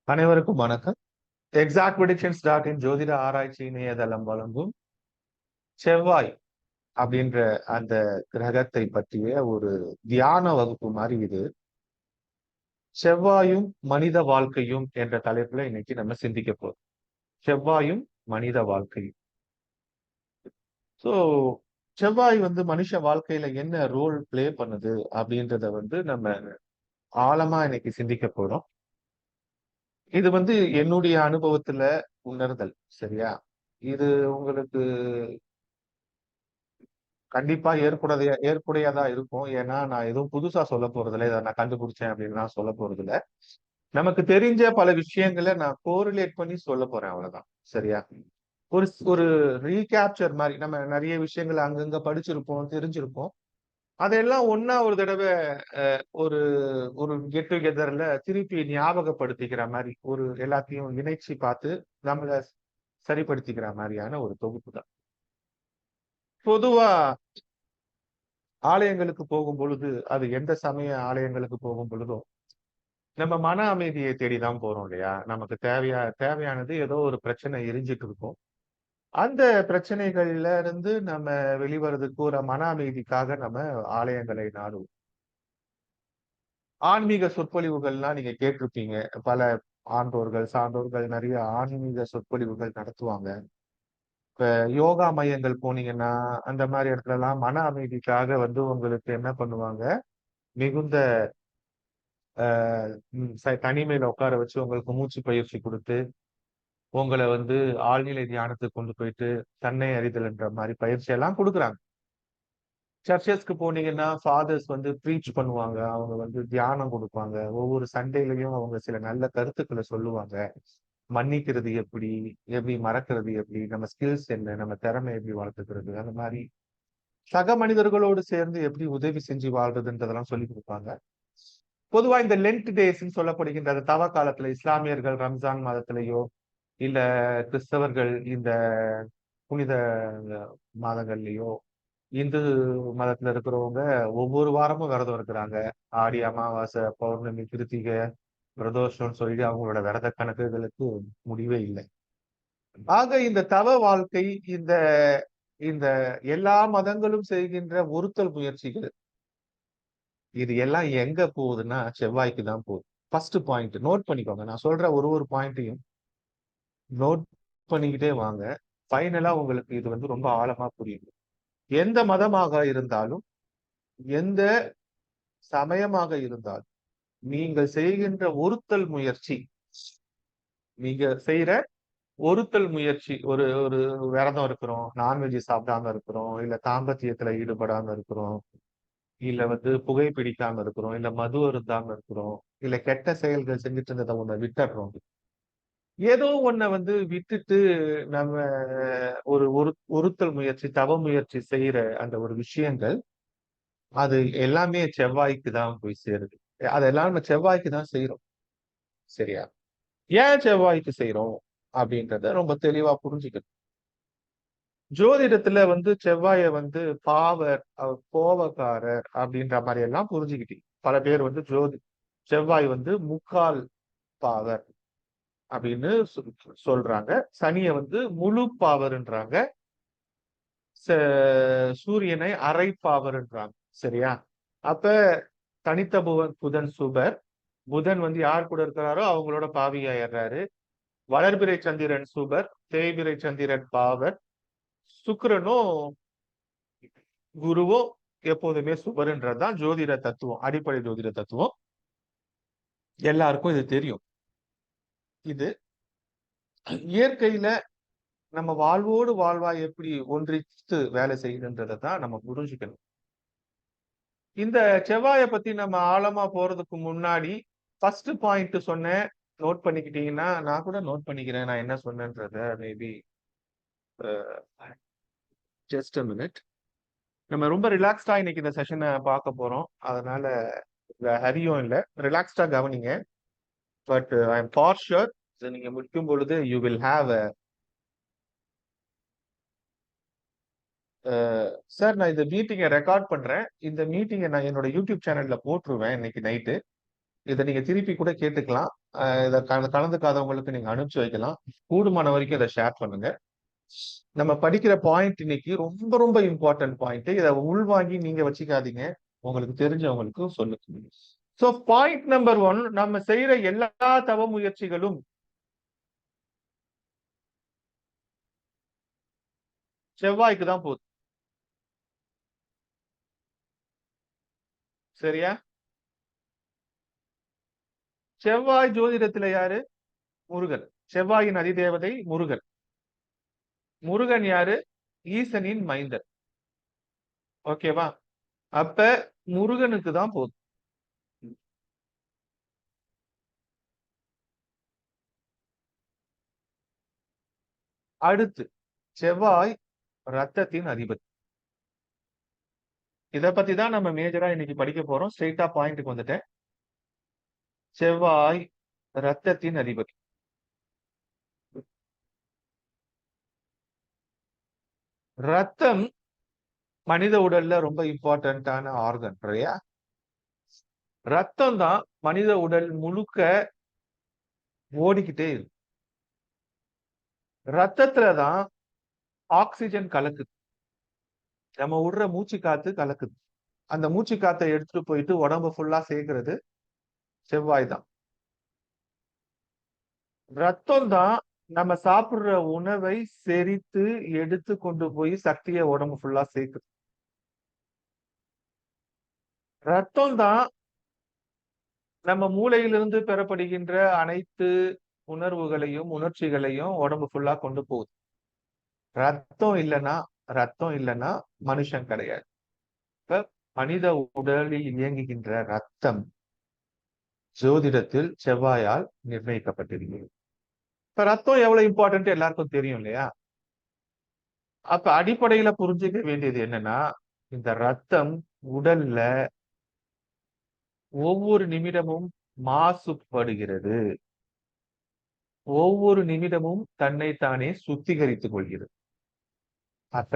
அனைவருக்கும் வணக்கம். Exact predictions dot in ஜோதிட ஆராய்ச்சி இணையதளம் வழங்கும் செவ்வாய் அப்படின்ற அந்த கிரகத்தை பற்றிய ஒரு தியான வகுப்பு மாதிரி இது. செவ்வாயும் மனித வாழ்க்கையும் என்ற தலைப்புல இன்னைக்கு நம்ம சிந்திக்க போறோம். செவ்வாயும் மனித வாழ்க்கையும். ஸோ செவ்வாய் மனுஷ வாழ்க்கையில என்ன ரோல் பிளே பண்ணுது அப்படின்றத நம்ம ஆழமா இன்னைக்கு சிந்திக்க போறோம். இது என்னுடைய அனுபவத்துல உணர்தல். சரியா? இது உங்களுக்கு கண்டிப்பா ஏற்புடையதா இருக்கும். ஏன்னா, நான் எதுவும் புதுசா சொல்ல போறதில்ல. இத நான் கண்டுபிடிச்சேன் அப்படின்னு நான் சொல்ல போறதில்ல. நமக்கு தெரிஞ்ச பல விஷயங்கள நான் கோரிலேட் பண்ணி சொல்லப் போறேன் அவ்வளவுதான். சரியா? ஒரு ரீகேப்சர் மாரி நம்ம நெறைய விஷயங்கள அங்கங்க படிச்சிருப்போம், தெரிஞ்சிருப்போம். அதையெல்லாம் ஒண்ணா ஒரு தடவ ஒரு ஒரு கெட் டுகெதர்ல திருப்பி ஞாபகப்படுத்திக்கிற மாரி, ஒரு எல்லாத்தையும் இணைச்சு பார்த்து நம்மள சரிப்படுத்திக்கிற மாரியான ஒரு தொகுப்பு தான். பொதுவா ஆலயங்களுக்கு போகும் பொழுது, அது எந்த சமய ஆலயங்களுக்கு போகும் பொழுதோ, நம்ம மன அமைதியை தேடி தான் போறோம் இல்லையா? நமக்கு தேவையானது ஏதோ ஒரு பிரச்சனை எரிஞ்சிட்டு இருக்கும். அந்த பிரச்சனைகள்ல இருந்து நம்ம வெளிவரதுக்கு ஒரு மன அமைதிக்காக நம்ம ஆலயங்களை நாடுவோம். ஆன்மீக சொற்பொழிவுகள்லாம் நீங்க கேட்டிருப்பீங்க. பல ஆன்றோர்கள், சான்றோர்கள் நெறைய ஆன்மீக சொற்பொழிவுகள் நடத்துவாங்க. இப்ப யோகா மையங்கள் போனீங்கன்னா, அந்த மாரி இடத்துலலாம் மன அமைதிக்காக உங்களுக்கு என்ன பண்ணுவாங்க, மிகுந்த அ தனிமையில உட்கார வச்சு உங்களுக்கு மூச்சு பயிற்சி குடுத்து, உங்கள ஆழ்நிலை தியானத்துக்கு கொண்டு போயிட்டு, தன்னை அறிதல்ன்ற மாரி பயிற்சி எல்லாம் குடுக்குறாங்க. சர்ச்சஸ்க்கு போனீங்கன்னா, ஃபாதர்ஸ் ப்ரீச் பண்ணுவாங்க. அவங்க தியானம் குடுப்பாங்க. ஒவ்வொரு சண்டேலயும் அவங்க சில நல்ல கருத்துக்கள சொல்லுவாங்க. மன்னிக்கிறது எப்படி? எப்படி மறக்கிறது எப்படி? நம்ம ஸ்கில்ஸ் என்ன? நம்ம திறமை எப்படி வளர்த்துக்கிறது? அந்த மாரி சக மனிதர்களோடு சேர்ந்து எப்படி உதவி செஞ்சு வாழ்றதுன்றதெல்லாம் சொல்லிக் குடுப்பாங்க. பொதுவா இந்த லென்ட் டேஸ்ன்னு சொல்லப்படுகின்ற அந்த தவ காலத்துல இஸ்லாமியர்கள் ரம்ஜான் மாதத்திலேயோ, இல்ல கிறிஸ்தவர்கள் இந்த புனித மாதங்கள்லயோ, இந்து மதத்துல இருக்கிறவங்க ஒவ்வொரு வாரமும் விரதம் இருக்கிறாங்க. ஆடி அமாவாசை, பௌர்ணமி, கிருத்திகை, பிரதோஷம்னு சொல்லிட்டு அவங்களோட விரத கணக்குகளுக்கு முடிவே இல்லை. ஆக இந்த தவ வாழ்க்கை, இந்த இந்த எல்லா மதங்களும் செய்கின்ற ஒருத்தல் முயற்சிகள், இது எல்லாம் எங்க போகுதுன்னா செவ்வாய்க்கு தான் போகுது. ஃபர்ஸ்ட் பாயிண்ட் நோட் பண்ணிக்கோங்க. நான் சொல்ற ஒரு ஒரு பாயிண்ட்டையும் நோட் பண்ணிக்கிட்டே வாங்க. ஃபைனலா உங்களுக்கு இது ரொம்ப ஆழமா புரியும். எந்த மதமாக இருந்தாலும், எந்த சமயமாக இருந்தாலும், நீங்கள் செய்கின்ற ஒருத்தல் முயற்சி, நீங்க செய்ற ஒருத்தல் முயற்சி, ஒரு ஒரு விரதம் இருக்கிறோம், நான்வெஜ் சாப்பிடாம இருக்கிறோம், இல்ல தாம்பத்தியத்துல ஈடுபடாம இருக்கிறோம், இல்ல புகை பிடிக்காம இருக்கிறோம், இல்ல மது அருந்தாம இருக்கிறோம், இல்ல கெட்ட செயல்கள் செஞ்சுட்டு இருந்தத ஒண்ண விட்டுடுறோம். ஏதோ ஒண்ண விட்டுட்டு நம்ம ஒருத்தல் முயற்சி, தவ முயற்சி செய்யற அந்த ஒரு விஷயங்கள், அது எல்லாமே செவ்வாய்க்கு தான் போய் சேருது. அதெல்லாம் நம்ம செவ்வாய்க்கு தான் செய்றோம். சரியா? ஏன் செவ்வாய்க்கு செய்றோம்? அப்படின்றத ரொம்ப தெளிவா புரிஞ்சுக்கணும். ஜோதிடத்துல செவ்வாய பாவர், அவர் கோவக்காரர் அப்படின்ற மாரி எல்லாம் புரிஞ்சுக்கிட்டீங்க. பல பேர் செவ்வாய் முக்கால் பாவர் அப்படின்னு சொல்றாங்க. சனிய முழு பாவர்ன்றாங்க. ச சூரியனை அரை பாவர்ன்றாங்க. சரியா? அப்ப தனித்த புதன் சுபர். புதன் யார் கூட இருக்கிறாரோ அவங்களோட பாவியாயிடுறாரு. வளர்பிறை சந்திரன் சுபர், தேய்பிறை சந்திரன் பாவர். சுக்கிரனும் குருவும் எப்போதுமே சுபர்ன்றதுதான் ஜோதிட தத்துவம். அடிப்படை ஜோதிட தத்துவம். எல்லாருக்கும் இது தெரியும். இது இயற்கையில நம்ம வாழ்வோடு வாழ்வா எப்படி ஒன்றித்து வேலை செய்யுதுன்றத தான் நம்ம புரிஞ்சுக்கணும். இந்த செவ்வாய பத்தி நம்ம ஆழமா போறதுக்கு முன்னாடி ஃபர்ஸ்ட் பாயிண்ட் சொன்னேன். நோட் பண்ணிக்கிட்டீங்கன்னா, நான் கூட நோட் பண்ணிக்கிறேன். நான் என்ன சொன்னேன்றத மேபி ஜஸ்ட் அ மினிட். நம்ம ரொம்ப ரிலாக்ஸ்டா இன்னைக்கு இந்த செஷனை பார்க்க போறோம். அதனால ஹரியும் இல்ல. ரிலாக்ஸ்டா கவனிங்க. But I am for sure நீங்க முடிக்கும் பொழுது யூ வில் ஹாவ் சார், நான் இந்த மீட்டிங்கை ரெக்கார்ட் பண்றேன். இந்த மீட்டிங்கை நான் என்னோட யூடியூப் சேனல்ல போட்டுருவேன் இன்னைக்கு நைட்டு. இதை நீங்க திருப்பி கூட கேட்டுக்கலாம். இதை கலந்துக்காதவங்களுக்கு நீங்க அனுப்பிச்சு வைக்கலாம். கூடுமான வரைக்கும் இதை ஷேர் பண்ணுங்க. நம்ம படிக்கிற பாயிண்ட் இன்னைக்கு ரொம்ப ரொம்ப இம்பார்ட்டன்ட் பாயிண்ட். இதை உள்வாங்கி நீங்க வச்சுக்காதீங்க, உங்களுக்கு தெரிஞ்சவங்களுக்கு சொல்லுங்க. சோ பாயிண்ட் நம்பர் 1, நம்ம செய்யற எல்லா தவ முயற்சிகளும் செவ்வாய்க்கு தான் போகுது. சரியா? செவ்வாய் ஜோதிடத்துல யாரு? முருகன். செவ்வாயின் அதிதேவதை முருகன். முருகன் யாரு? ஈசனின் மைந்தர். ஓகேவா? அப்ப முருகனுக்கு தான் போகுது. அடுத்து செவ்வாய் ரத்தத்தின் அதிபதி. இத பத்தி தான் நம்ம மேஜரா இன்னைக்கு படிக்க போறோம். ஸ்ட்ரெயிட்டா பாயிண்ட்க்கு வந்துட்டேன். செவ்வாய் ரத்தத்தின் அதிபதி. ரத்தம் மனித உடல்ல ரொம்ப இம்பார்ட்டன்டான ஆர்கன் இல்லையா? ரத்தம் தான் மனித உடல் முழுக்க ஓடிக்கிட்டே இருக்கு. ரத்தத்துல தான் ஆக்சிஜன் கலக்குது. நம்ம விடுற மூச்சு காத்து கலக்குது. அந்த மூச்சு காத்தை எடுத்துட்டு போயிட்டு உடம்பு ஃபுல்லா சேர்க்கிறது செவ்வாய் தான். ரத்தம் தான் நம்ம சாப்பிடுற உணவை செரித்து எடுத்து கொண்டு போய் சக்தியை உடம்பு ஃபுல்லா சேர்க்குது. ரத்தம் தான் நம்ம மூளையிலிருந்து பெறப்படுகின்ற அனைத்து உணர்வுகளையும் உணர்ச்சிகளையும் உடம்பு ஃபுல்லா கொண்டு போகுது. ரத்தம் இல்லைன்னா ரத்தம் இல்லைன்னா மனுஷன் கிடையாது. இப்ப மனித உடலில் இயங்குகின்ற ரத்தம் ஜோதிடத்தில் செவ்வாயால் நிர்ணயிக்கப்பட்டிருக்கிறது. இப்ப ரத்தம் எவ்வளவு இம்பார்ட்டன்ட் எல்லாருக்கும் தெரியும் இல்லையா? அப்ப அடிப்படையில புரிஞ்சுக்க வேண்டியது என்னன்னா, இந்த ரத்தம் உடல்ல ஒவ்வொரு நிமிடமும் மாசுபடுகிறது. ஒவ்வொரு நிமிடமும் தன்னைத்தானே சுத்திகரித்துக் கொள்கிறது. அப்ப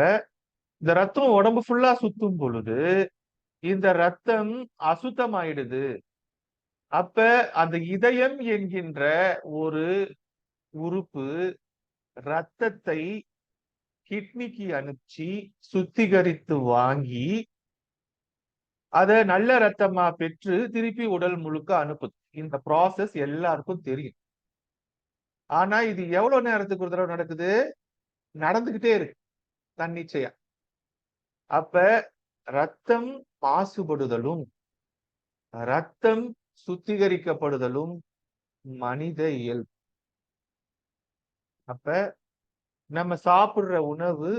இந்த ரத்தம் உடம்பு ஃபுல்லா சுத்தும் பொழுது இந்த ரத்தம் அசுத்தமாயிடுது. அப்ப அந்த இதயம் என்கின்ற ஒரு உறுப்பு ரத்தத்தை கிட்னிக்கு அனுப்பிச்சு சுத்திகரித்து வாங்கி அத நல்ல ரத்தமா பெற்று திருப்பி உடல் முழுக்க அனுப்புது. இந்த ப்ராசஸ் எல்லாருக்கும் தெரியும். ஆனா இது எவ்வளவு நேரத்துக்கு ஒரு தடவை நடக்குது? நடந்துகிட்டே இருக்கு தன்னிச்சையா. அப்ப ரத்தம் மாசுபடுதலும் ரத்தம் சுத்திகரிக்கப்படுதலும் மனித இயல்பு. அப்ப நம்ம சாப்பிடுற உணவு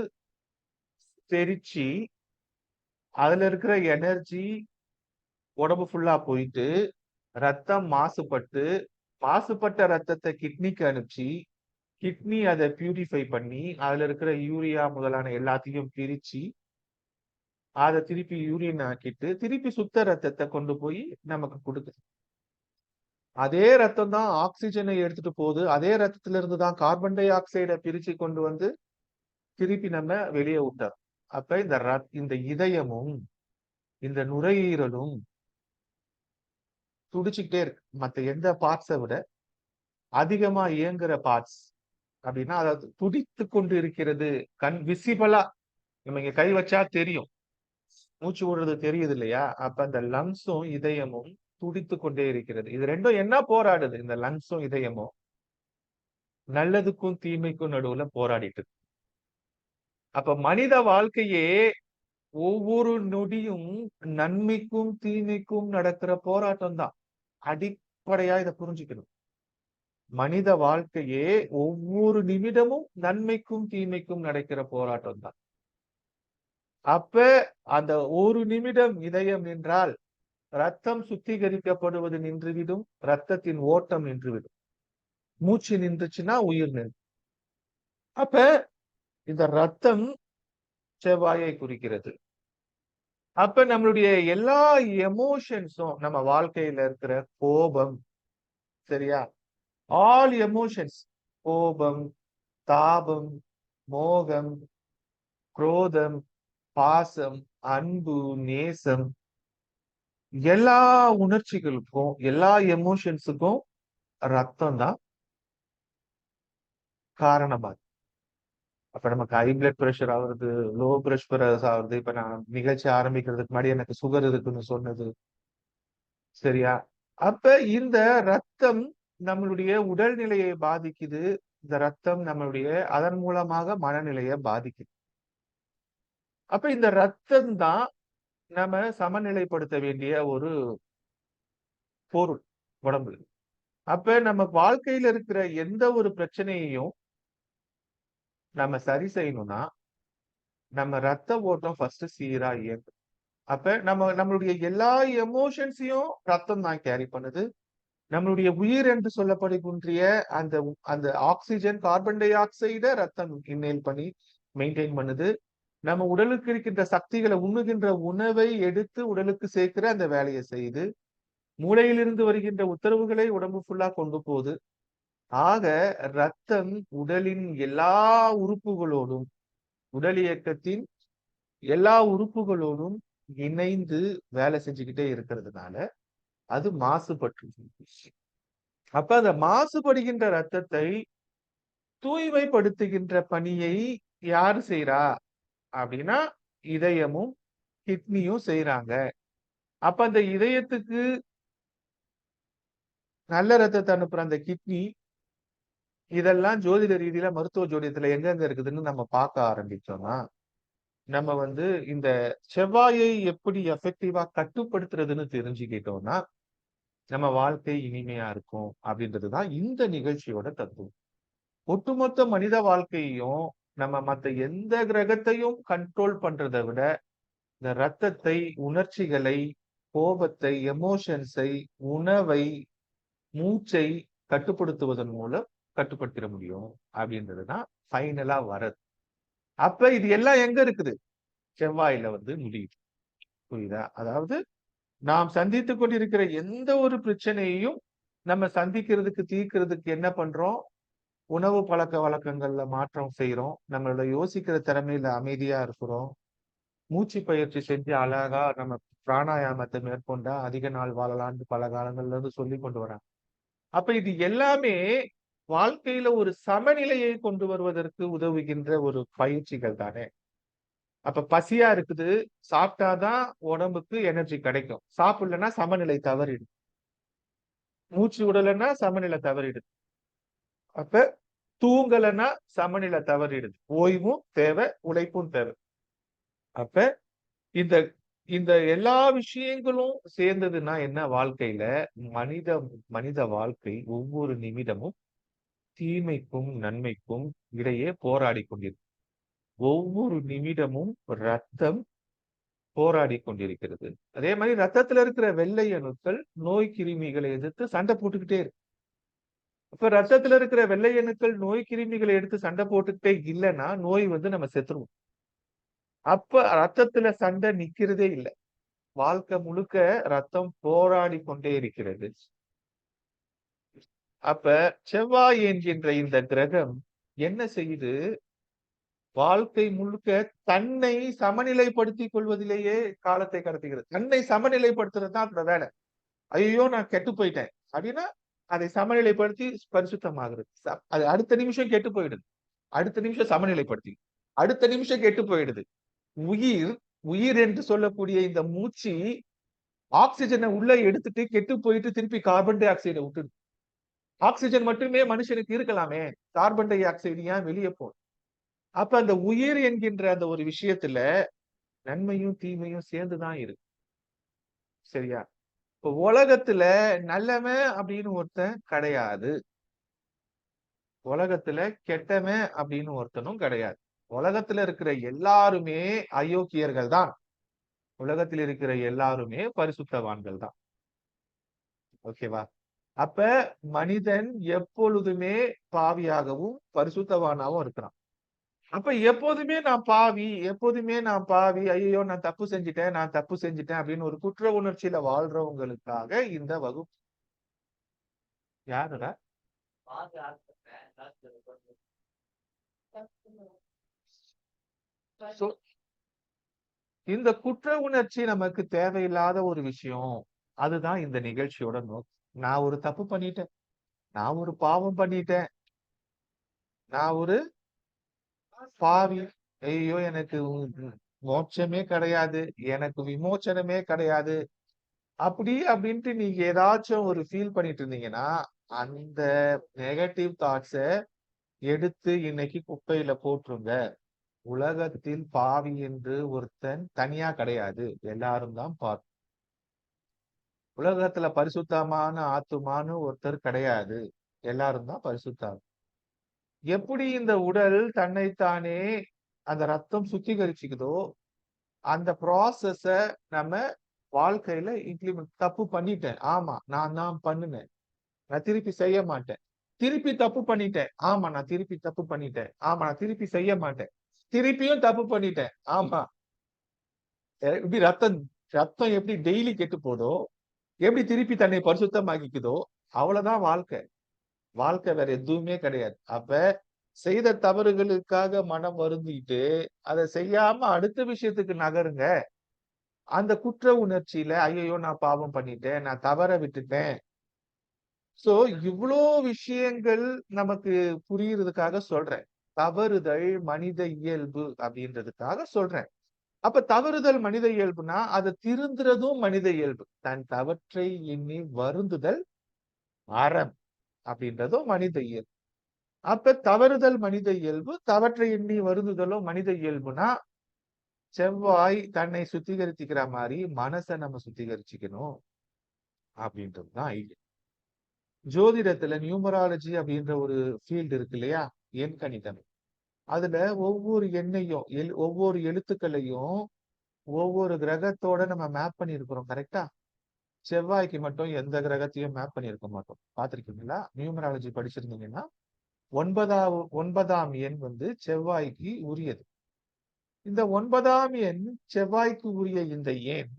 செரிச்சு அதுல இருக்கிற எனர்ஜி உடம்பு ஃபுல்லா போயிட்டு ரத்தம் மாசுபட்டு மாசுபட்ட ரத்தத்தை கிட்னிக்கு அனுப்பிச்சு கிட்னி அதை பியூரிஃபை பண்ணி அதுல இருக்கிற யூரியா முதலான எல்லாத்தையும் பிரிச்சு அதை திருப்பி யூரின் ஆக்கிட்டு திருப்பி சுத்த ரத்தத்தை கொண்டு போய் நமக்கு கொடுக்குது. அதே ரத்தம் தான் ஆக்சிஜனை எடுத்துட்டு போகுது. அதே ரத்தத்துல இருந்து தான் கார்பன் டை ஆக்சைடை பிரிச்சு கொண்டு வந்து திருப்பி நம்ம வெளியே விட்டார். அப்ப இந்த இதயமும் இந்த நுரையீரலும் துடிச்சுக்கிட்டே இருக்கு. மத்த எந்த பார்ட்ஸை விட அதிகமா இயங்குற பார்ட்ஸ் அப்படின்னா அதாவது துடித்து கொண்டு இருக்கிறது. கண் விசிபிளா நம்ம இங்க கை வச்சா தெரியும், மூச்சு விடுறது தெரியுது இல்லையா? அப்ப அந்த லங்ஸும் இதயமும் துடித்து கொண்டே இருக்கிறது. இது ரெண்டும் என்ன போராடுது? இந்த லங்ஸும் இதயமும் நல்லதுக்கும் தீமைக்கும் நடுவுல போராடிட்டு இருக்கு. அப்ப மனித வாழ்க்கையே ஒவ்வொரு நொடியும் நன்மைக்கும் தீமைக்கும் நடக்கிற போராட்டம் தான். அடிப்படையா இதை புரிஞ்சுக்கணும். மனித வாழ்க்கையே ஒவ்வொரு நிமிடமும் நன்மைக்கும் தீமைக்கும் நடக்கிற போராட்டம் தான். அப்ப அந்த ஒரு நிமிடம் இதயம் நின்றால் ரத்தம் சுத்திகரிக்கப்படுவது நின்றுவிடும், ரத்தத்தின் ஓட்டம் நின்றுவிடும். மூச்சு நின்றுச்சுன்னா உயிர் நின்று. அப்ப இந்த ரத்தம் செவ்வாயை குறிக்கிறது. அப்ப நம்மளுடைய எல்லா எமோஷன்ஸும் நம்ம வாழ்க்கையில இருக்கிற கோபம், சரியா? ஆல் எமோஷன்ஸ், கோபம், தாபம், மோகம், குரோதம், பாசம், அன்பு, நேசம், எல்லா உணர்ச்சிகளுக்கும் எல்லா எமோஷன்ஸுக்கும் ரத்தம் தான் காரணமா இருக்கு. அப்ப நமக்கு ஹை பிளட் பிரஷர் ஆகுறது, லோ பிரஷர் ஆகுறது. இப்ப நான் நிகழ்ச்சி ஆரம்பிக்கிறதுக்கு முன்னாடி எனக்கு சுகர் இருக்குன்னு சொன்னது சரியா? அப்ப இந்த ரத்தம் நம்மளுடைய உடல்நிலையை பாதிக்குது. இந்த ரத்தம் நம்மளுடைய அதன் மூலமாக மனநிலையை பாதிக்குது. அப்ப இந்த ரத்தம் தான் நம்ம சமநிலைப்படுத்த வேண்டிய ஒரு பொருள் உடம்புல. அப்ப நம்ம வாழ்க்கையில இருக்கிற எந்த ஒரு பிரச்சனையையும் நம்ம சரி செய்யணும்னா, நம்ம ரத்த ஓட்டம் ஃபர்ஸ்ட் சீரா இயங்கும். அப்ப நம்மளுடைய எல்லா எமோஷன்ஸையும் ரத்தம் தான் கேரி பண்ணுது. நம்மளுடைய உயிர் என்று சொல்லப்படுகின்ற அந்த அந்த ஆக்ஸிஜன், கார்பன் டை ஆக்சைட ரத்தம் இன்ஹேல் பண்ணி மெயின்டைன் பண்ணுது. நம்ம உடலுக்கு இருக்கின்ற சக்திகளை உண்ணுகின்ற உணவை எடுத்து உடலுக்கு சேர்க்கிற அந்த வேலையை செய்யுது. மூளையிலிருந்து வருகின்ற உத்தரவுகளை உடம்பு ஃபுல்லா கொண்டு போகுது. ஆக ரத்தம் உடலின் எல்லா உறுப்புகளோடும், உடல் இயக்கத்தின் எல்லா உறுப்புகளோடும் இணைந்து வேலை செஞ்சுக்கிட்டே இருக்கிறதுனால அது மாசுபட்டு. அப்ப அந்த மாசுபடுகின்ற ரத்தத்தை தூய்மைப்படுத்துகின்ற பணியை யாரு செய்றா அப்படின்னா இதயமும் கிட்னியும் செய்யறாங்க. அப்ப அந்த இதயத்துக்கு நல்ல ரத்தத்தை அனுப்புற அந்த கிட்னி இதெல்லாம் ஜோதிட ரீதியில மருத்துவ ஜோதிடத்துல எங்கெங்க இருக்குதுன்னு நம்ம பார்க்க ஆரம்பிச்சோம்னா நம்ம இந்த செவ்வாயை எப்படி எஃபெக்டிவா கட்டுப்படுத்துறதுன்னு தெரிஞ்சுக்கிட்டோம்னா நம்ம வாழ்க்கை இனிமையா இருக்கும் அப்படின்றதுதான் இந்த நிகழ்ச்சியோட தத்துவம். ஒட்டுமொத்த மனித வாழ்க்கையையும் நம்ம மத்த எந்த கிரகத்தையும் கண்ட்ரோல் பண்றதை விட இந்த ரத்தத்தை, உணர்ச்சிகளை, கோபத்தை, எமோஷன்ஸை, உணவை, மூச்சை கட்டுப்படுத்துவதன் மூலம் கட்டுப்படுத்திட முடியும் அப்படின்றதுதான் ஃபைனலா வரது. அப்ப இது எல்லாம் எங்க இருக்குது? செவ்வாயில முடியுது. புரியுதா? அதாவது நாம் சந்தித்துக் கொண்டிருக்கிற எந்த ஒரு பிரச்சனையையும் நம்ம சந்திக்கிறதுக்கு, தீர்க்கிறதுக்கு என்ன பண்றோம்? உணவு பழக்க வழக்கங்கள்ல மாற்றம் செய்யறோம். நம்மளோட யோசிக்கிற திறமையில அமைதியா இருக்கிறோம். மூச்சு பயிற்சி செஞ்சு அழகா நம்ம பிராணாயாமத்தை மேற்கொண்டா அதிக நாள் வாழலாம்னு பல காலங்கள்ல இருந்து சொல்லி கொண்டு வராங்க. அப்ப இது எல்லாமே வாழ்க்கையில ஒரு சமநிலையை கொண்டு வருவதற்கு உதவுகின்ற ஒரு பயிற்சிகள் தானே. அப்ப பசியா இருக்குது, சாப்பிட்டாதான் உடம்புக்கு எனர்ஜி கிடைக்கும். சாப்பிடலன்னா சமநிலை தவறிடும். மூச்சு விடலைன்னா சமநிலை தவறிடுது. அப்ப தூங்கலைன்னா சமநிலை தவறிடுது. ஓய்வும் தேவை, உழைப்பும் தேவை. அப்ப இந்த இந்த எல்லா விஷயங்களும் சேர்ந்ததுன்னா என்ன வாழ்க்கையில மனித மனித வாழ்க்கை ஒவ்வொரு நிமிடமும் தீமைக்கும் நன்மைக்கும் இடையே போராடி கொண்டிருக்கு. ஒவ்வொரு நிமிடமும் ரத்தம் போராடி கொண்டிருக்கிறது. அதே மாதிரி ரத்தத்துல இருக்கிற வெள்ளை அணுக்கள் நோய் கிருமிகளை எதிர்த்து சண்டை போட்டுக்கிட்டே இருக்கு. அப்ப ரத்தத்துல இருக்கிற வெள்ளை அணுக்கள் நோய் கிருமிகளை எடுத்து சண்டை போட்டுக்கிட்டே இல்லைன்னா நோய் நம்ம செத்துருவோம். அப்ப ரத்தத்துல சண்டை நிக்கிறதே இல்லை. வாழ்க்கை முழுக்க ரத்தம் போராடி கொண்டே இருக்கிறது. அப்ப செவ்வாய் என்கின்ற இந்த கிரகம் என்ன செய்யுது? வாழ்க்கை முழுக்க தன்னை சமநிலைப்படுத்திக் கொள்வதிலேயே காலத்தை கடத்துகிறது. தன்னை சமநிலைப்படுத்துறது தான் அந்த வேலை. ஐயோ நான் கெட்டு போயிட்டேன் அப்படின்னா அதை சமநிலைப்படுத்தி பரிசுத்தமாகிறது. அது அடுத்த நிமிஷம் கெட்டு போயிடுது. அடுத்த நிமிஷம் சமநிலைப்படுத்தி அடுத்த நிமிஷம் கெட்டு போயிடுது. உயிர் உயிர் என்று சொல்லக்கூடிய இந்த மூச்சு ஆக்சிஜனை உள்ள எடுத்துட்டு கெட்டு போயிட்டு திருப்பி கார்பன் டை ஆக்சைடை விட்டுடு. ஆக்சிஜன் மட்டுமே மனுஷனுக்கு இருக்கலாமே, கார்பன் டை ஆக்சைடு ஏன் வெளியே போகும்? அப்ப அந்த உயிர் என்கின்ற அந்த ஒரு விஷயத்துல நன்மையும் தீமையும் சேர்ந்துதான் இருக்கு. சரியா? இப்ப உலகத்துல நல்லவன் அப்படின்னு ஒருத்தன் கிடையாது. உலகத்துல கெட்டவன் அப்படின்னு ஒருத்தனும் கிடையாது. உலகத்துல இருக்கிற எல்லாருமே அயோக்கியர்கள் தான். உலகத்தில் இருக்கிற எல்லாருமே பரிசுத்தவான்கள் தான். ஓகேவா? அப்ப மனிதன் எப்பொழுதுமே பாவியாகவும் பரிசுத்தவானாகவும் இருக்கிறான். அப்ப எப்போதுமே நான் பாவி, எப்போதுமே நான் பாவி, ஐயோ நான் தப்பு செஞ்சுட்டேன், நான் தப்பு செஞ்சுட்டேன் அப்படின்னு ஒரு குற்ற உணர்ச்சியில வாழ்றவங்களுக்காக இந்த வகுப்பு. யாருடா? இந்த குற்ற உணர்ச்சி நமக்கு தேவையில்லாத ஒரு விஷயம். அதுதான் இந்த நிகழ்ச்சியோட நோக்கம். நான் ஒரு தப்பு பண்ணிட்டேன். நான் ஒரு பாவம் பண்ணிட்டேன். நான் ஒரு பாவி. ஐயோ! எனக்கு மோட்சமே கிடையாது. எனக்கு விமோச்சனமே கிடையாது. அப்படின்ட்டு நீங்க ஏதாச்சும் ஒரு ஃபீல் பண்ணிட்டு இருந்தீங்கன்னா, அந்த நெகட்டிவ் தாட்ஸ எடுத்து இன்னைக்கு குப்பையில போட்டுருங்க. உலகத்தில் பாவி என்று ஒருத்தன் தனியா கிடையாது. எல்லாரும் தான் பாவி. உலகத்துல பரிசுத்தமான ஆத்துமான்னு ஒருத்தர் கிடையாது. எல்லாரும் தான் பரிசுத்த எப்படி இந்த உடல் தன்னைத்தானே அந்த ரத்தம் சுத்திகரிச்சுக்குதோ, அந்த ப்ராசஸ நம்ம வாழ்க்கையில இம்ப்ளிமெண்ட் தப்பு பண்ணிட்டேன். ஆமா, நான் தான் பண்ணுனேன். நான் திருப்பி செய்ய மாட்டேன். திருப்பி தப்பு பண்ணிட்டேன். ஆமா, நான் திருப்பி தப்பு பண்ணிட்டேன். ஆமா, நான் திருப்பி செய்ய மாட்டேன். திருப்பியும் தப்பு பண்ணிட்டேன். ஆமா. எப்படி ரத்தம் ரத்தம் எப்படி டெய்லி கெட்டு போதோ, எப்படி திருப்பி தன்னை பரிசுத்தமாக்கிக்குதோ, அவ்வளவுதான் வாழ்க்கை. வாழ்க்கை வேற எதுவுமே கிடையாது. அப்ப செய்த தவறுகளுக்காக மனம் வருந்திட்டு, அத செய்யாம அடுத்த விஷயத்துக்கு நகருங்க. அந்த குற்ற உணர்ச்சியில, ஐயையோ! நான் பாவம் பண்ணிட்டேன். நான் தவற விட்டுட்டேன். சோ, இவ்ளோ விஷயங்கள் நமக்கு புரியிறதுக்காக சொல்றேன். தவறுதல் மனித இயல்பு அப்படின்றதுக்காக சொல்றேன். அப்ப தவறுதல் மனித இயல்புனா, அத திருந்துறதும் மனித இயல்பு. தன் தவற்றை எண்ணி வருந்துதல் அறம் அப்படின்றதும் மனித இயல்பு. அப்ப தவறுதல் மனித இயல்பு, தவற்றை எண்ணி வருந்துதலும் மனித இயல்புனா, செவ்வாய் தன்னை சுத்திகரிச்சுக்கிற மாரி மனச நம்ம சுத்திகரிச்சுக்கணும் அப்படின்றது தான் ஐடியா. ஜோதிடத்துல நியூமராலஜி அப்படின்ற ஒரு ஃபீல்டு இருக்கு இல்லையா? எண் கணிதம். அதுல ஒவ்வொரு எண்ணையும், ஒவ்வொரு எழுத்துக்களையும், ஒவ்வொரு கிரகத்தோட நம்ம மேப் பண்ணியிருக்கிறோம். கரெக்ட்டா? செவ்வாய்க்கு மட்டும் எந்த கிரகத்தையும் மேப் பண்ணியிருக்க மாட்டோம். பார்த்திருக்கீங்களா? நியூமராலஜி படிச்சிருந்தீங்கன்னா, 9ஆம் எண் வந்து செவ்வாய்க்கு உரியது. இந்த 9ஆம் எண் செவ்வாய்க்கு உரிய இந்த எண்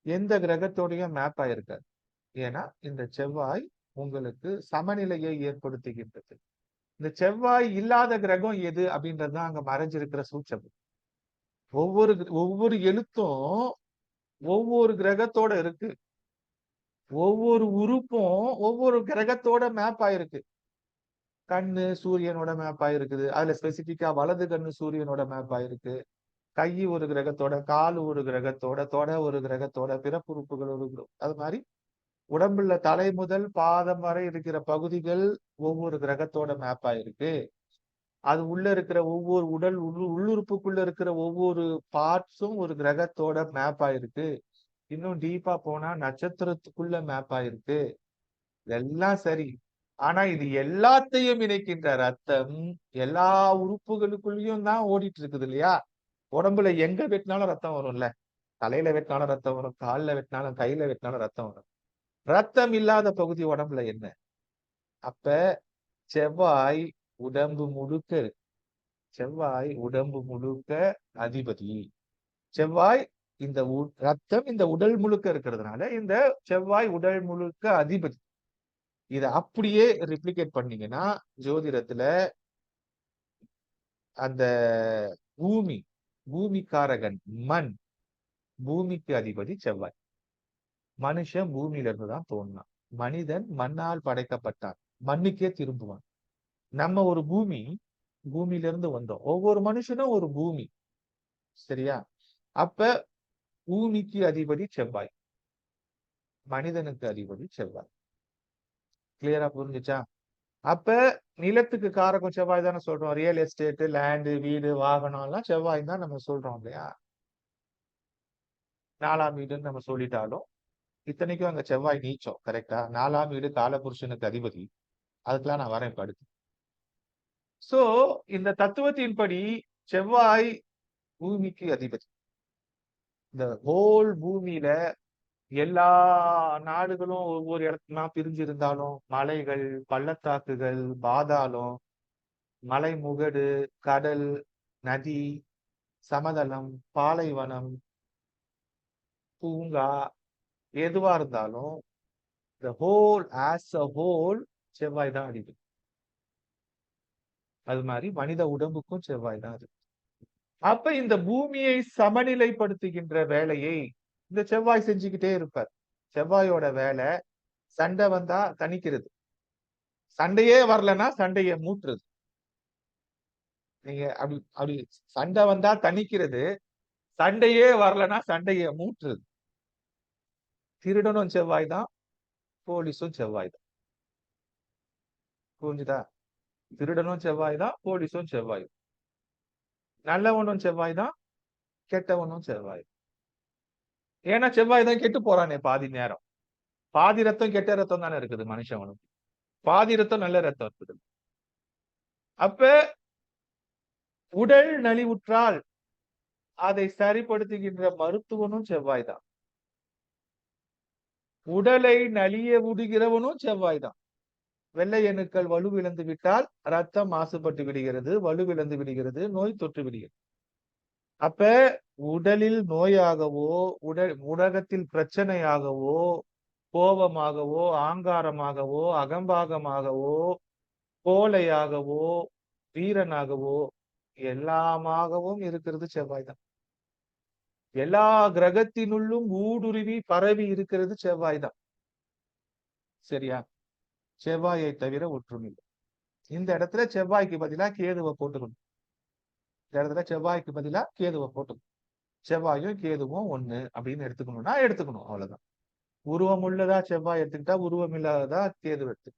எந்த கிரகத்தோடையும் மேப் ஆயிருக்காது. ஏன்னா, இந்த செவ்வாய் உங்களுக்கு சமநிலையை ஏற்படுத்துகின்றது. இந்த செவ்வாய் இல்லாத கிரகம் எது அப்படின்றது தான் அங்க மறைஞ்சிருக்கிற சூட்சமம். ஒவ்வொரு எழுத்தும் ஒவ்வொரு கிரகத்தோட இருக்கு. ஒவ்வொரு உறுப்பும் ஒவ்வொரு கிரகத்தோட மேப் ஆயிருக்கு. கண்ணு சூரியனோட மேப் ஆயிருக்குது. அதுல ஸ்பெசிஃபிக்கா வலது கண்ணு சூரியனோட மேப் ஆயிருக்கு. கை ஒரு கிரகத்தோட, கால் ஒரு கிரகத்தோட, தொடை ஒரு கிரகத்தோட, பிறப்புறுப்புகள் ஒரு அது மாரி உடம்புல தலை முதல் பாதம் வரை இருக்கிற பகுதிகள் ஒவ்வொரு கிரகத்தோட மேப் ஆயிருக்கு. அது உள்ள இருக்கிற ஒவ்வொரு உள்ளுறுப்புக்குள்ள இருக்கிற ஒவ்வொரு பார்ட்ஸும் ஒரு கிரகத்தோட மேப் ஆயிருக்கு. இன்னும் டீப்பா போனா நட்சத்திரத்துக்குள்ள மேப் ஆயிருக்கு. இதெல்லாம் சரி. ஆனா இது எல்லாத்தையும் இணைக்கின்ற ரத்தம் எல்லா உறுப்புகளுக்குள்ளயும் தான் ஓடிட்டு இருக்குது இல்லையா? உடம்புல எங்க வெட்டினாலும் ரத்தம் வரும்ல. தலையில வெட்டினாலும் ரத்தம் வரும். கால்ல வெட்டினாலும், கையில வெட்டினாலும் ரத்தம் வரும். ரத்தம் இல்லாத பகுதி உடம்புல என்ன? அப்ப செவ்வாய் உடம்பு முழுக்க செவ்வாய் உடம்பு முழுக்க அதிபதி. செவ்வாய் இந்த ரத்தம் இந்த உடல் முழுக்க இருக்கிறதுனால, இந்த செவ்வாய் உடல் முழுக்க அதிபதி. இத அப்படியே ரிப்ளிகேட் பண்ணீங்கன்னா, ஜோதிடத்துல அந்த பூமி, பூமிக்காரகன் மண், பூமிக்கு அதிபதி செவ்வாய். மனுஷன் பூமியில இருந்து தான் தோன்றான். மனிதன் மண்ணால் படைக்கப்பட்டான். மண்ணுக்கே திரும்புவான். நம்ம ஒரு பூமி, பூமியில இருந்து வந்தோம். ஒவ்வொரு மனுஷனும் ஒரு பூமி. சரியா? அப்ப பூமிக்கு அதிபதி செவ்வாய். மனிதனுக்கு அதிபதி செவ்வாய். கிளியரா புரிஞ்சுச்சா? அப்ப நிலத்துக்கு காரகம் செவ்வாய் தானே சொல்றோம். ரியல் எஸ்டேட், லேண்ட், வீடு, வாகனம் எல்லாம் செவ்வாய் தான் நம்ம சொல்றோம் இல்லையா? 4ஆம் வீடுன்னு நம்ம சொல்லிட்டாலும், இத்தனைக்கும் அங்க செவ்வாய் நீச்சம். கரெக்ட்டா? 4ஆம் வீடு காலபுருஷனுக்கு அதிபதி. அதுக்கெல்லாம் நான் வரேன் இப்ப அடுத்து. சோ, இந்த தத்துவத்தின்படி செவ்வாய் பூமிக்கு அதிபதி. இந்த ஹோல் பூமியில எல்லா நாடுகளும் ஒவ்வொரு இடத்துலயா பிரிஞ்சு இருந்தாலும், மலைகள், பள்ளத்தாக்குகள், பாதாளம், மலைமுகடு, கடல், நதி, சமதளம், பாலைவனம், பூங்கா எதுவா இருந்தாலும் ஹோல் ஆஸ் அ ஹோல் செவ்வாய் தான் அதிபதி. அது மாதிரி மனித உடம்புக்கும் செவ்வாய் தான் அது. அப்ப இந்த பூமியை சமநிலைப்படுத்துகின்ற வேலையை இந்த செவ்வாய் செஞ்சுக்கிட்டே இருப்பார். செவ்வாயோட வேலை சண்டை வந்தா தணிக்கிறது. சண்டையே வரலன்னா சண்டைய மூட்டுறது. நீங்க அப்படி அப்படி சண்டை வந்தா தணிக்கிறது. சண்டையே வரலன்னா சண்டைய மூட்டுறது. திருடனும் செவ்வாய் தான், போலீஸும் செவ்வாய் தான். புரிஞ்சுதா? திருடனும் செவ்வாய் தான், போலீஸும் செவ்வாய். நல்லவனும் செவ்வாய் தான், கெட்டவனும் செவ்வாய். ஏன்னா செவ்வாய் தான் கெட்டு போறானே பாதி நேரம். பாதி ரத்தம் கெட்ட ரத்தம் தானே இருக்குது மனுஷனுக்கு. பாதி ரத்தம் நல்ல ரத்தம் இருக்குது. அப்ப உடல் நலிவுற்றால் அதை சரிப்படுத்துகின்ற மருத்துவனும் செவ்வாய் தான். உடலை நலிய விடுகிறவனும் செவ்வாய் தான். வெள்ளை அணுக்கள் வலுவிழந்து விட்டால் ரத்தம் மாசுபட்டு விடுகிறது, வலுவிழந்து விடுகிறது, நோய் தொற்று விடுகிறது. அப்ப உடலில் நோயாகவோ, உலகத்தில் பிரச்சனையாகவோ, கோபமாகவோ, ஆங்காரமாகவோ, அகம்பாகமாகவோ, கோழையாகவோ, வீரனாகவோ எல்லாமாகவும் இருக்கிறது செவ்வாய் தான். எல்லா கிரகத்தினுள்ளும் ஊடுருவி பரவி இருக்கிறது செவ்வாய் தான். சரியா? செவ்வாயை தவிர ஒற்றுமை. இந்த இடத்துல செவ்வாய்க்கு பதிலா கேதுவை போட்டுக்கணும். இந்த இடத்துல செவ்வாய்க்கு பதிலா கேதுவை போட்டுக்கணும். செவ்வாயும் கேதுவும் ஒண்ணு அப்படின்னு எடுத்துக்கணும்னா எடுத்துக்கணும். அவ்வளவுதான். உருவம் உள்ளதா செவ்வாய் எடுத்துக்கிட்டா, உருவம் இல்லாததா கேது எடுத்து.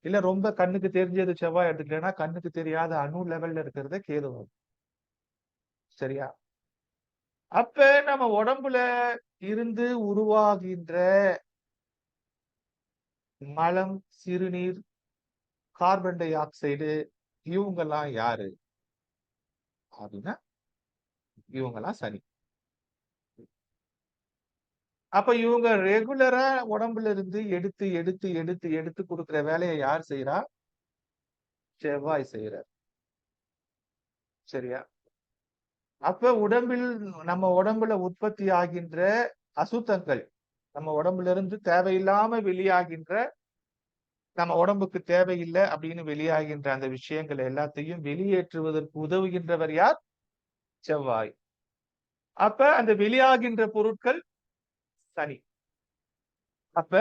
இல்ல ரொம்ப கண்ணுக்கு தெரிஞ்சது செவ்வாய் எடுத்துக்கிட்டேன்னா, கண்ணுக்கு தெரியாத அணு லெவல்ல இருக்கிறத கேது. சரியா? அப்ப நம்ம உடம்புல இருந்து உருவாகின்ற மலம், சிறுநீர், கார்பன் டை ஆக்சைடு இவங்கெல்லாம் யாரு அப்படின்னா இவங்கெல்லாம் சனி. அப்ப இவங்க ரெகுலரா உடம்புல இருந்து எடுத்து எடுத்து எடுத்து எடுத்து கொடுக்கிற வேலையை யார் செய்யறா? செவ்வாய் செய்யறார். சரியா? அப்ப உடம்பில் நம்ம உடம்புல உற்பத்தி ஆகின்ற அசுத்தங்கள், நம்ம உடம்புல இருந்து தேவையில்லாம வெளியாகின்ற, நம்ம உடம்புக்கு தேவையில்லை அப்படின்னு வெளியாகின்ற அந்த விஷயங்கள் எல்லாத்தையும் வெளியேற்றுவதற்கு உதவுகின்றவர் யார்? செவ்வாய். அப்ப அந்த வெளியாகின்ற பொருட்கள் சனி. அப்ப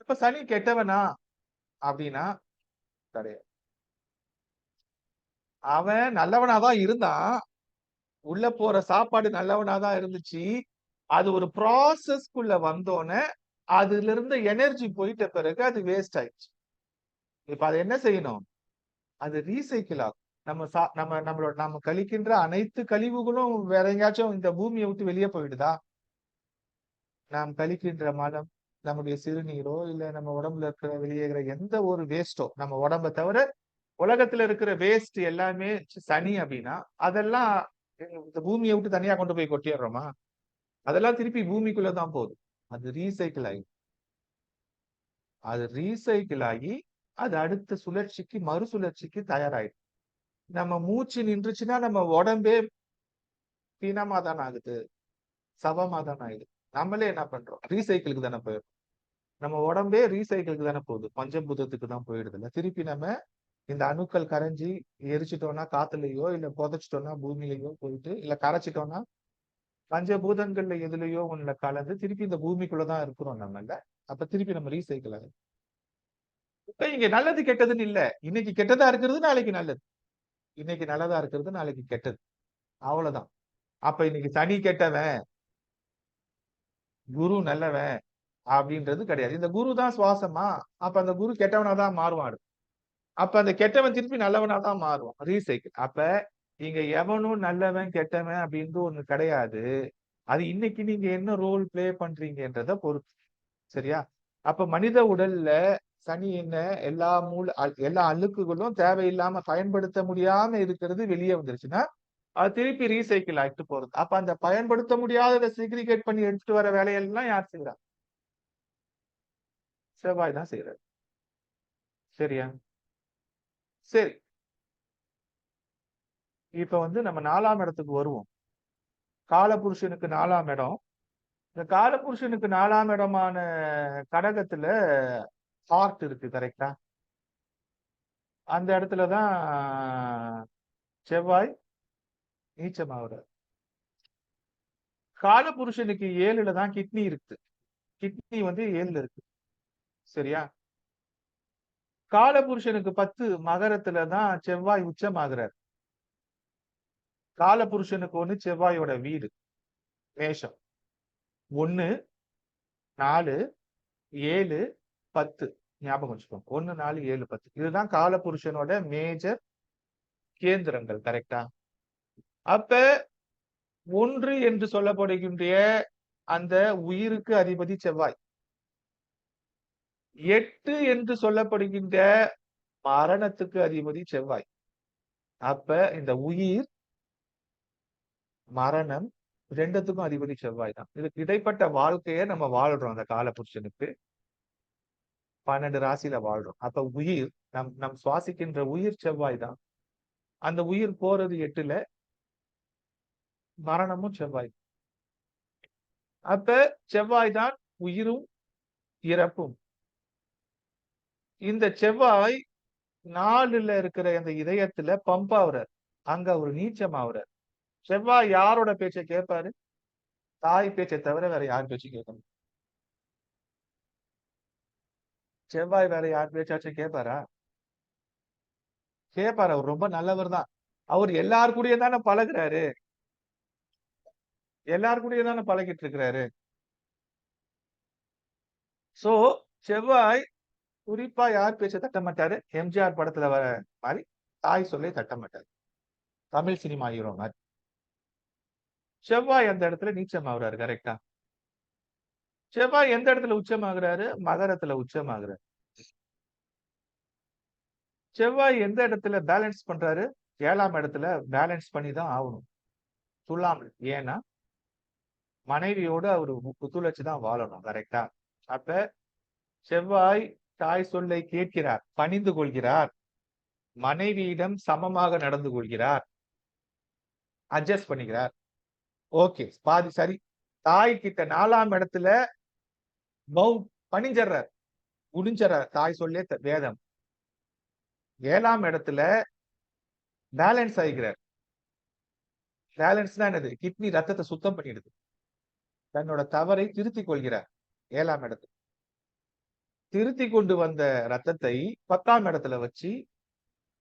இப்ப சனி கெட்டவனா அப்படின்னா கிடையாது. அவன் நல்லவனா தான் இருந்தான். உள்ள போற சாப்பாடு நல்லவனா தான் இருந்துச்சு. அது ஒரு ப்ராசஸ்க்குள்ள வந்தோனே அதுல இருந்த எனர்ஜி போயிட்ட பிறகு அது வேஸ்ட் ஆயிடுச்சு. இப்ப அது என்ன செய்யணும்? அது ரீசைக்கிள் ஆகும். நம்ம கழிக்கின்ற அனைத்து கழிவுகளும் வேற எங்கேயாச்சும் இந்த பூமியை விட்டு வெளியே போயிடுதா? நாம் கழிக்கின்ற மலம், நம்முடைய சிறுநீரோ, இல்ல நம்ம உடம்புல இருக்கிற வெளியேற எந்த ஒரு வேஸ்டோ, நம்ம உடம்ப தவிர உலகத்துல இருக்கிற வேஸ்ட் எல்லாமே சனி அப்படின்னா, அதெல்லாம் இந்த பூமியை விட்டு தனியா கொண்டு போய் கொட்டிடுறோமா? அதெல்லாம் திருப்பி பூமிக்குள்ள தான் போகுது. அது ரீசைக்கிள் ஆகி அது ரீசைக்கிள் ஆகி அது அடுத்த சுழற்சிக்கு மறுசுழற்சிக்கு தயாராயிடும். நம்ம மூச்சு நின்றுச்சுன்னா நம்ம உடம்பே பிணமா தான் ஆகுது, சவமா தான் ஆகுது. நம்மளே என்ன பண்றோம்? ரீசைக்கிளுக்கு தானே போயிடும். நம்ம உடம்பே ரீசைக்கிளுக்கு தானே போகுது, பஞ்சபூதத்துக்கு தான் போயிடுது இல்ல. திருப்பி நம்ம இந்த அணுக்கள் கரைஞ்சி எரிச்சிட்டோம்னா காத்துலயோ, இல்ல புதைச்சிட்டோம்னா பூமியிலயோ போயிட்டு, இல்ல கரைச்சிட்டோம்னா பஞ்சபூதங்கள்ல எதுலயோ ஒண்ணுல கலந்து திருப்பி இந்த பூமிக்குள்ளதான் இருக்கிறோம் நம்ம இல்ல. அப்ப திருப்பி நம்ம ரீசைக்கிள் ஆகுது. இப்ப இங்க நல்லது கெட்டதுன்னு இல்ல. இன்னைக்கு கெட்டதா இருக்கிறது நாளைக்கு நல்லது, இன்னைக்கு நல்லதா இருக்கிறது நாளைக்கு கெட்டது, அவ்வளவுதான். அப்ப இன்னைக்கு சனி கெட்டவன், குரு நல்லவன் அப்படின்றது கிடையாது. இந்த குரு தான் சுவாசமா, அப்ப அந்த குரு கெட்டவனா தான் மாறுவான். அப்ப அந்த கெட்டவன் திருப்பி நல்லவனா தான் மாறுவான். ரீசைக்கிள். அப்ப இங்க எவனும் நல்லவன் கெட்டவன் அப்படின்னு ஒண்ணு கிடையாது. அது இன்னைக்கு நீங்க என்ன ரோல் பிளே பண்றீங்கன்றத பொறுத்து. சரியா? அப்ப மனித உடல்ல சனி என்ன, எல்லா அழுக்குகளும் தேவையில்லாம பயன்படுத்த முடியாம இருக்கிறது வெளியே வந்துருச்சுன்னா அது திருப்பி ரீசைக்கிள் ஆகிட்டு போறது. அப்ப அந்த பயன்படுத்த முடியாததை செக்ரிகேட் பண்ணி எடுத்துட்டு வர வேலையெல்லாம் யார் செய்யறா? செவ்வாய் தான் செய்யறாரு. சரியா? சரி. இப்ப வந்து நம்ம 4ஆம் இடத்துக்கு வருவோம். காலபுருஷனுக்கு 4ஆம் இடம். இந்த காலபுருஷனுக்கு 4ஆம் இடமான கடகத்துல ஹார்ட் இருக்கு. கரெக்டா? அந்த இடத்துல தான் செவ்வாய் நீச்சமாகிறார். காலபுருஷனுக்கு 7ல தான் கிட்னி இருக்கு. கிட்னி வந்து 7ல இருக்கு. சரியா? காலபுருஷனுக்கு 10 மகரத்துல தான் செவ்வாய் உச்சமாகிறார். காலபுருஷனுக்கு 1 செவ்வாயோட வீடு மேஷம். 1, 4, 7, 10 ஞாபகம் வச்சுக்கோங்க. 1, 4, 7, 10 இதுதான் காலபுருஷனோட மேஜர் கேந்திரங்கள். கரெக்டா? அப்ப 1 என்று சொல்லப்படுகின்ற அந்த உயிருக்கு அதிபதி செவ்வாய். 8 என்று சொல்லப்படுகின்ற மரணத்துக்கு அதிபதி செவ்வாய். அப்ப இந்த உயிர், மரணம் 2த்துக்கும் அதிபதி செவ்வாய் தான். இதுக்கு இடைப்பட்ட வாழ்க்கைய நம்ம வாழ்றோம் அந்த காலபுருஷனுக்கு. 12 ராசியில வாழ்றோம். அப்ப உயிர் நம் சுவாசிக்கின்ற உயிர் செவ்வாய் தான். அந்த உயிர் போறது 8ல, மரணமும் செவ்வாய். அப்ப செவ்வாய் தான் உயிரும், இறப்பும். இந்த செவ்வாய் 4ல இருக்கிற அந்த இதயத்துல பம்ப் ஆகுறார். அங்க அவரு நீச்சம் ஆகுறார். செவ்வாய் யாரோட பேச்ச கேட்பாரு? தாய் பேச்ச தவிர வேற யார் பேச்சையும் கேட்க மாட்டாரு. செவ்வாய் வேற யார் பேச்சாச்சும் கேட்பாரா? கேட்பாரு. அவர் ரொம்ப நல்லவர் தான். அவர் எல்லார் கூடயும் தானே பழகுறாரு. எல்லார் கூடயும் தானே பழகிட்டு இருக்கிறாரு. சோ செவ்வாய் குறிப்பா யார் பேச்ச தட்ட மாட்டாரு? எம்ஜிஆர் படத்துல வர மாரி தாய் சொல்லை தட்ட மாட்டாரு. தமிழ் சினிமா ஹீரோ மாரி. செவ்வாய் அந்த இடத்துல நீச்சம் ஆகுறாரு. கரெக்ட்டா? செவ்வாய் எந்த இடத்துல உச்சமாகுறாரு? மகரத்துல உச்சமாகுறாரு. செவ்வாய் எந்த இடத்துல பேலன்ஸ் பண்றாரு? 7ஆம் இடத்துல பேலன்ஸ் பண்ணி தான் ஆவணும். துலாம்ல. ஏன்னா, மனைவியோடு அவரு ஒத்துழைச்சு தான் வாழணும். கரெக்ட்டா? அப்ப செவ்வாய் தாய் சொல்லை கேட்கிறார். பணிந்து கொள்கிறார். மனைவியிடம் சமமாக நடந்து கொள்கிறார். அட்ஜஸ்ட் பண்ணிக்கிறார். ஓகே. பாதி சரி. தாய் கிட்ட 4ஆம் இடத்துல பணிஞ்சர்றார். குனிஞ்சர்றார். தாய் சொல்லே வேதம். 7ஆம் இடத்துல பேலன்ஸ் ஆயிக்கிறார். பேலன்ஸ்னா என்னது? கிட்னி ரத்தத்த சுத்தம் பண்ணிடுது. தன்னோட தவறை திருத்திக் கொள்கிறார். 7ஆம் இடத்துல. திருத்திக் கொண்டு வந்த ரத்தத்தை 10ஆம் இடத்துல வச்சு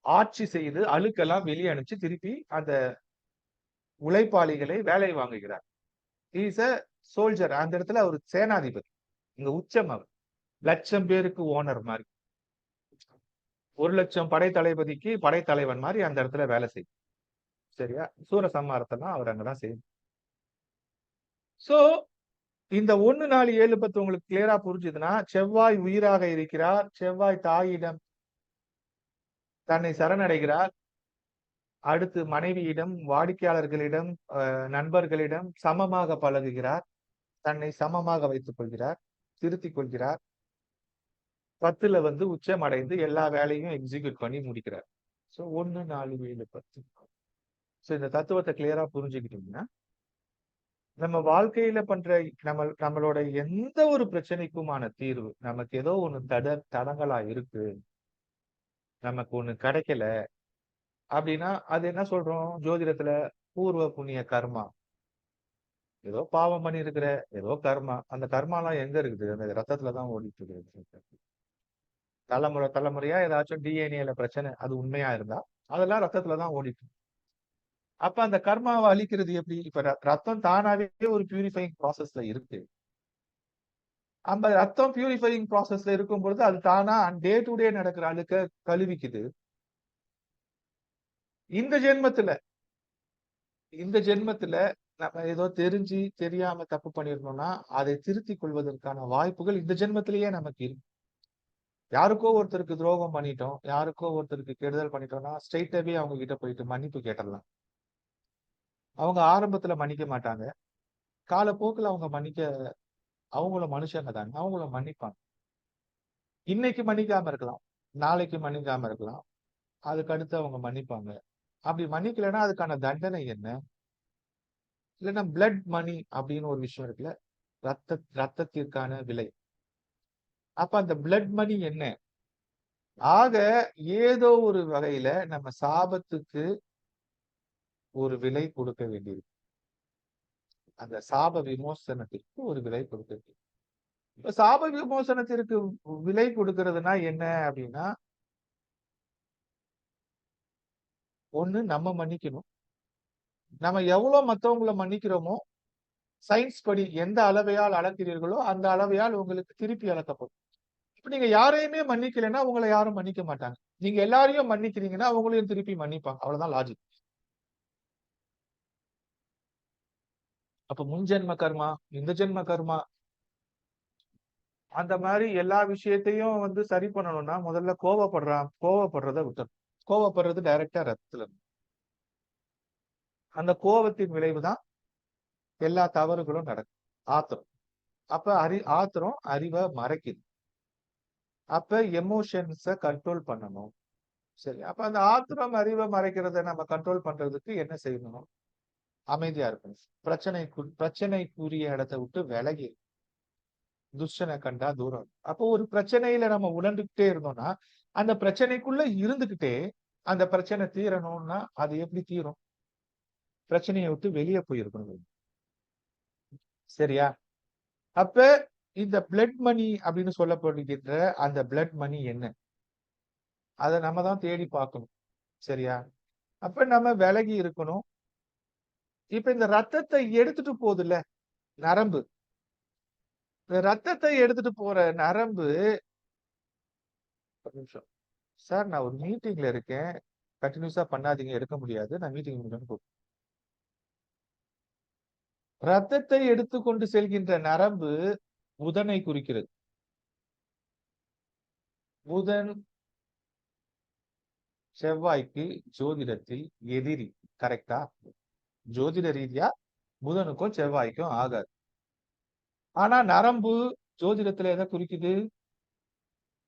ஆட்சி செய்து அழுக்கெல்லாம் வெளிய அனுப்பிச்சு திருப்பி அந்த உழைப்பாளிகளை வேலை வாங்குகிறார். He is a soldier. அந்த இடத்துல அவரு சேனாதிபதி. இங்க உச்சம் அவர். 1,00,000 பேருக்கு ஓனர் மாரி. 1,00,000 படைத்தளபதிக்கு படைத்தலைவன் மாரி அந்த இடத்துல வேலை செய்யும். சரியா? சூரசம்ஹாரத்தெல்லாம் அவர் அங்க தான் செய்யும். சோ இந்த 1, 4, 7, 10 உங்களுக்கு கிளியரா புரிஞ்சுதுன்னா, செவ்வாய் உயிராக இருக்கிறார். செவ்வாய் தாயிடம் தன்னை சரணடைகிறார். அடுத்து மனைவியிடம், வாடிக்கையாளர்களிடம், நண்பர்களிடம் சமமாக பழகுகிறார். தன்னை சமமாக வைத்துக் கொள்கிறார். திருத்திக் கொள்கிறார். 10ல வந்து உச்சமடைந்து எல்லா வேலையும் எக்ஸிக்யூட் பண்ணி முடிக்கிறார். சோ 1, 4, 7, 10. சோ இந்த தத்துவத்த கிளியரா புரிஞ்சுக்கிட்டீங்கன்னா, நம்ம வாழ்க்கையில பண்ற நம்மளோட எந்த ஒரு பிரச்சனைக்குமான தீர்வு, நமக்கு ஏதோ ஒண்ணு தடங்கலா இருக்கு. நமக்கு ஒண்ணு கிடைக்கல. அப்படின்னா, அது என்ன சொல்றோம் ஜோதிடத்துல? பூர்வ புண்ணிய கர்மா. ஏதோ பாவம் பண்ணியிருக்கிற, ஏதோ கர்மா. அந்த கர்மாலாம் எங்க இருக்குது? அந்த ரத்தத்துல தான் ஓடிட்டு இருக்குது. தலைமுறையா ஏதாச்சும் டிஎன்ஏல பிரச்சனை, அது உண்மையா இருந்தா, அதெல்லாம் ரத்தத்துல தான் ஓடிட்டு இருக்கு. அப்ப அந்த கர்மாவ அழிக்கிறது எப்படி? இப்ப ரத்தம் தானாவே ஒரு பியூரிஃபையிங் ப்ராசஸ்ல இருக்கு. அந்த ரத்தம் பியூரிஃபையிங் ப்ராசஸ்ல இருக்கும்பொழுது, அது தானா டே டு டே நடக்கிற அழுக்க கழுவிக்குது. இந்த ஜென்மத்துல இந்த ஜென்மத்துல நம்ம ஏதோ தெரிஞ்சு, தெரியாம தப்பு பண்ணியிருந்தோம்னா, அதை திருத்திக் கொள்வதற்கான வாய்ப்புகள் இந்த ஜென்மத்திலேயே நமக்கு இருக்கு. யாருக்கோ ஒருத்தருக்கு துரோகம் பண்ணிட்டோம், யாருக்கோ ஒருத்தருக்கு கெடுதல் பண்ணிட்டோம்னா, ஸ்ட்ரெய்ட்டாவே அவங்க கிட்ட போயிட்டு மன்னிப்பு கேட்டுறலாம். அவங்க ஆரம்பத்துல மன்னிக்க மாட்டாங்க. காலப்போக்குல அவங்க அவங்களும் மனுஷங்க தாங்க. அவங்களும் மன்னிப்பாங்க. இன்னைக்கு மன்னிக்காம இருக்கலாம். நாளைக்கு மன்னிக்காம இருக்கலாம். அதுக்கு அடுத்து அவங்க மன்னிப்பாங்க. அப்படி மன்னிக்கலன்னா அதுக்கான தண்டனை என்ன? இல்லன்னா பிளட் மணி அப்படின்னு ஒரு விஷயம் இருக்குல்ல. ரத்தத்திற்கான விலை. அப்ப அந்த பிளட் மணி என்ன? ஆக ஏதோ ஒரு வகையில நம்ம சாபத்துக்கு ஒரு விலை கொடுக்க வேண்டியிருக்கு. அந்த சாப விமோசனத்திற்கு ஒரு விலை கொடுக்க வேண்டியது. இப்ப சாப விமோசனத்திற்கு விலை கொடுக்கிறதுனா என்ன அப்படின்னா, ஒண்ணு நம்ம மன்னிக்கணும். நம்ம எவ்வளவு மத்தவங்கள மன்னிக்கிறோமோ, சயின்ஸ் படி எந்த அளவையால் அளக்கிறீர்களோ, அந்த அளவையால் உங்களுக்கு திருப்பி அளக்கப்படும். இப்ப நீங்க யாரையுமே மன்னிக்கலைன்னா, உங்கள யாரும் மன்னிக்க மாட்டாங்க. நீங்க எல்லாரையும் மன்னிக்கிறீங்கன்னா, அவங்களையும் திருப்பி மன்னிப்பாங்க. அவ்வளவுதான் லாஜிக். அப்ப முன் ஜென்ம கர்மா, இந்த ஜென்ம கர்மா, அந்த மாரி எல்லா விஷயத்தையும் சரி பண்ணணும்னா, முதல்ல கோவப்படுறத விட்டுறணும். கோவப்படுறது டைரக்ட்டா ரத்தத்துல இருந்து. அந்த கோவத்தின் விளைவு தான் எல்லா தவறுகளும் நடக்கும். ஆத்திரம். அப்ப ஆத்திரம் அறிவ மறைக்குது. அப்ப எமோஷன்ஸ கண்ட்ரோல் பண்ணணும். சரி. அப்ப அந்த ஆத்திரம் அறிவ மறைக்கிறத நம்ம கண்ட்ரோல் பண்றதுக்கு என்ன செய்யணும்? அமைதியா இருக்கணும். பிரச்சனைக்குரிய இடத்த விட்டு விலகி துஷ்டனை கண்டா தூரம். அப்போ ஒரு பிரச்சனையில நம்ம உணர்ந்துகிட்டே இருந்தோம்னா, அந்த பிரச்சனைக்குள்ள இருந்துகிட்டே, அந்த பிரச்சனை தீரணும்னா, அது எப்படி தீரும்? பிரச்சனைய விட்டு வெளிய போயிருக்கணும். சரியா? அப்ப இந்த பிளட் மணி அப்படின்னு சொல்லப்படுகின்ற அந்த பிளட் மணி என்ன? அத நம்ம தான் தேடி பார்க்கணும். சரியா? அப்ப நம்ம விலகி இருக்கணும். இப்ப இந்த ரத்தத்தை எடுத்துட்டு போதுல்ல, நரம்பு. இந்த ரத்தத்தை எடுத்துட்டு போற நரம்பு ஒரு நிமிஷம். சார் நான் ஒரு மீட்டிங்ல இருக்கேன். கன்டினியூஸா பண்ணாதீங்க. எடுக்க முடியாது. நான் மீட்டிங் முடிஞ்சோனே ரத்தத்தை எடுத்துக்கொண்டு செல்கின்ற நரம்பு புதனை குறிக்கிறது. புதன் செவ்வாய்க்கு ஜோதிடத்தில் எதிரி. கரெக்டா? ஜோதிட ரீதியா புதனுக்கும் செவ்வாய்க்கும் ஆகாது. ஆனா நரம்பு ஜோதிடத்துல எதை குறிக்குது?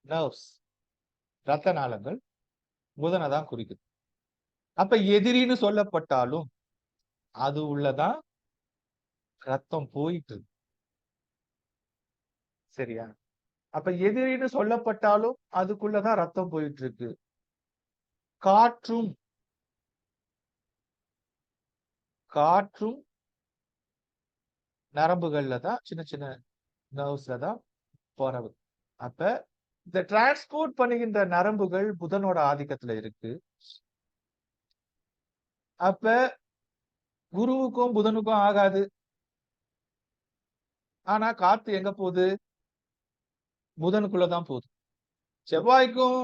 நர்வ்ஸ், ரத்த நாளங்கள் புதனை தான் குறிக்குது. அப்ப எதிரின்னு சொல்லப்பட்டாலும் அது உள்ளதான் ரத்தம் போயிட்டு இருக்கு. சரியா? அப்ப எதிரின்னு சொல்லப்பட்டாலும் அதுக்குள்ளதான் ரத்தம் போயிட்டு இருக்கு. காற்றும் காற்றும் நரம்புகள்ல தான் சின்ன சின்ன நர்வ்ஸ்ல தான் பரவுது. அப்ப இந்த டிரான்ஸ்போர்ட் பண்ணுகின்ற நரம்புகள் புதனோட ஆதிக்கத்துல இருக்கு. அப்ப குருவுக்கும் புதனுக்கும் ஆகாது. ஆனா காத்து எங்க போகுது? புதனுக்குள்ள தான் போகுது. செவ்வாய்க்கும்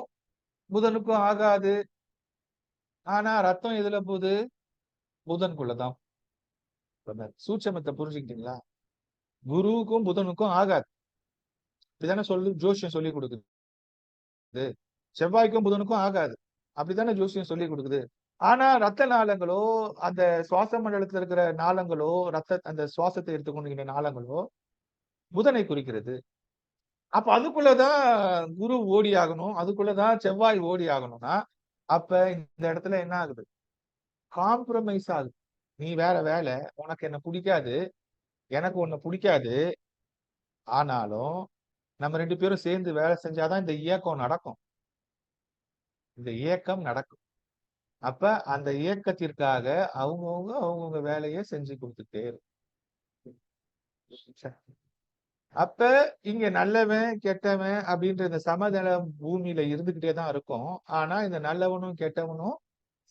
புதனுக்கும் ஆகாது. ஆனா ரத்தம் எதுல போகுது? புதனுக்குள்ள தான். சூட்சமத்தை புரிஞ்சுக்கிட்டீங்களா? குருவுக்கும் புதனுக்கும் ஆகாது. இப்படிதானே ஜோசியம் சொல்லி கொடுக்குது. செவ்வாய்க்கும் புதனுக்கும் ஆகாது. அப்படித்தானே ஜோசியம் சொல்லி கொடுக்குது. ஆனா ரத்த நாளங்களோ, அந்த சுவாச மண்டலத்துல இருக்கிற நாளங்களோ, அந்த சுவாசத்தை எடுத்துக்கொண்டிருக்கிற நாளங்களோ புதனை குறிக்கிறது. அப்ப அதுக்குள்ளதான் குரு ஓடி ஆகணும். அதுக்குள்ளதான் செவ்வாய் ஓடி ஆகணும்னா, அப்ப இந்த இடத்துல என்ன ஆகுது? காம்ப்ரமைஸ் ஆகுது. நீ வேற வேலை, உனக்கு என்ன பிடிக்காது, எனக்கு உன்னை பிடிக்காது. ஆனாலும் நம்ம 2 பேரும் சேர்ந்து வேலை செஞ்சாதான் இந்த இயக்கம் நடக்கும். இந்த இயக்கம் நடக்கும். அப்ப அந்த இயக்கத்திற்காக அவங்கவங்க வேலையை செஞ்சு கொடுத்துட்டே அப்ப இங்க நல்லவன் கெட்டவன் அப்படின்ற இந்த சமதளம் பூமியில இருந்துகிட்டே தான் இருக்கும். ஆனா இந்த நல்லவனும் கெட்டவனும்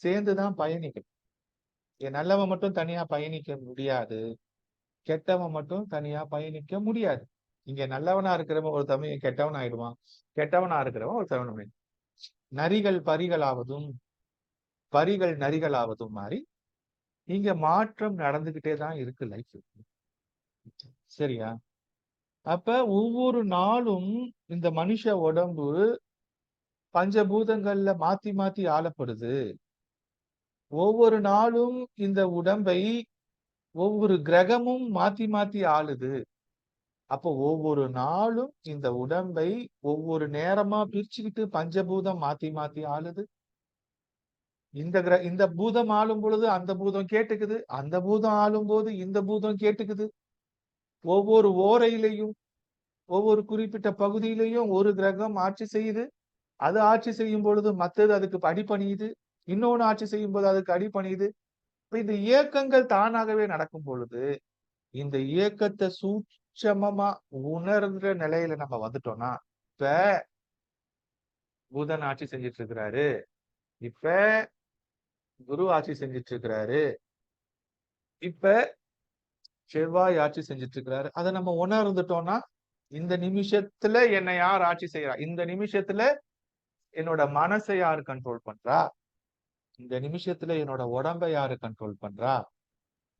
சேர்ந்துதான் பயணிக்கணும். நல்லவன் மட்டும் தனியா பயணிக்க முடியாது. கெட்டவன் மட்டும் தனியா பயணிக்க முடியாது. இங்க நல்லவனா இருக்கிறவன் ஒரு சமயம் கெட்டவன் ஆயிடுவான். கெட்டவனா இருக்கிறவன் ஒரு சமயம் நரிகள் பரிகளாவதும் பரிகள் நரிகளாவதும் மாதிரி இங்க மாற்றம் நடந்துகிட்டே தான் இருக்கு லைஃப். சரியா? அப்ப ஒவ்வொரு நாளும் இந்த மனுஷ உடம்பு பஞ்சபூதங்கள்ல மாத்தி மாத்தி ஆளப்படுது. ஒவ்வொரு நாளும் இந்த உடம்பை ஒவ்வொரு கிரகமும் மாத்தி மாத்தி ஆளுது. அப்போ ஒவ்வொரு நாளும் இந்த உடம்பை ஒவ்வொரு நேரமா பிரிச்சுக்கிட்டு பஞ்சபூதம் மாத்தி மாத்தி ஆளுது. இந்த பூதம் ஆளும் பொழுது அந்த பூதம் கேட்டுக்குது. அந்த பூதம் ஆளும் போது இந்த பூதம் கேட்டுக்குது. ஒவ்வொரு ஓரையிலையும் ஒவ்வொரு குறிப்பிட்ட பகுதியிலையும் ஒரு கிரகம் ஆட்சி செய்யுது. அது ஆட்சி செய்யும் பொழுது மத்தது அதுக்கு அடிபணியுது. இன்னொன்னு ஆட்சி செய்யும் போது அதுக்கு அடிபணியுது. இந்த இயக்கங்கள் தானாகவே நடக்கும் பொழுது இந்த இயக்கத்தை சூட்சமமா உணர்ந்த நிலையில நம்ம வந்துட்டோம்னா, இப்ப புதன் ஆட்சி செஞ்சுட்டு இருக்கிறாரு, இப்ப குரு ஆட்சி செஞ்சுட்டு இருக்கிறாரு, இப்ப செவ்வாய் ஆட்சி செஞ்சுட்டு இருக்கிறாரு. அதை நம்ம உணர்ந்துட்டோம்னா, இந்த நிமிஷத்துல என்னை யார் ஆட்சி செய்யறா, இந்த நிமிஷத்துல என்னோட மனசை யாரு கண்ட்ரோல் பண்றா, இந்த நிமிஷத்துல என்னோட உடம்பை யாரு கண்ட்ரோல் பண்றா,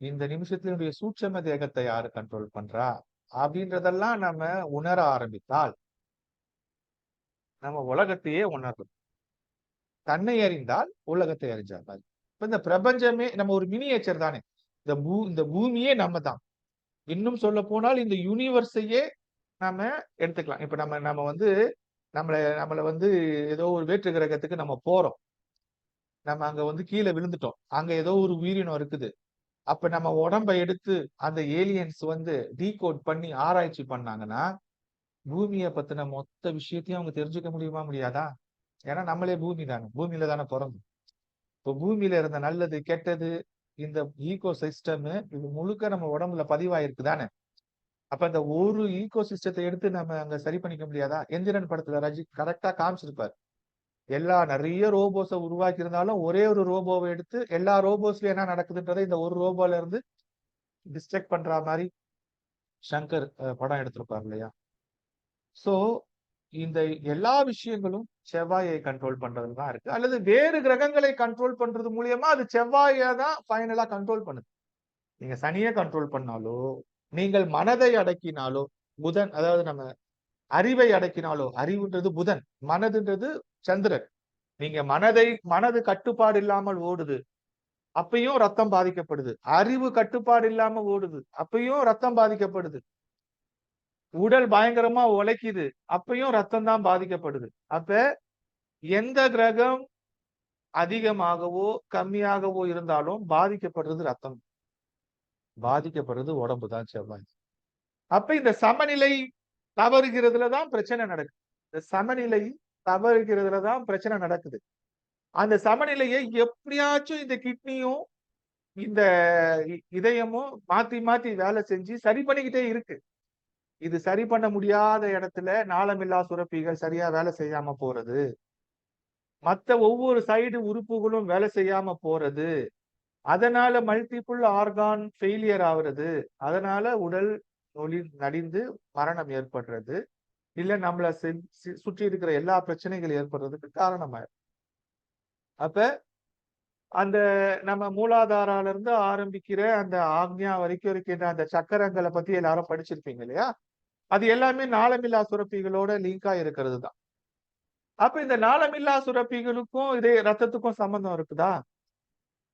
இந்த நிமிஷத்துல என்னுடைய சூட்சம தேகத்தை யாரு கண்ட்ரோல் பண்றா அப்படின்றதெல்லாம் நம்ம உணர ஆரம்பித்தால் நம்ம உலகத்தையே உணர்றோம். தன்னை அறிந்தால் உலகத்தை அறிஞ்சால் மாதிரி. இப்ப இந்த பிரபஞ்சமே நம்ம ஒரு மினியேச்சர் தானே. இந்த பூமியே நம்ம தான். இன்னும் சொல்ல போனால் இந்த யூனிவர்ஸையே நாம எடுத்துக்கலாம். இப்ப நம்ம நம்ம வந்து நம்மள வந்து ஏதோ ஒரு வேற்று கிரகத்துக்கு நம்ம போறோம். நம்ம அங்க வந்து கீழே விழுந்துட்டோம். அங்க ஏதோ ஒரு உயிரினம் இருக்குது. அப்ப நம்ம உடம்பை எடுத்து அந்த ஏலியன்ஸ் வந்து டீகோட் பண்ணி ஆராய்ச்சி பண்ணாங்கன்னா, பூமியை பத்தின மொத்த விஷயத்தையும் அவங்க தெரிஞ்சுக்க முடியுமா, முடியாதா? ஏன்னா நம்மளே பூமி தானே, பூமியில தானே பிறந்தோம். இப்போ பூமியில இருந்த நல்லது கெட்டது இந்த ஈகோ சிஸ்டம் இது முழுக்க நம்ம உடம்புல பதிவாயிருக்கு தானே. அப்ப இந்த ஒரு ஈகோ சிஸ்டத்தை எடுத்து நம்ம அங்க சரி பண்ணிக்க முடியாதா? எந்திரன் படத்துல ரஜி கரெக்டா காமிச்சிருப்பாரு. நிறைய ரோபோஸை உருவாக்கி இருந்தாலும் ஒரே ஒரு ரோபோவை எடுத்து எல்லா ரோபோஸ்லயும் என்ன நடக்குதுன்றதை இந்த ஒரு ரோபோல இருந்து டிஸ்ட்ரக்ட் பண்ற மாதிரி சங்கர் படம் எடுத்திருப்பாரு இல்லையா? சோ இந்த எல்லா விஷயங்களும் செவ்வாயை கண்ட்ரோல் பண்றதுல தான் இருக்கு. அல்லது வேறு கிரகங்களை கண்ட்ரோல் பண்றது மூலியமா அது செவ்வாயை தான் ஃபைனலா கண்ட்ரோல் பண்ணுது. நீங்க சனியை கண்ட்ரோல் பண்ணாலோ, நீங்கள் மனதை அடக்கினாலோ, புதன் அதாவது நம்ம அறிவை அடக்கினாலோ, அறிவுன்றது புதன், மனதுன்றது சந்திரன். நீங்க மனது கட்டுப்பாடு இல்லாமல் ஓடுது, அப்பயும் ரத்தம் பாதிக்கப்படுது. அறிவு கட்டுப்பாடு இல்லாம ஓடுது, அப்பயும் ரத்தம் பாதிக்கப்படுது. உடல் பயங்கரமா உழைக்குது, அப்பயும் ரத்தம் தான் பாதிக்கப்படுது. அப்ப எந்த கிரகம் அதிகமாகவோ கம்மியாகவோ இருந்தாலும் பாதிக்கப்படுறது ரத்தம், பாதிக்கப்படுறது உடம்பு தான் செவ்வாய். அப்ப இந்த சமநிலை தவறுகிறதுல தான் பிரச்சனை நடக்குது. இந்த சமநிலை தவறுகிறதுல தான் பிரச்சனை நடக்குது. அந்த சமநிலையை எப்படியாச்சும் இந்த கிட்னியும் இந்த இதயமும் மாத்தி மாத்தி வேலை செஞ்சு சரி பண்ணிக்கிட்டே இருக்கு. இது சரி பண்ண முடியாத இடத்துல நாளமில்லா சுரப்பிகள் சரியா வேலை செய்யாம போறது, மத்த ஒவ்வொரு சைடு உறுப்புகளும் வேலை செய்யாம போறது, அதனால மல்டிபிள் ஆர்கான் ஃபெயிலியர் ஆகுறது, அதனால உடல் நலிந்து மரணம் ஏற்படுறது, இல்ல நம்மள சுற்றி இருக்கிற எல்லா பிரச்சனைகள் ஏற்படுறதுக்கு காரணமாயிரும். அப்ப அந்த நம்ம மூலாதாரால இருந்து ஆரம்பிக்கிற அந்த ஆக்ஞா வரைக்கும் இருக்கின்ற அந்த சக்கரங்களை பத்தி எல்லாரும் படிச்சிருப்பீங்க இல்லையா? அது எல்லாமே நாளமில்லா சுரப்பிகளோட லிங்கா இருக்கிறது தான். அப்ப இந்த நாளமில்லா சுரப்பிகளுக்கும் இதே ரத்தத்துக்கும் சம்பந்தம் இருக்குதா?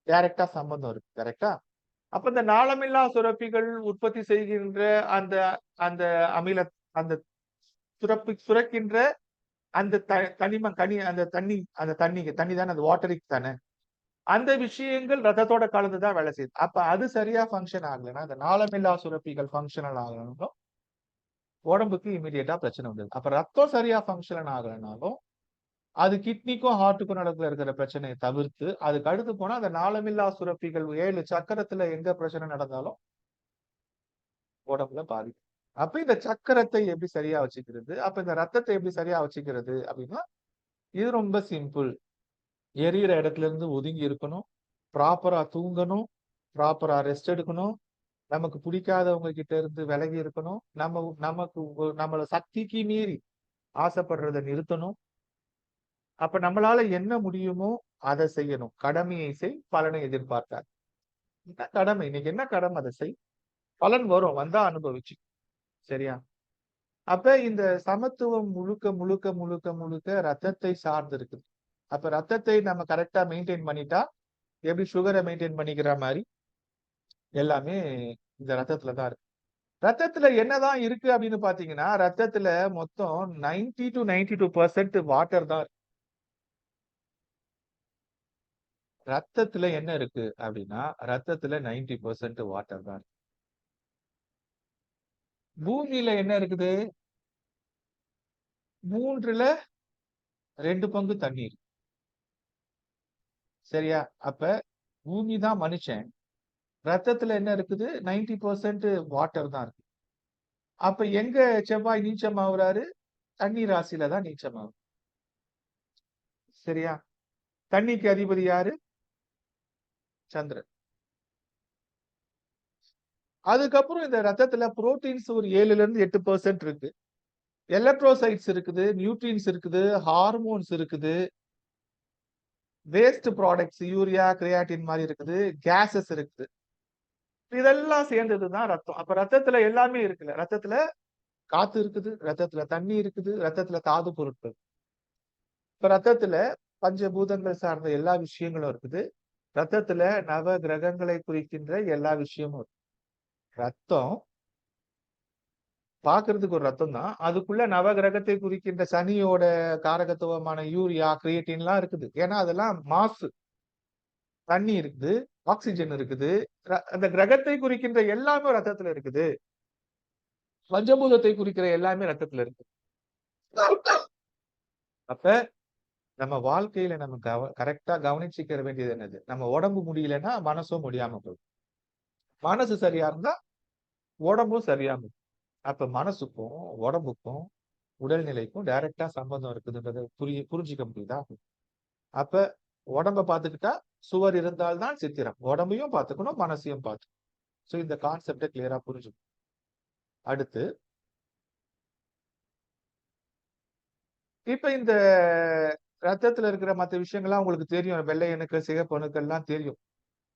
டைரக்டா சம்பந்தம் இருக்கு. கரெக்டா? அப்ப இந்த நாளமில்லா சுரப்பிகள் உற்பத்தி செய்கின்ற அந்த அந்த அமில அந்த சுரக்கின்ற அந்த கனிமம் அந்த தண்ணி தானே, அந்த வாட்டரிக் தானே. அந்த விஷயங்கள் ரத்தத்தோட கலந்துதான் வேலை செய்யுது. அப்ப அது சரியா ஃபங்க்ஷன் ஆகலைன்னா, அந்த நாளமில்லா சுரப்பிகள் ஃபங்க்ஷனல் ஆகணும், உடம்புக்கு இமிடியேட்டா பிரச்சனை வந்தது. அப்ப ரத்தம் சரியா ஃபங்க்ஷன் ஆகலைனாலும் அது கிட்னிக்கும் ஹார்ட்டுக்கும் நடக்குற இருக்கிற பிரச்சனையை தவிர்த்து அதுக்கு அடுத்து போனா அந்த நாளமில்லா சுரப்பிகள் 7 சக்கரத்துல எங்க பிரச்சனை நடந்தாலும் உடம்புல பாதிக்கும். அப்ப இந்த சக்கரத்தை எப்படி சரியா வச்சுக்கிறது, அப்ப இந்த ரத்தத்தை எப்படி சரியா வச்சுக்கிறது அப்படின்னா, இது ரொம்ப சிம்பிள். எரியிற இடத்துல இருந்து ஒதுங்கி இருக்கணும், ப்ராப்பரா தூங்கணும், ப்ராப்பரா ரெஸ்ட் எடுக்கணும், நமக்கு பிடிக்காதவங்க கிட்ட இருந்து விலகி இருக்கணும், நம்மள சக்திக்கு மீறி ஆசைப்படுறதை நிறுத்தணும். அப்ப நம்மளால என்ன முடியுமோ அதை செய்யணும். கடமையை செய், பலனை எதிர்பார்க்காது. கடமை, இன்னைக்கு என்ன கடமை அதை செய், பலன் வரும், வந்தா அனுபவிச்சு. சரியா? அப்ப இந்த சமத்துவம் முழுக்க முழுக்க முழுக்க முழுக்க ரத்தத்தை சார்ந்து இருக்குது. அப்ப ரத்தத்தை நம்ம கரெக்டா மெயின்டைன் பண்ணிட்டா, எப்படி சுகரை மெயின்டைன் பண்ணிக்கிற மாதிரி எல்லாமே இந்த ரத்தத்துல தான் இருக்கு. ரத்தத்துல என்னதான் இருக்கு அப்படின்னு பாத்தீங்கன்னா, ரத்தத்துல மொத்தம் 90 to 92% வாட்டர் தான் இருக்கு. ரத்தத்துல என்ன இருக்கு அப்படின்னா, ரத்தத்துல 90% வாட்டர் தான் இருக்கு. பூமியில என்ன இருக்குது? 3/2 பங்கு தண்ணீர். சரியா? அப்ப பூமி தான் மனுஷன். ரத்தத்துல என்ன இருக்குது? 90% வாட்டர் தான் இருக்கு. அப்ப எங்க செவ்வாய் நீச்சமாகுறாரு? கன்னி ராசியில தான் நீச்சமாகும். சரியா? கன்னிக்கு அதிபதி யாரு? சந்திரன். அதுக்கப்புறம் இந்த ரத்தத்துல புரோட்டீன்ஸ் ஒரு 7ல இருந்து 8% இருக்கு. எலக்ட்ரோசைட்ஸ் இருக்குது, நியூட்ரியன்ஸ் இருக்குது, ஹார்மோன்ஸ் இருக்குது, வேஸ்ட் ப்ராடக்ட்ஸ் யூரியா, கிரியாட்டின் மாரி இருக்குது, கேஸஸ் இருக்குது. இதெல்லாம் சேர்ந்தது தான் ரத்தம். அப்ப ரத்தத்துல எல்லாமே இருக்குல்ல. ரத்தத்துல காத்து இருக்குது, ரத்தத்துல தண்ணி இருக்குது, ரத்தத்துல தாது பொருட்கள். இப்ப ரத்தத்துல பஞ்சபூதங்கள் சார்ந்த எல்லா விஷயங்களும் இருக்குது. ரத்தத்துல நவ கிரகங்களை குறிக்கின்ற எல்லா விஷயமும் இருக்கு. ரத்தம் பார்க்கிறதுக்கு ஒரு ரத்தம் தான். அதுக்குள்ள நவகிரகத்தை குறிக்கின்ற சனியோட காரகத்துவமான யூரியா, கிரியேட்டின்லாம் இருக்குது. ஏன்னா அதெல்லாம் மாசு. தண்ணி இருக்குது, ஆக்ஸிஜன் இருக்குது. அந்த கிரகத்தை குறிக்கின்ற எல்லாமே ரத்தத்துல இருக்குது. பஞ்சபூதத்தை குறிக்கிற எல்லாமே ரத்தத்துல இருக்கு. அப்ப நம்ம வாழ்க்கையில நம்ம கரெக்ட்டா கவனிச்சுக்க வேண்டியது என்னது? நம்ம உடம்பு முடியலன்னா மனசும் முடியாம போகும். மனசு சரியா இருந்தா உடம்பும் சரியா இருக்கும். அப்ப மனசுக்கும், உடம்புக்கும், உடல்நிலைக்கும் டைரக்ட்டா சம்பந்தம் இருக்குதுன்றத புரிஞ்சுக்க முடியுதா? அப்ப உடம்ப பார்த்துக்கிட்டா சுவர் இருந்தால் தான் சித்திரம். உடம்பையும் பார்த்துக்கணும், மனசையும் பார்த்துக்கணும். சோ இந்த கான்செப்ட்ட கிளியரா புரிஞ்சுக்கணும். அடுத்து இப்ப இந்த ரத்தத்துல இருக்கிற மத்த விஷயங்கள்லாம் உங்களுக்கு தெரியும். வெள்ளை அணுக்கள், சிகப்பு அணுக்கள்லாம் தெரியும்.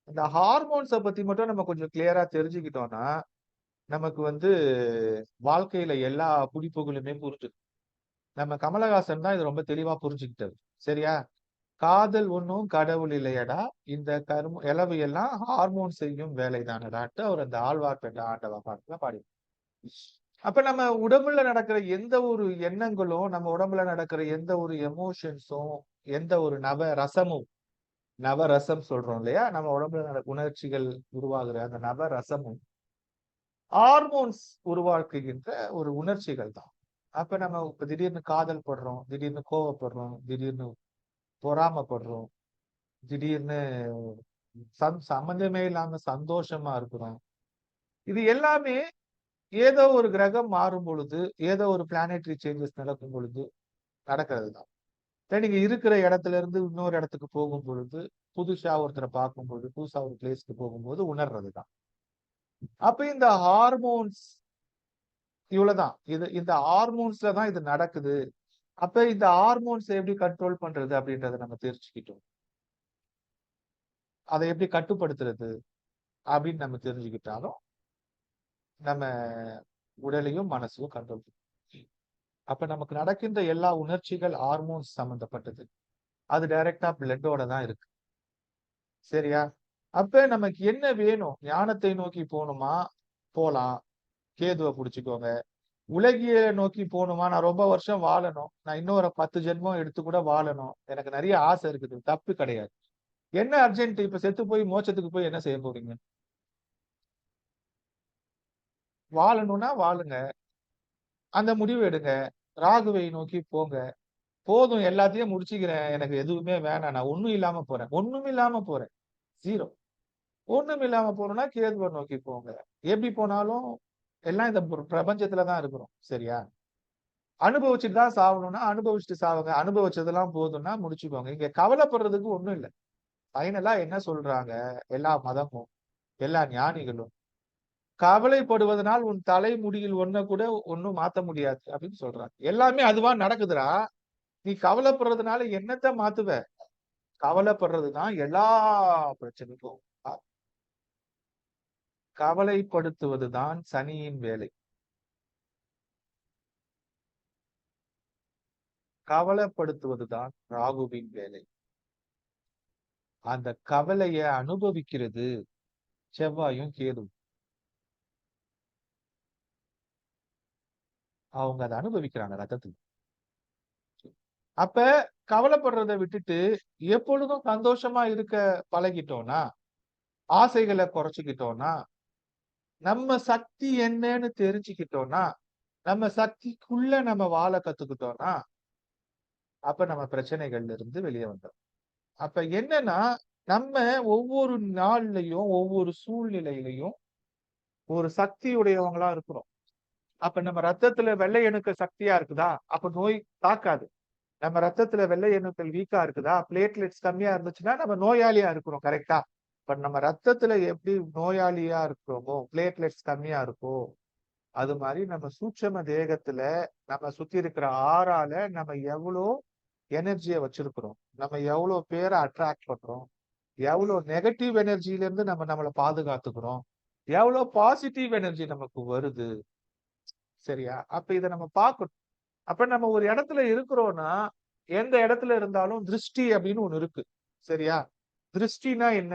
இந்த ஹார்மோன்ஸ பத்தி மட்டும் நம்ம கொஞ்சம் கிளியரா தெரிஞ்சுக்கிட்டோம்னா, நமக்கு வந்து வாழ்க்கையில எல்லா புடிப்புகளுமே புரிஞ்சிடும். நம்ம கமலஹாசன் தான் இத ரொம்ப தெளிவா புரிஞ்சுக்கிட்டாரு. சரியா? காதல் ஒண்ணும் கடவுள் இல்லையடா, இந்த எலவு எல்லாம் ஹார்மோன் செய்யும் வேலைதானடான்ட்டு அவர் அந்த ஆழ்வார் பெற்ற ஆண்டவா பாட்டுல பாடி. அப்ப நம்ம உடம்புல நடக்கிற எந்த ஒரு எண்ணங்களும், நம்ம உடம்புல நடக்கிற எந்த ஒரு எமோஷன்ஸும், எந்த ஒரு நவரசம் சொல்றோம் இல்லையா? நம்ம உடம்புல உணர்ச்சிகள் உருவாகுற அந்த நவரசமும், ஹார்மோன்ஸ் உருவாக்குகின்ற ஒரு உணர்ச்சிகள் தான். அப்ப நம்ம இப்ப திடீர்னு காதல் படுறோம், திடீர்னு கோவப்படுறோம், திடீர்னு பொறாமைப்படுறோம், திடீர்னு சம்பந்தமே இல்லாம சந்தோஷமா இருக்கிறோம். இது எல்லாமே ஏதோ ஒரு கிரகம் மாறும் பொழுது, ஏதோ ஒரு பிளானட்டரி சேஞ்சஸ் நடக்கும் பொழுது நடக்கிறது தான். நீங்க இருக்கிற இடத்துல இருந்து இன்னொரு இடத்துக்கு போகும் பொழுது, புதுசா ஒருத்தர பார்க்கும் பொழுது, புதுசா ஒரு பிளேஸ்க்கு போகும்போது உணர்றது தான். அப்ப இந்த ஹார்மோன்ஸ் இவ்வளவுதான். இந்த ஹார்மோன்ஸ்ல தான் இது நடக்குது. அப்ப இந்த ஹார்மோன்ஸ் எப்படி கண்ட்ரோல் பண்றது அப்படின்றத நம்ம தெரிஞ்சுக்கிட்டோம். அதை எப்படி கட்டுப்படுத்துறது அப்படின்னு நம்ம தெரிஞ்சுக்கிட்டாலும், நம்ம உடலையும் மனசையும் கண்ட்ரோல் பண்ணும். அப்ப நமக்கு நடக்கின்ற எல்லா உணர்ச்சிகள் ஹார்மோன்ஸ் சம்பந்தப்பட்டது. அது டைரக்டா பிளட்டோட தான் இருக்கு. சரியா? அப்ப நமக்கு என்ன வேணும்? ஞானத்தை நோக்கி போணுமா? போலாம். கேதுவ புடிச்சுக்கோங்க. உலகியல நோக்கி போணுமா? நான் ரொம்ப வருஷம் வாழணும். நான் இன்னும் ஒரு 10 ஜென்மம் எடுத்து கூட வாழணும். எனக்கு நெறைய ஆசை இருக்குது. தப்பு கிடையாது. என்ன அர்ஜென்ட்? இப்ப செத்து போய் மோட்சத்துக்கு போய் என்ன செய்ய போறீங்க? வாழணும்னா வாழுங்க. அந்த முடிவு எடுங்க. ராகுவை நோக்கி போங்க. போதும் எல்லாத்தையும் முடிச்சுக்கிறேன். எனக்கு எதுவுமே வேணாம். நான் ஒண்ணும் இல்லாம போறேன். ஒண்ணும் இல்லாம போறேன். 0. ஒண்ணும் இல்லாம போணும்னா கேதுவ நோக்கி போங்க. எப்படி போனாலும் எல்லாம் இந்த பிரபஞ்சத்துல தான் இருக்கிறோம். சரியா? அனுபவிச்சுட்டு தான் சாவணும்னா அனுபவிச்சுட்டு சாவுங்க. அனுபவிச்சதெல்லாம் போதும்னா முடிச்சுக்கோங்க. இங்க கவலைப்படுறதுக்கு ஒண்ணும் இல்ல. ஃபைனலா என்ன சொல்றாங்க? எல்லா மதமும், எல்லா ஞானிகளும், கவலைப்படுவதனால் உன் தலைமுடியில் ஒண்ண கூட ஒண்ணும் மாத்த முடியாது அப்படின்னு சொல்றாங்க. எல்லாமே அதுவா நடக்குதுடா. நீ கவலைப்படுறதுனால என்னத்த மாத்துவ? கவலைப்படுறதுதான் எல்லா பிரச்சனைக்கும். கவலைப்படுத்துவதுதான் சனியின் வேலை. கவலைப்படுத்துவதுதான் ராகுவின் வேலை. அந்த கவலைய அனுபவிக்கிறது செவ்வாயும் கேதுவும். அவங்க அத அனுபவிக்கிறாங்க ரத்தத்துல. அப்ப கவலைப்படுறத விட்டுட்டு எப்பொழுதும் சந்தோஷமா இருக்க பழகிட்டோம்னா, ஆசைகள குறைச்சுக்கிட்டோம்னா, நம்ம சக்தி என்னன்னு தெரிஞ்சுக்கிட்டோம்னா, நம்ம சக்திக்குள்ள நம்ம வாழ கத்துக்கிட்டோம்னா, அப்ப நம்ம பிரச்சனைகள்ல இருந்து வெளிய வந்துரும். அப்ப என்னன்னா நம்ம ஒவ்வொரு நாள்லயும் ஒவ்வொரு சூழ்நிலையிலையும் ஒரு சக்தி உடையவங்களா இருக்கிறோம். அப்ப நம்ம ரத்தத்துல வெள்ளை அணுக்கள் சக்தியா இருக்குதா, அப்ப நோய் தாக்காது. நம்ம ரத்தத்துல வெள்ளை அணுக்கள் வீக்கா இருக்குதா, பிளேட்லெட்ஸ் கம்மியா இருந்துச்சுன்னா நம்ம நோயாளியா இருக்கிறோம். கரெக்டா? இப்ப நம்ம ரத்தத்துல எப்படி நோயாளியா இருக்கிறோமோ, பிளேட்லெட்ஸ் கம்மியா இருக்கோ, அது மாதிரி நம்ம சூட்சும தேகத்துல நம்ம சுத்தி இருக்கிற ஆறால நம்ம எவ்வளோ எனர்ஜியை வச்சிருக்கிறோம், நம்ம எவ்வளவு பேரை அட்ராக்ட் பண்றோம், எவ்வளவு நெகட்டிவ் எனர்ஜில இருந்து நம்ம நம்மளை பாதுகாத்துக்கிறோம், எவ்வளவு பாசிட்டிவ் எனர்ஜி நமக்கு வருது. சரியா? அப்ப இதை நம்ம பார்க்கணும். அப்ப நம்ம ஒரு இடத்துல இருக்கிறோம்னா எந்த இடத்துல இருந்தாலும் திருஷ்டி அப்படின்னு ஒண்ணு இருக்கு. சரியா? திருஷ்டினா என்ன?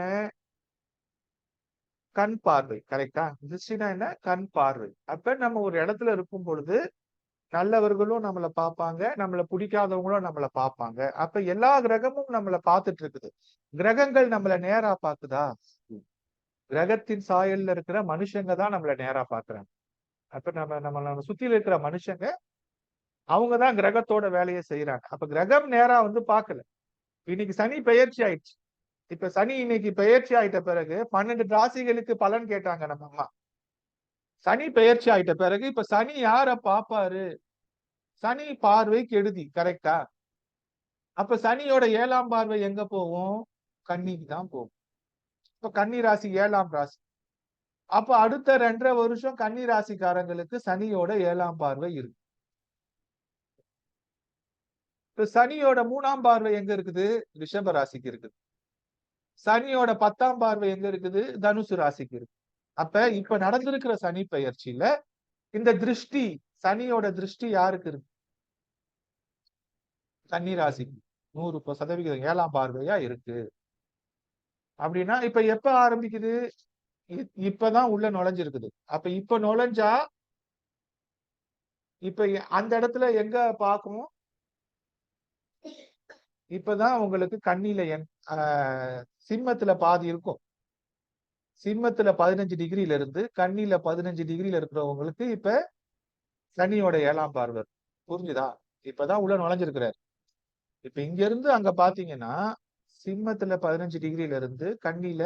கண் பார்வை. கரெக்டா? திருஷ்டினா என்ன? கண் பார்வை. அப்ப நம்ம ஒரு இடத்துல இருக்கும் பொழுது நல்லவர்களும் நம்மள பார்ப்பாங்க, நம்மள பிடிக்காதவங்களும் நம்மள பார்ப்பாங்க. அப்ப எல்லா கிரகமும் நம்மள பார்த்துட்டு இருக்குது. கிரகங்கள் நம்மள நேரா பாக்குதா? கிரகத்தின் சாயல்ல இருக்கிற மனுஷங்க தான் நம்மள நேரா பாக்குறாங்க. அப்ப நம்ம சுத்தியில இருக்கிற மனுஷங்க அவங்கதான் கிரகத்தோட வேலையை செய்யறாங்க. அப்ப கிரகம் நேரா வந்து பார்க்கல. இன்னைக்கு சனி பெயர்ச்சி ஆயிடுச்சு. இப்ப சனி இன்னைக்கு பெயர்ச்சி ஆயிட்ட பிறகு 12 ராசிகளுக்கு பலன் கேட்டாங்க நம்ம அம்மா. சனி பெயர்ச்சி ஆயிட்ட பிறகு இப்ப சனி யார பாப்பாரு? சனி பார்வை கெடுதி. கரெக்டா? அப்ப சனியோட 7ஆம் பார்வை எங்க போகும்? கன்னிக்கு தான் போகும். இப்ப கன்னி ராசி 7ஆம் ராசி. அப்ப அடுத்த 2.5 வருஷம் கன்னி ராசிக்காரங்களுக்கு சனியோட 7ஆம் பார்வை இருக்கு. இப்ப சனியோட 3ஆம் பார்வை எங்க இருக்குது? ரிஷப ராசிக்கு இருக்குது. சனியோட 10ஆம் பார்வை எங்க இருக்குது? தனுசு ராசிக்கு இருக்கு. அப்ப இப்ப நடந்திருக்கிற சனி பெயர்ச்சியில இந்த திருஷ்டி, சனியோட திருஷ்டி யாருக்கு இருக்கு? கன்னி ராசிக்கு 100% 7ஆம் பார்வையா இருக்கு. அப்படின்னா இப்ப எப்ப ஆரம்பிக்குது? இப்பதான் உள்ள நுழைஞ்சிருக்குது. அப்ப இப்ப நுழைஞ்சா இப்ப அந்த இடத்துல எங்க பார்க்கணும்? இப்பதான் உங்களுக்கு கன்னியில சிம்மத்துல பாதி இருக்கும். சிம்மத்துல 15 டிகிரில இருந்து கன்னியில 15 டிகிரில இருக்கிறவங்களுக்கு இப்ப சனியோட 7ஆம் பார்வை. புரிஞ்சுதா? இப்பதான் உள்ள நுழைஞ்சிருக்கிறார். இப்ப இங்க இருந்து அங்க பாத்தீங்கன்னா சிம்மத்துல 15 டிகிரில இருந்து கன்னியில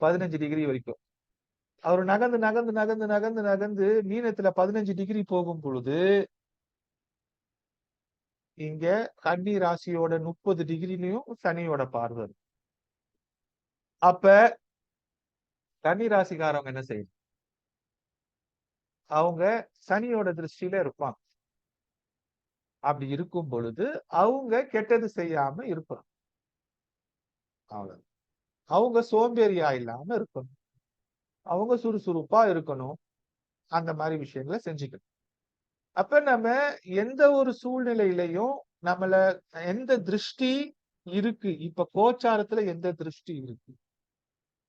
15 டிகிரி வரைக்கும் அவர் நகர்ந்து நகர்ந்து நகர்ந்து நகர்ந்து நகர்ந்து மீனத்துல 15 டிகிரி போகும் பொழுது இங்க கன்னி ராசியோட 30 டிகிரிலையும் சனியோட பார்வை. அப்ப கன்னி ராசிக்காரவங்க என்ன செய்யணும்? அவங்க சனியோட திருஷ்டியில இருப்பாங்க. அப்படி இருக்கும் பொழுது அவங்க கெட்டது செய்யாம இருக்கணும். அவ்வளவு. அவங்க சோம்பேறியா இல்லாம இருக்கணும். அவங்க சுறுசுறுப்பா இருக்கணும். அந்த மாதிரி விஷயங்களை செஞ்சுக்கணும். அப்ப நம்ம எந்த ஒரு சூழ்நிலையிலையும் நம்மள எந்த திருஷ்டி இருக்கு, இப்ப கோச்சாரத்துல எந்த திருஷ்டி இருக்கு,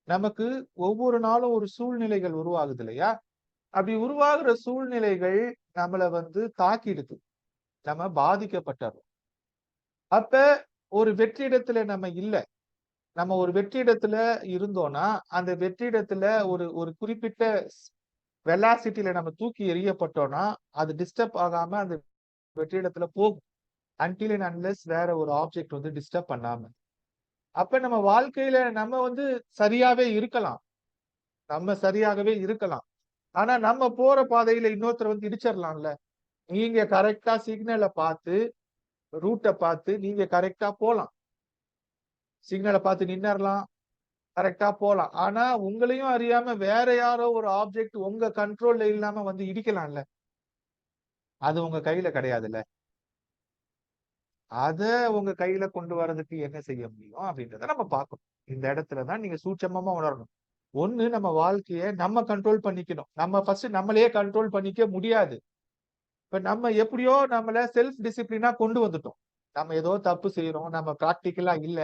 நமக்கு ஒவ்வொரு நாளும் ஒரு சூழ்நிலைகள் உருவாகுது இல்லையா? அப்படி உருவாகுற சூழ்நிலைகள் நம்மள வந்து தாக்கிடுது. நம்ம பாதிக்கப்பட்டோம். அப்ப ஒரு வெற்றிடத்துல நம்ம இல்ல. நம்ம ஒரு வெற்றிடத்துல இருந்தோம்னா அந்த வெற்றிடத்துல ஒரு ஒரு குறிப்பிட்ட வெலாசிட்டில நம்ம தூக்கி எறியப்பட்டோம்னா அது டிஸ்டர்ப் ஆகாம அந்த வெற்றிடத்துல போகும். அன்டில் அண்ட் அன்லெஸ் வேற ஒரு ஆப்ஜெக்ட் வந்து டிஸ்டர்ப் பண்ணாம. அப்ப நம்ம வாழ்க்கையில நம்ம வந்து சரியாவே இருக்கலாம். நம்ம சரியாகவே இருக்கலாம். ஆனா நம்ம போற பாதையில இன்னொருத்தர் வந்து இடிச்சிடலாம்ல. நீங்க கரெக்டா சிக்னலை பார்த்து ரூட்டை பார்த்து நீங்க கரெக்டா போலாம். சிக்னலை பார்த்து நின்னரலாம். கரெக்டா போலாம். ஆனா உங்களையும் அறியாம வேற யாரோ ஒரு ஆப்ஜெக்ட் உங்க கண்ட்ரோல்ல இல்லாம வந்து இடிக்கலாம்ல. அது உங்க கையில கிடையாதுல்ல. அத உங்க கையில கொண்டு வர்றதுக்கு என்ன செய்ய முடியும் அப்படின்றத நம்ம பார்க்கணும். இந்த இடத்துலதான் நீங்க சூட்சமமா உணரணும். ஒண்ணு நம்ம வாழ்க்கைய நம்ம கண்ட்ரோல் பண்ணிக்கணும். நம்ம ஃபர்ஸ்ட் நம்மளையே கண்ட்ரோல் பண்ணிக்க முடியாது. இப்ப நம்ம எப்படியோ நம்மள செல்ஃப் டிசிப்ளினா கொண்டு வந்துட்டோம். நம்ம ஏதோ தப்பு செய்யறோம். நம்ம பிராக்டிக்கலா இல்ல.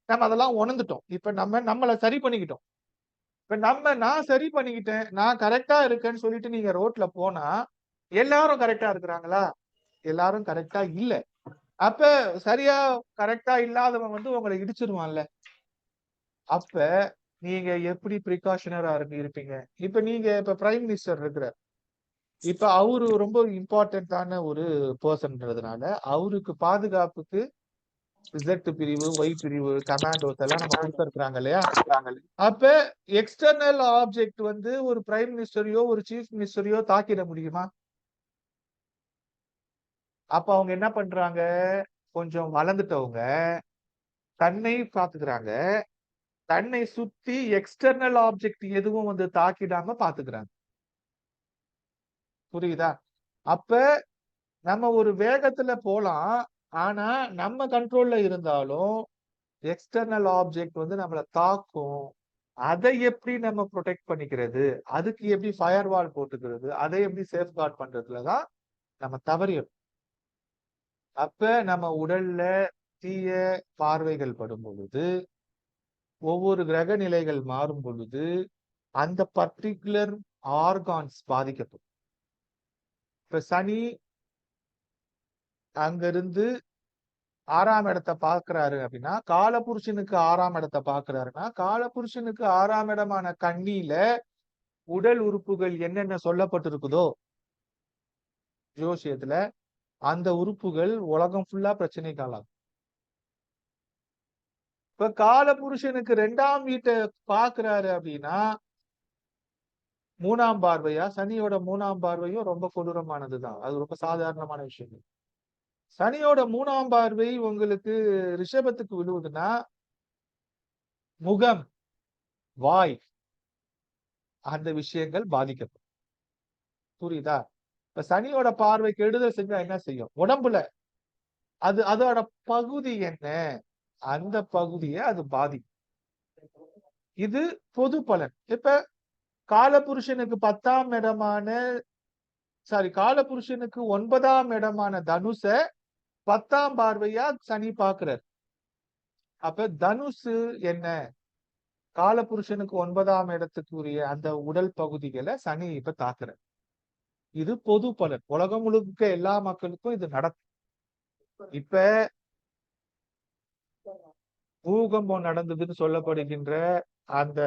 நம்ம அதெல்லாம் உணர்ந்துட்டோம். இப்ப நம்ம நம்மள சரி பண்ணிக்கிட்டோம். இப்ப நான் சரி பண்ணிக்கிட்டேன். நான் கரெக்டா இருக்கேன்னு சொல்லிட்டு நீங்க ரோட்ல போனா எல்லாரும் கரெக்டா இருக்கிறாங்களா? எல்லாரும் கரெக்டா இல்ல. அப்ப சரியா கரெக்டா இல்லாதவன் வந்து உங்களை இடிச்சிருவான்ல. அப்ப நீங்க எப்படி பிரிகாஷனரா இருப்பீங்க? இப்ப நீங்க இப்ப பிரைம் மினிஸ்டர் இருக்கிறார். இப்ப அவரு ரொம்ப இம்பார்ட்டன்டான ஒரு பெர்சன்றதுனால அவருக்கு பாதுகாப்புக்கு Z பிரிவு, Y பிரிவு, கமாண்டோஸ் எல்லாம் நம்ம கொடுத்திருக்கிறாங்க இல்லையா? அப்ப எக்ஸ்டர்னல் ஆப்ஜெக்ட் வந்து ஒரு பிரைம் மினிஸ்டரையோ ஒரு சீஃப் மினிஸ்டரையோ தாக்கிட முடியுமா? அப்ப அவங்க என்ன பண்றாங்க? கொஞ்சம் வளர்ந்துட்டவங்க தன்னை பாத்துக்கிறாங்க. தன்னை சுத்தி எக்ஸ்டர்னல் ஆப்ஜெக்ட் எதுவும் வந்து தாக்கிடாம பாத்துக்கிறாங்க. புரியுதா? அப்ப நம்ம ஒரு வேகத்துல போலாம். ஆனா நம்ம கண்ட்ரோல்ல இருந்தாலும் எக்ஸ்டர்னல் ஆப்ஜெக்ட் வந்து நம்மள தாக்கும். அதை எப்படி நம்ம ப்ரொடெக்ட் பண்ணிக்கிறது? அதுக்கு எப்படி ஃபயர்வால் போட்டுக்கிறது? அதை எப்படி சேஃப்கார்ட் பண்றதுல தான் நம்ம தவறியோம். அப்ப நம்ம உடல்ல தீய பார்வைகள் படும் பொழுது, ஒவ்வொரு கிரக நிலைகள் மாறும் பொழுது, அந்த பர்ட்டிகுலர் ஆர்கான்ஸ் பாதிக்கப்படும். இப்ப சனி அங்கிருந்து 6ஆம் இடத்தை பார்க்கிறாரு அப்படின்னா, காலபுருஷனுக்கு 6ஆம் இடத்தை பார்க்கிறாருன்னா, காலபுருஷனுக்கு 6ஆம் இடமான கன்னியில உடல் உறுப்புகள் என்னென்ன சொல்லப்பட்டிருக்குதோ ஜோசியத்துல, அந்த உறுப்புகள் உலகம் ஃபுல்லா பிரச்சனைக்கு ஆளாகும். இப்ப காலபுருஷனுக்கு 2ஆம் வீட்டை பார்க்கிறாரு அப்படின்னா, 3ஆம் பார்வையா, சனியோட 3ஆம் பார்வையும் ரொம்ப கொடூரமானதுதான். அது ரொம்ப சாதாரணமான விஷயம். சனியோட 3ஆம் பார்வை உங்களுக்கு ரிஷபத்துக்கு விழுவுதுன்னா, முகம், வாய் அந்த விஷயங்கள் பாதிக்கப்படும். புரியுதா? இப்ப சனியோட பார்வை கெடுதல் செஞ்சா என்ன செய்யும்? உடம்புல அதோட பகுதி என்ன? அந்த பகுதியை அது பாதிக்கும். இது பொது பலன். இப்ப காலபுருஷனுக்கு 10ஆம் இடமான காலபுருஷனுக்கு 9ஆம் இடமான தனுச 10ஆம் பார்வையா சனி பார்க்கிறார். அப்ப தனுசு என்ன? காலபுருஷனுக்கு 9ஆம் இடத்துக்குரிய அந்த உடல் பகுதிகளை சனி இப்ப தாக்குறார். இது பொது பலன். உலகம் முழுக்க எல்லா மக்களுக்கும் இது நடக்கும். இப்ப பூகம்பம் நடந்ததுன்னு சொல்லப்படுகின்ற அந்த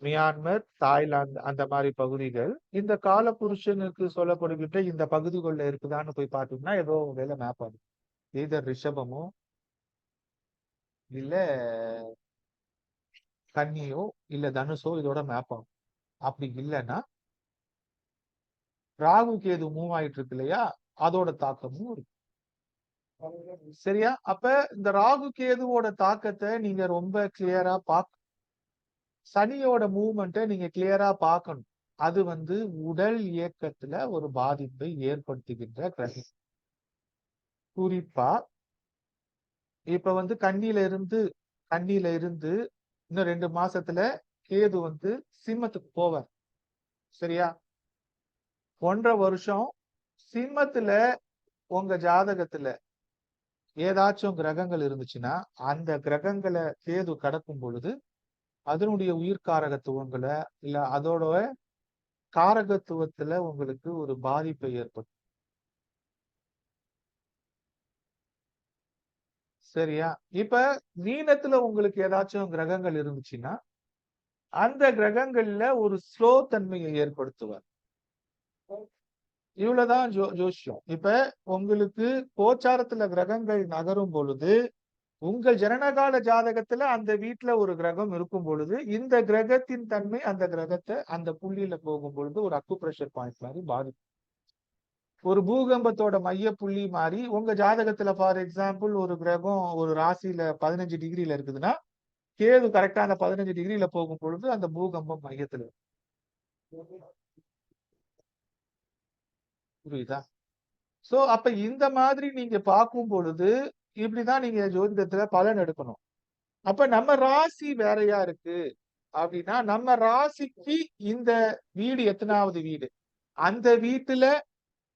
மியான்மர், தாய்லாந்து அந்த மாதிரி பகுதிகள் இந்த காலபுருஷனுக்கு சொல்லப்படுகின்ற இந்த பகுதிகளில் இருக்குதான்னு போய் பார்த்தீங்கன்னா ஏதோ வேலை மேப் ஆகும். எய்தர் ரிஷபமோ இல்ல கன்னியோ இல்ல தனுஷோ இதோட மேப் ஆகும். அப்படி இல்லைன்னா ராகு கேது மூவ் ஆயிட்டு இருக்கு இல்லையா? அதோட தாக்கமும் இருக்கு. சரியா? அப்ப இந்த ராகு கேதுவோட தாக்கத்தை நீங்க ரொம்ப கிளியரா சனியோட மூவ்மெண்ட்டை நீங்க கிளியரா பார்க்கணும். அது வந்து உடல் இயக்கத்துல ஒரு பாதிப்பை ஏற்படுத்துகின்ற கிரகம். குறிப்பா இப்ப வந்து கன்னியில இருந்து இன்னும் 2 மாசத்துல கேது வந்து சிம்மத்துக்கு போவார். சரியா? 1.5 வருஷம் சிம்மத்துல உங்க ஜாதகத்துல ஏதாச்சும் கிரகங்கள் இருந்துச்சுன்னா அந்த கிரகங்களை கேது கடக்கும் பொழுது அதனுடைய உயிர் காரகத்துவங்களை இல்ல அதோட காரகத்துவத்துல உங்களுக்கு ஒரு பாதிப்பை ஏற்படும். சரியா? இப்ப மீனத்துல உங்களுக்கு ஏதாச்சும் கிரகங்கள் இருந்துச்சுன்னா அந்த கிரகங்கள்ல ஒரு ஸ்லோ தன்மையை ஏற்படுத்துவார். இவ்வளவுதான் ஜோசியம். இப்ப உங்களுக்கு கோச்சாரத்துல கிரகங்கள் நகரும் பொழுது உங்கள் ஜனனகால ஜாதகத்துல அந்த வீட்டுல ஒரு கிரகம் இருக்கும் பொழுது இந்த கிரகத்தின் தன்மை அந்த கிரகத்தை அந்த புள்ளியில போகும் பொழுது ஒரு அக்குப்ரெஷர் பாயிண்ட் மாதிரி பாதிக்கும். ஒரு பூகம்பத்தோட மைய புள்ளி மாதிரி உங்க ஜாதகத்துல ஃபார் எக்ஸாம்பிள் ஒரு கிரகம் ஒரு ராசியில 15 டிகிரில இருக்குதுன்னா கேது கரெக்டா அந்த 15 டிகிரில போகும் பொழுது அந்த பூகம்பம் மையத்துல புரியுதா? சோ அப்ப இந்த மாதிரி நீங்க பார்க்கும் பொழுது இப்படிதான் நீங்க ஜோதிடத்துல பலன் எடுக்கணும். அப்ப நம்ம ராசி வேறையா இருக்கு அப்படின்னா நம்ம ராசிக்கு இந்த வீடு எத்தனாவது வீடு அந்த வீட்டுல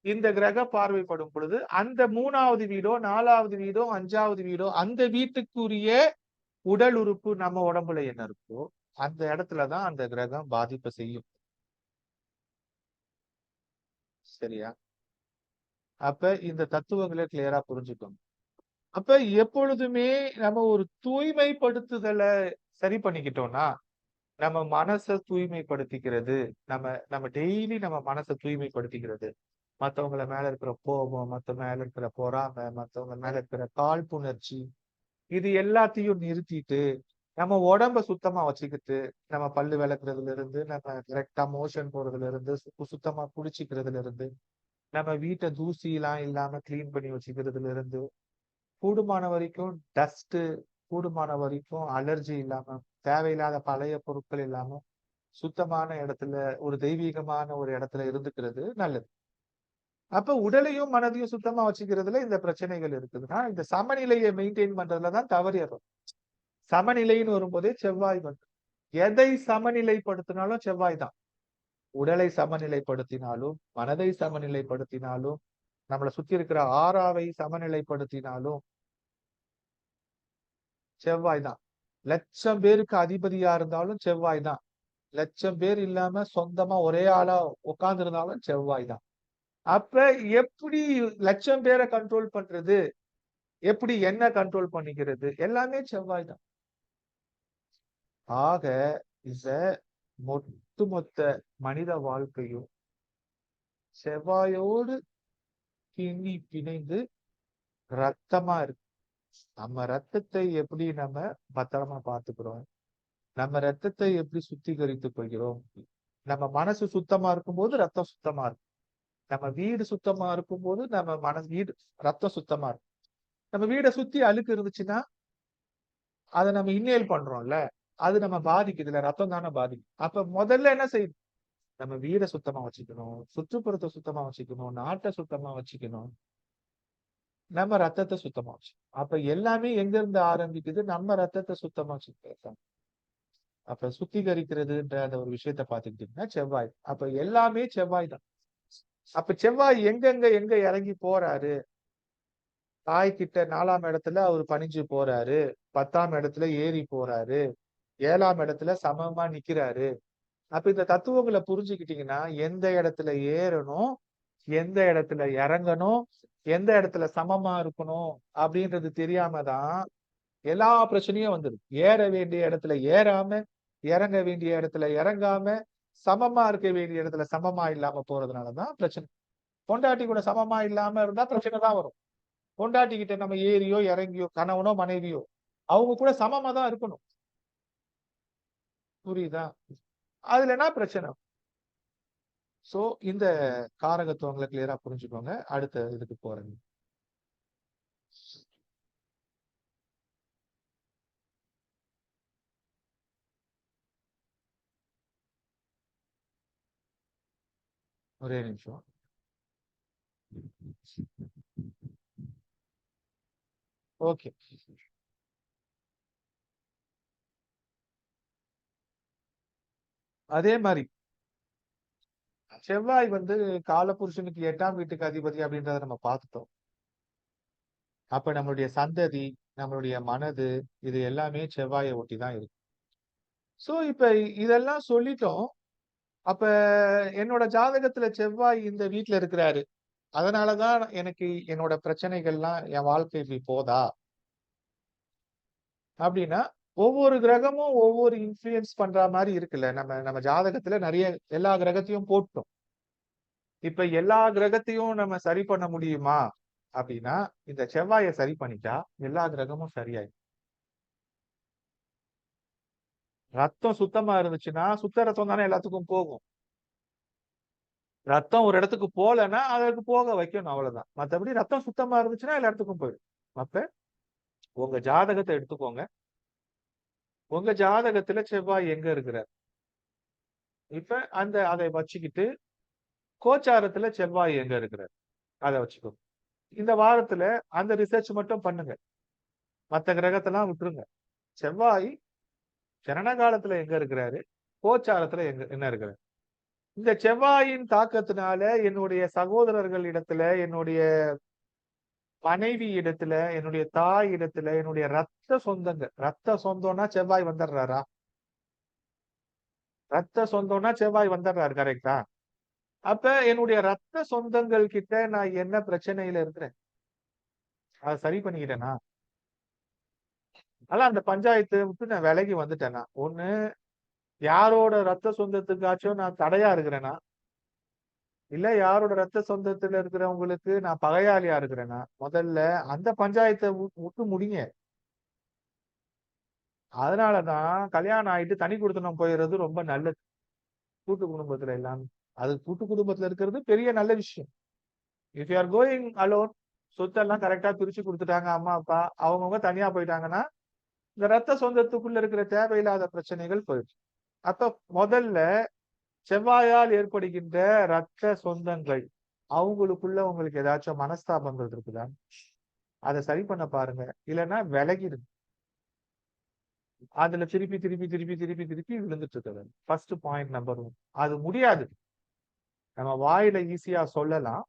இந்த கிரக பார்வைப்படும் பொழுது அந்த 3வது வீடோ 4வது வீடோ 5வது வீடோ அந்த வீட்டுக்குரிய உடல் உறுப்பு நம்ம உடம்புல என்ன இருக்கோ அந்த இடத்துலதான் அந்த கிரகம் பாதிப்பை செய்யும். சரியா? அப்ப இந்த தத்துவங்களை கிளியரா புரிஞ்சுக்கணும். அப்ப எப்பொழுதுமே நம்ம ஒரு தூய்மைப்படுத்துதலை சரி பண்ணிக்கிட்டோம்னா நம்ம மனச தூய்மைப்படுத்திக்கிறது. நம்ம நம்ம டெய்லி நம்ம மனச தூய்மைப்படுத்திக்கிறது. மத்தவங்கள மேல இருக்கிற கோபம், மேல இருக்கிற பொறாமை, மத்தவங்க மேல இருக்கிற காழ்ப்புணர்ச்சி, இது எல்லாத்தையும் நிறுத்திட்டு, நம்ம உடம்ப சுத்தமா வச்சுக்கிட்டு, நம்ம பல்லு விளக்குறதுல இருந்து, நம்ம கரெக்ட்டா மோஷன் போறதுல இருந்து, சுத்தமா குளிச்சுக்கிறதுல இருந்து, நம்ம வீட்ட தூசிலாம் இல்லாம கிளீன் பண்ணி வச்சுக்கிறதுல இருந்து, கூடுமான வரைக்கும் டஸ்ட்டு, கூடுமான வரைக்கும் அலர்ஜி இல்லாம, தேவையில்லாத பழைய பொருட்கள் இல்லாம, சுத்தமான இடத்துல, ஒரு தெய்வீகமான ஒரு இடத்துல இருந்துக்கிறது நல்லது. அப்ப உடலையும், மனதையும் சுத்தமா வச்சுக்கிறதுல இந்த பிரச்சனைகள் இருக்குதுன்னா, இந்த சமநிலைய மெயின்டெயின் பண்றதுல தான் தவறிர்றோம். சமநிலைன்னு வரும்போதே செவ்வாய் வந்து எதை சமநிலைப்படுத்தினாலும் செவ்வாய் தான். உடலை சமநிலைப்படுத்தினாலும், மனதை சமநிலைப்படுத்தினாலும், நம்மள சுத்தி இருக்கிற ஆறாவை சமநிலைப்படுத்தினாலும் செவ்வாய் தான். லட்சம் பேருக்கு அதிபதியா இருந்தாலும் செவ்வாய் தான். லட்சம் பேர் இல்லாம சொந்தமா ஒரே ஆளா உட்கார்ந்து இருந்தாலும் செவ்வாய் தான். அப்ப எப்படி லட்சம் பேர கண்ட்ரோல் பண்றது? எப்படி என்ன கண்ட்ரோல் பண்ணிக்கிறது? எல்லாமே செவ்வாய் தான். ஆக இந்த ஒட்டுமொத்த மனித வாழ்க்கையும் செவ்வாயோடு பின்னி பிணைந்து ரத்தமா இருக்கு. நம்ம ரத்தத்தை எப்படி நம்ம பத்திரமா பார்த்துக்கிறோம்? நம்ம ரத்தத்தை எப்படி சுத்திகரித்துக் கொள்கிறோம்? நம்ம மனசு சுத்தமா இருக்கும்போது ரத்தம் சுத்தமா இருக்கும். நம்ம வீடு சுத்தமா இருக்கும்போது நம்ம வீடு ரத்தம் சுத்தமா இருக்கும். நம்ம வீட சுத்தி அழுக்கு இருந்துச்சுன்னா, அத நம்ம இன்னேல் பண்றோம்ல. அது நம்ம பாதிக்குதுல்ல. ரத்தம் தானே பாதிக்கும். அப்ப முதல்ல என்ன செய்யணும்? நம்ம வீட சுத்தமா வச்சுக்கணும். சுற்றுப்புறத்த சுத்தமா வச்சுக்கணும். நாட்ட சுத்தமா வச்சுக்கணும். நம்ம ரத்தத்த சுத்தமா வச்சுக்கணும். அப்ப எல்லாமே எங்க இருந்து ஆரம்பிக்குது? நம்ம ரத்தத்த சுத்தமா வச்சுக்கிறது தான். அப்ப சுத்திகரிக்கிறதுன்ற அந்த ஒரு விஷயத்த பார்த்துக்கிட்டீங்கன்னா செவ்வாய். அப்ப எல்லாமே செவ்வாய் தான். அப்ப செவ்வாய் எங்க இறங்கி போறாரு? தாய்கிட்ட 4ஆம் இடத்துல அவரு பணிஞ்சு போறாரு. 10ஆம் இடத்துல ஏறி போறாரு. 7ஆம் இடத்துல சமமா நிக்கிறாரு. அப்ப இந்த தத்துவங்கள புரிஞ்சுக்கிட்டீங்கன்னா, எந்த இடத்துல ஏறணும், எந்த இடத்துல இறங்கணும், எந்த இடத்துல சமமா இருக்கணும் அப்படின்றது தெரியாம தான் எல்லா பிரச்சனையும் வந்துரும். ஏற வேண்டிய இடத்துல ஏறாம, இறங்க வேண்டிய இடத்துல இறங்காம, சமமா இருக்க வேண்டிய இடத்துல சமமா இல்லாம போறதுனால தான் பிரச்சனை. பொண்டாட்டி கூட சமமா இல்லாம இருந்தா பிரச்சனை தான் வரும். பொண்டாட்டி கிட்ட நம்ம ஏறியோ, இறங்கியோ, கணவனோ, மனைவியோ அவங்க கூட சமமா தான் இருக்கணும். புரியுதா? அதுல என்ன பிரச்சனை? சோ இந்த காரகத்துவங்கள கிளியரா புரிஞ்சுக்கோங்க. அடுத்த இதுக்கு போறேங்க. ஒரே நிமிஷம். ஓகே. அதே மாரி செவ்வாய் வந்து காலபுருஷனுக்கு 8ஆம் வீட்டுக்கு அதிபதி அப்படின்றத நம்ம பார்த்துட்டோம். அப்ப நம்மளுடைய சந்ததி, நம்மளுடைய மனது இது எல்லாமே செவ்வாய ஒட்டி தான் இருக்கு. சோ இப்ப இதெல்லாம் சொல்லிட்டோம். அப்ப என்னோட ஜாதகத்துல செவ்வாய் இந்த வீட்ல இருக்கிறாரு. அதனால தான் எனக்கு என்னோட பிரச்சனைகள்லாம் என் வாழ்க்கை இப்படி போதா? அப்படின்னா, ஒவ்வொரு கிரகமும் ஒவ்வொரு இன்ஃப்ளூயன்ஸ் பண்ற மாரி இருக்குல்ல. நம்ம நம்ம ஜாதகத்துல நெறைய எல்லா கிரகத்தையும் போட்டோம். இப்ப எல்லா கிரகத்தையும் நம்ம சரி பண்ண முடியுமா? அப்படின்னா, இந்த செவ்வாய சரி பண்ணிட்டா எல்லா கிரகமும் சரியாயிடும். ரத்தம் சுத்தமா இருந்துச்சுன்னா, சுத்த ரத்தம் தானே எல்லாத்துக்கும் போகும். ரத்தம் ஒரு இடத்துக்கு போலன்னா, அதற்கு போக வைக்கணும் அவ்வளவுதான். மத்தபடி ரத்தம் சுத்தமா இருந்துச்சுன்னா, எல்லா இடத்துக்கும் போயிடும். அப்ப உங்க ஜாதகத்த எடுத்துக்கோங்க. உங்க ஜாதகத்துல செவ்வாய் எங்க இருக்கிறார்? இப்ப அதை வச்சுக்கிட்டு, கோச்சாரத்துல செவ்வாய் எங்க இருக்கிறார்? அத வச்சுக்கோங்க. இந்த வாரத்துல அந்த ரிசர்ச் மட்டும் பண்ணுங்க. மத்த கிரகத்தெல்லாம் விட்டுருங்க. செவ்வாய் ஜனன காலத்துல எங்க இருக்கிறாரு? கோச்சாரத்துல என்ன இருக்கிறாரு? இந்த செவ்வாயின் தாக்கத்தினால என்னுடைய சகோதரர்கள் இடத்துல, என்னுடைய மனைவி இடத்துல, என்னுடைய தாய் இடத்துல, என்னுடைய ரத்த சொந்தம்னா செவ்வாய் வந்துடுறாரா? ரத்த சொந்தம்னா செவ்வாய் வந்துடுறாரு கரெக்ட்டா? அப்ப என்னுடைய ரத்த சொந்தங்கள் கிட்ட நான் என்ன பிரச்சனையில இருக்கிறேன்? அத சரி பண்ணிக்கிட்டேனா? அந்த பஞ்சாயத்த விட்டு நான் விலகி வந்துட்டேனா? ஒண்ணு யாரோட ரத்த சொந்தத்துக்காச்சும் நான் தடையா இருக்கிறேனா, இல்ல யாரோட ரத்த சொந்தத்துல இருக்கிறவங்களுக்கு நான் பகையாளியா இருக்கிறேனா, முதல்ல அந்த பஞ்சாயத்தை விட்டு முடிங்க. அதனாலதான் கல்யாணம் ஆயிட்டு தனி குடித்தனம் போயிடுறது ரொம்ப நல்லது. கூட்டு குடும்பத்துல இல்லாம. அது கூட்டு குடும்பத்துல இருக்கிறது பெரிய நல்ல விஷயம். If you are going alone, சொத்தெல்லாம் கரெக்டா பிரிச்சு குடுத்துட்டாங்க அம்மா, அப்பா. அவங்கவங்க தனியா போயிட்டாங்கன்னா, இந்த ரத்த சொந்தத்துக்குள்ள இருக்கிற தேவையில்லாத பிரச்சனைகள் போயிடுச்சு. அப்ப முதல்ல செவ்வாயால் ஏற்படுகின்ற ரத்த சொந்தங்கள், அவங்களுக்குள்ள உங்களுக்கு ஏதாச்சும் மனஸ்தாபங்கள் இருக்குதா? அத சரி பண்ண பாருங்க. இல்லன்னா விலகிடுங்க. அதுல திருப்பி, திருப்பி, திருப்பி, திருப்பி, திருப்பி விழுந்துட்டு இருக்கிறது. First point number 1. அது முடியாது. நம்ம வாயில ஈஸியா சொல்லலாம்.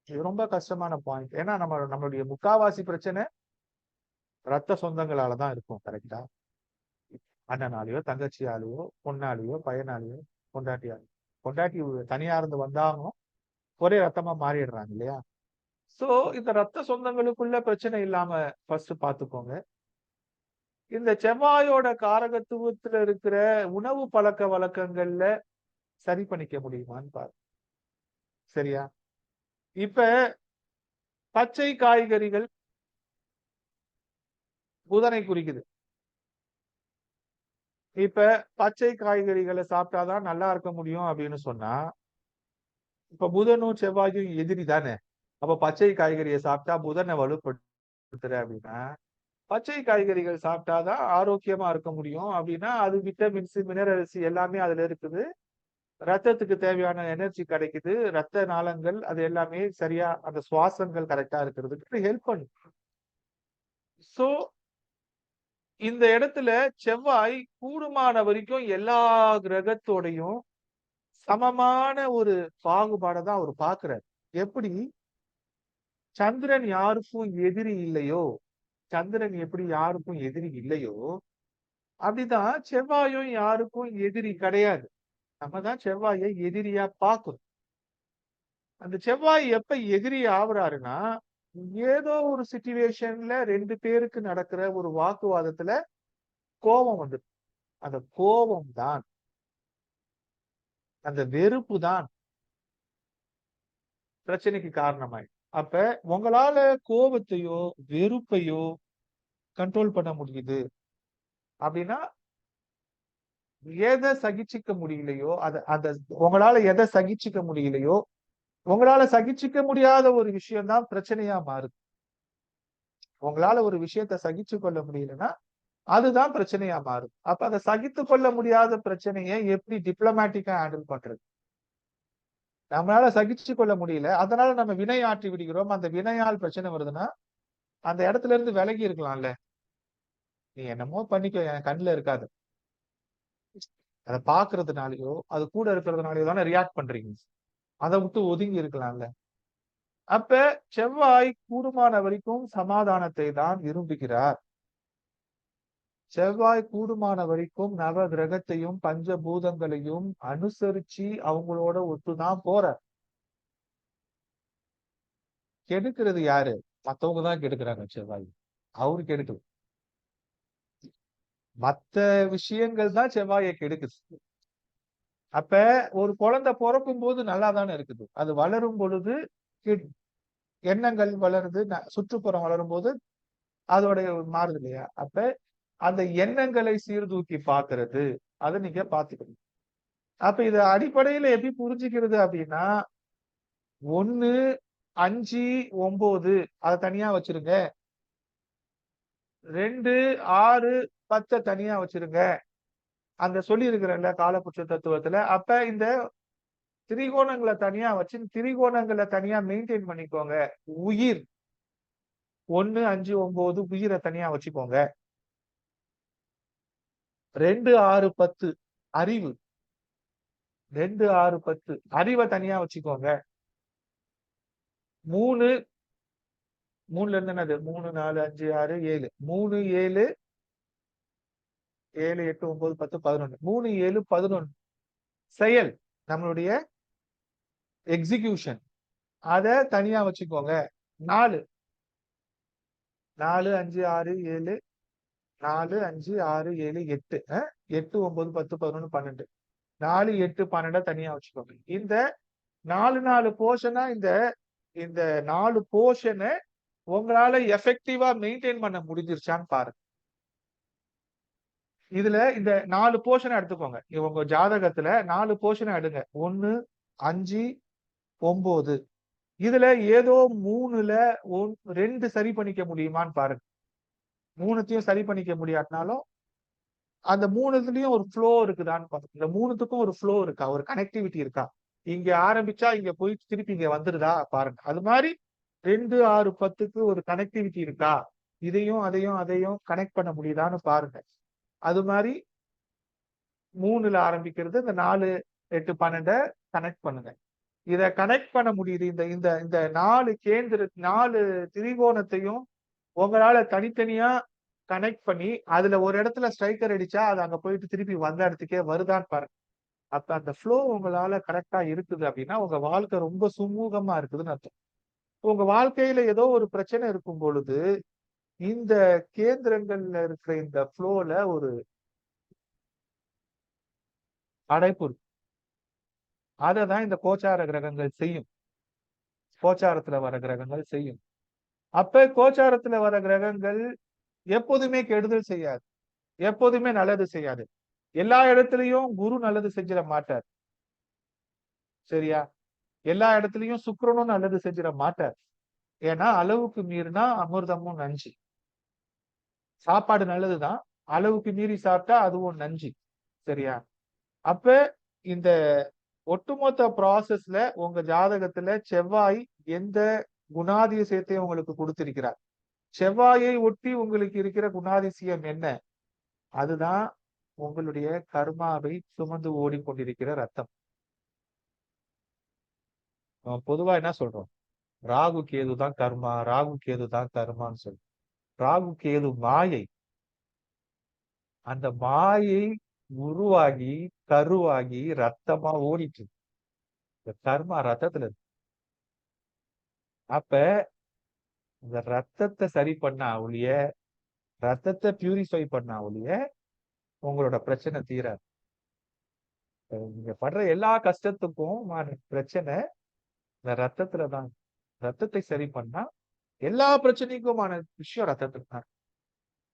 இது ரொம்ப கஷ்டமான பாயிண்ட். ஏன்னா நம்மளுடைய முக்காவாசி பிரச்சனை ரத்த சொந்தங்களால தான் இருக்கும். கரெக்டா? அண்ணனாலயோ, தங்கச்சியாலயோ, பொண்ணாலயோ, பையனாலயோ, பொண்டாட்டியாலயோ. பொண்டாட்டி தனியா இருந்து வந்தாலும் ஒரே ரத்தமா மாறிடுறாங்க இல்லையா? சோ இந்த ரத்த சொந்தங்களுக்குள்ள பிரச்சனை இல்லாம ஃபர்ஸ்ட் பாத்துக்கோங்க. இந்த செவ்வாயோட காரகத்துவத்துல இருக்கிற உணவு பழக்க வழக்கங்கள்ல சரி பண்ணிக்க முடியுமான்னு பாரு. சரியா? இப்ப பச்சை காய்கறிகள் புதனை குறிக்குது. இப்ப பச்சை காய்கறிகளை சாப்பிட்டாதான் நல்லா இருக்க முடியும் அப்படின்னு சொன்னா, இப்ப புதனும் செவ்வாயும் எதிரி தானே. அப்ப பச்சை காய்கறியை சாப்பிட்டா புதனை வலுப்படுத்துற அப்படின்னா, பச்சை காய்கறிகள் சாப்பிட்டாதான் ஆரோக்கியமா இருக்க முடியும் அப்படின்னா, அது விட்டமின்ஸ், மினரல்ஸ் எல்லாமே அதுல இருக்குது. ரத்தத்துக்கு தேவையான எனர்ஜி கிடைக்குது. ரத்த நாளங்கள் அது எல்லாமே சரியா அந்த சுவாசங்கள் கரெக்டா இருக்கிறதுக்கு ஹெல்ப் பண்ணும். சோ இந்த இடத்துல செவ்வாய் கூடுமான வரைக்கும் எல்லா கிரகத்தோடையும் சமமான ஒரு பாகுபாட தான் அவர் பார்க்கிறார். எப்படி? சந்திரன் யாருக்கும் எதிரி இல்லையோ, சந்திரன் எப்படி யாருக்கும் எதிரி இல்லையோ, அப்படிதான் செவ்வாயும் யாருக்கும் எதிரி கிடையாது. நம்ம தான் செவ்வாயை எதிரியா பார்க்கிறோம். அந்த செவ்வாய் எப்ப எதிரி ஆகுறாருன்னா, ஏதோ ஒரு சிச்சுவேஷன்ல 2 பேருக்கு நடக்கிற ஒரு வாக்குவாதத்துல கோபம் வந்துரும். அந்த கோபம் தான், அந்த வெறுப்பு தான் பிரச்சனைக்கு காரணமாய். அப்ப உங்களால கோபத்தையோ, வெறுப்பையோ கண்ட்ரோல் பண்ண முடியுது அப்படின்னா, எத சகிச்சுக்க முடியலையோ, அத அத உங்களால எத சகிச்சுக்க முடியலையோ, உங்களால சகிச்சுக்க முடியாத ஒரு விஷயம் தான் பிரச்சனையா மாறுது. உங்களால ஒரு விஷயத்த சகிச்சு கொள்ள முடியலன்னா, அதுதான் பிரச்சனையா மாறுது. அப்ப அத சகித்துக் கொள்ள முடியாத பிரச்சனைய எப்படி டிப்ளமேட்டிக்கா ஹேண்டில் பண்றது? நம்மளால சகிச்சு கொள்ள முடியல. அதனால நம்ம வினை ஆற்றி விடுகிறோம். அந்த வினையால் பிரச்சனை வருதுன்னா, அந்த இடத்துல இருந்து விலகி இருக்கலாம்ல. நீ என்னமோ பண்ணிக்கோ, என் கண்ணுல இருக்காத. அத பார்க்கிறதுனாலயோ, அது கூட இருக்கிறதுனாலயோ தானே ரியாக்ட் பண்றீங்க. அத விட்டு ஒதுங்கி இருக்கலாம்ல. அப்ப செவ்வாய் கூடுமான வரைக்கும் சமாதானத்தை தான் விரும்புகிறார். செவ்வாய் கூடுமான வரைக்கும் நவ கிரகத்தையும், பஞ்சபூதங்களையும் அனுசரிச்சு அவங்களோட ஒத்துதான் போறார். கெடுக்கிறது யாரு? மத்தவங்க தான் கெடுக்குறாங்க செவ்வாய். அவரு கெடுக்கல. மத்த விஷயங்கள் தான் செவ்வாய கெடுக்குது. அப்ப ஒரு குழந்தை பொறக்கும்போது நல்லா தானே இருக்குது. அது வளரும் பொழுது கெட் எண்ணங்கள் வளருது. சுற்றுப்புறம் வளரும்போது அதோட மாறுது இல்லையா? அப்ப அந்த எண்ணங்களை சீர்தூக்கி பார்க்கிறது. அத நீங்க பார்த்துக்கணும். அப்ப இத அடிப்படையில எப்படி புரிஞ்சுக்கிறது அப்படின்னா, 1, 5, 9 அத தனியா வச்சிருங்க. 2, 6, 10 தனியா வச்சிருங்க. அந்த சொல்லி இருக்கிறேன்ல காலபுருஷ தத்துவத்துல. அப்ப இந்த திரிகோணங்கள தனியா வச்சு, திரிகோணங்கள தனியா மெயின்டெயின் பண்ணிக்கோங்க. உயிர் 1, 5, 9 உயிர தனியா வச்சுக்கோங்க. 2, 6, 10 அறிவு. 2, 6, 10 அறிவ தனியா வச்சுக்கோங்க. 3 3ல இருந்து என்னது? 3, 4, 5, 6, 7. 3, 7, 7, 8, 9, 10, 11. 3, 7, 11. செயல். நம்மளுடைய எக்ஸிகியூஷன். அத தனியா வச்சுக்கோங்க. 4, 4, 5, 6, 7, 4, 5, 6, 7, 8. 8, 9, 10, 11, 12. 4, 8, 12 தனியா வச்சுக்கோங்க. இந்த 4 போர்ஷனா இந்த இந்த 4 போர்ஷனை உங்களால எஃபெக்டிவா மெயின்டைன் பண்ண முடிஞ்சிருச்சான்னு பாருங்க. இதுல இந்த 4 போர்ஷனை எடுத்துக்கோங்க. உங்க ஜாதகத்துல 4 போர்ஷனை எடுங்க. 1, 5, 9. இதுல ஏதோ 3ல 2 சரி பண்ணிக்க முடியுமான்னு பாருங்க. 3த்தையும் சரி பண்ணிக்க முடியாட்டினாலும் அந்த 3த்துலயும் ஒரு ஃப்ளோ இருக்குதான்னு பாருங்க. இந்த 3த்துக்கும் ஒரு ஃப்ளோ இருக்கா, ஒரு கனெக்டிவிட்டி இருக்கா, இங்க ஆரம்பிச்சா இங்க போய் திருப்பி இங்க வந்துருதா பாருங்க. அது மாதிரி 2, 6, 10க்கு ஒரு கனெக்டிவிட்டி இருக்கா, இதையும் அதையும் கனெக்ட் பண்ண முடியுதான்னு பாருங்க. அது மாதிரி 3ல ஆரம்பிக்கிறது இந்த 4, 8, 12 கனெக்ட் பண்ணுங்க. இத கனெக்ட் பண்ண முடியுது. இந்த இந்த இந்த 4 திரிகோணத்தையும் உங்களால தனித்தனியா கனெக்ட் பண்ணி அதுல ஒரு இடத்துல ஸ்ட்ரைக்கர் அடிச்சா அது அங்க போயிட்டு திருப்பி வந்த இடத்துக்கே வருதான்னு பாருங்க. அப்ப அந்த ஃப்ளோ உங்களால கரெக்டா இருக்குது அப்படின்னா உங்க வாழ்க்கை ரொம்ப சுமூகமா இருக்குதுன்னு அர்த்தம். உங்க வாழ்க்கையில ஏதோ ஒரு பிரச்சனை இருக்கும் பொழுது இந்த கேந்திரங்கள்ல இருக்கிற இந்த ஃப்ளோல ஒரு அடைப்பு இருக்கு. அததான் இந்த கோச்சார கிரகங்கள் செய்யும். கோச்சாரத்துல வர கிரகங்கள் செய்யும். அப்ப கோச்சாரத்துல வர கிரகங்கள் எப்போதுமே கெடுதல் செய்யாது, எப்போதுமே நல்லது செய்யாது. எல்லா இடத்துலயும் குரு நல்லது செஞ்சிட மாட்டார். சரியா? எல்லா இடத்துலயும் சுக்கிரனும் நல்லது செஞ்சிட மாட்டார். ஏன்னா அளவுக்கு மீறினா அமிர்தமும் நஞ்சு. சாப்பாடு நல்லதுதான், அளவுக்கு மீறி சாப்பிட்டா அதுவும் நஞ்சு. சரியா? அப்ப இந்த ஒட்டுமொத்த ப்ராசஸ்ல உங்க ஜாதகத்துல செவ்வாய் எந்த குணாதிசயத்தை உங்களுக்கு கொடுத்திருக்கிறார், செவ்வாயை ஒட்டி உங்களுக்கு இருக்கிற குணாதிசயம் என்ன, அதுதான் உங்களுடைய கர்மாவை சுமந்து ஓடிக்கொண்டிருக்கிற ரத்தம். பொதுவா என்ன சொல்றோம், ராகு கேது தான் கர்மா, ராகு கேது தான் கர்மான்னு சொல்லி. ராகு கேது மாயை. அந்த மாயை உருவாகி கருவாகி ரத்தமா ஓடிட்டு இந்த கர்மா ரத்தத்துல இருக்கு. அப்ப இந்த ரத்தத்தை சரி பண்ணா ஒழிய, ரத்தத்தை பியூரிஃபை பண்ணா ஒழிய உங்களோட பிரச்சனை தீராது. நீங்க படுற எல்லா கஷ்டத்துக்கும் பிரச்சனை இந்த ரத்தத்துலதான். ரத்தத்தை சரி பண்ணா எல்லா பிரச்சனைக்குமான விஷயம் ரத்தத்துக்கு தான்.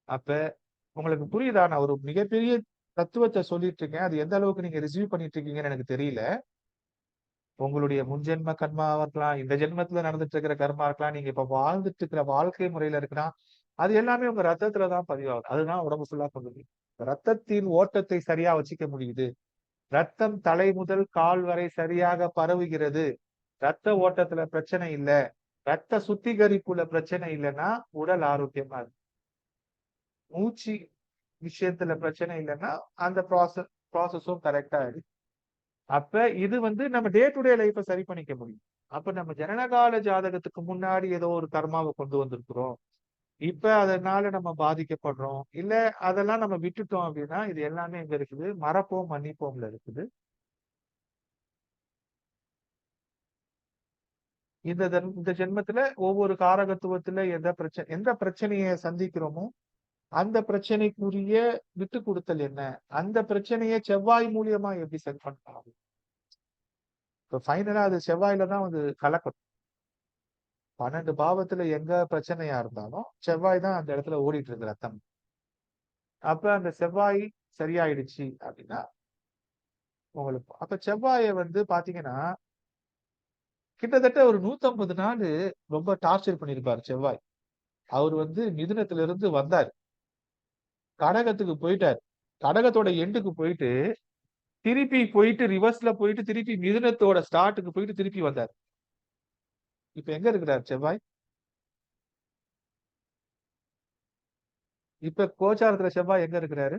அப்ப உங்களுக்கு புரியுதா? நான் ஒரு மிகப்பெரிய தத்துவத்தை சொல்லிட்டு இருக்கேன். அது எந்த அளவுக்கு நீங்க ரிசீவ் பண்ணிட்டு இருக்கீங்கன்னு எனக்கு தெரியல. உங்களுடைய முன்ஜென்ம கர்மாவா இருக்கலாம், இந்த ஜென்மத்துல நடந்துட்டு இருக்கிற கர்மா இருக்கலாம், நீங்க இப்ப வாழ்ந்துட்டு இருக்கிற வாழ்க்கை முறையில இருக்கலாம், அது எல்லாமே உங்க ரத்தத்துலதான் பதிவாகுது. அதுதான் உடம்பு ஃபுல்லா பண்ணுது. ரத்தத்தின் ஓட்டத்தை சரியா வச்சுக்க முடியுது. ரத்தம் தலை முதல் கால் வரை சரியாக பரவுகிறது. ரத்த ஓட்டத்துல பிரச்சனை இல்லை, ரத்த சுத்திகரிப்புல பிரச்சனை இல்லைன்னா உடல் ஆரோக்கியமா இருக்கு. மூச்சு விஷயத்துல பிரச்சனை இல்லைன்னா அந்த ப்ராசஸும் கரெக்டா இருக்கு. அப்ப இது நம்ம டே டு டே லைஃப சரி பண்ணிக்க முடியும். அப்ப நம்ம ஜனனகால ஜாதகத்துக்கு முன்னாடி ஏதோ ஒரு கர்மாவை கொண்டு வந்திருக்கிறோம், இப்ப அதனால நம்ம பாதிக்கப்படுறோம், இல்ல அதெல்லாம் நம்ம விட்டுட்டோம் அப்படின்னா இது எல்லாமே எங்க இருக்குது, மறப்போம் மன்னிப்போம்ல இருக்குது. இந்த ஜென்மத்துல ஒவ்வொரு காரகத்துவத்துல எந்த பிரச்சனையை சந்திக்கிறோமோ அந்த பிரச்சனைக்குரிய விட்டு கொடுத்தல் என்ன, அந்த பிரச்சனையை செவ்வாய் மூலியமா எப்படி சரி பண்ணலாம். இப்ப ஃபைனலா அது செவ்வாயில தான் கலக்கும். 12 பாவத்துல எங்க பிரச்சனையா இருந்தாலும் செவ்வாய் தான் அந்த இடத்துல ஓடிட்டு இருக்கு ரத்தம். அப்ப அந்த செவ்வாய் சரியாயிடுச்சு அப்படின்னா உங்களுக்கு அப்ப செவ்வாயை பாத்தீங்கன்னா கிட்டத்தட்ட ஒரு 150 நாள் ரொம்ப டார்ச்சர் பண்ணிருப்பாரு செவ்வாய். அவர் மிதுனத்துல இருந்து வந்தார், கடகத்துக்கு போயிட்டார், கடகத்தோட எண்டுக்கு போயிட்டு திருப்பி போயிட்டு ரிவர்ஸ்ல போயிட்டு திருப்பி மிதுனத்தோட ஸ்டார்ட்டுக்கு போயிட்டு திருப்பி வந்தார். இப்ப எங்க இருக்கிறார் செவ்வாய்? இப்ப கோச்சாரத்துல செவ்வாய் எங்க இருக்கிறாரு?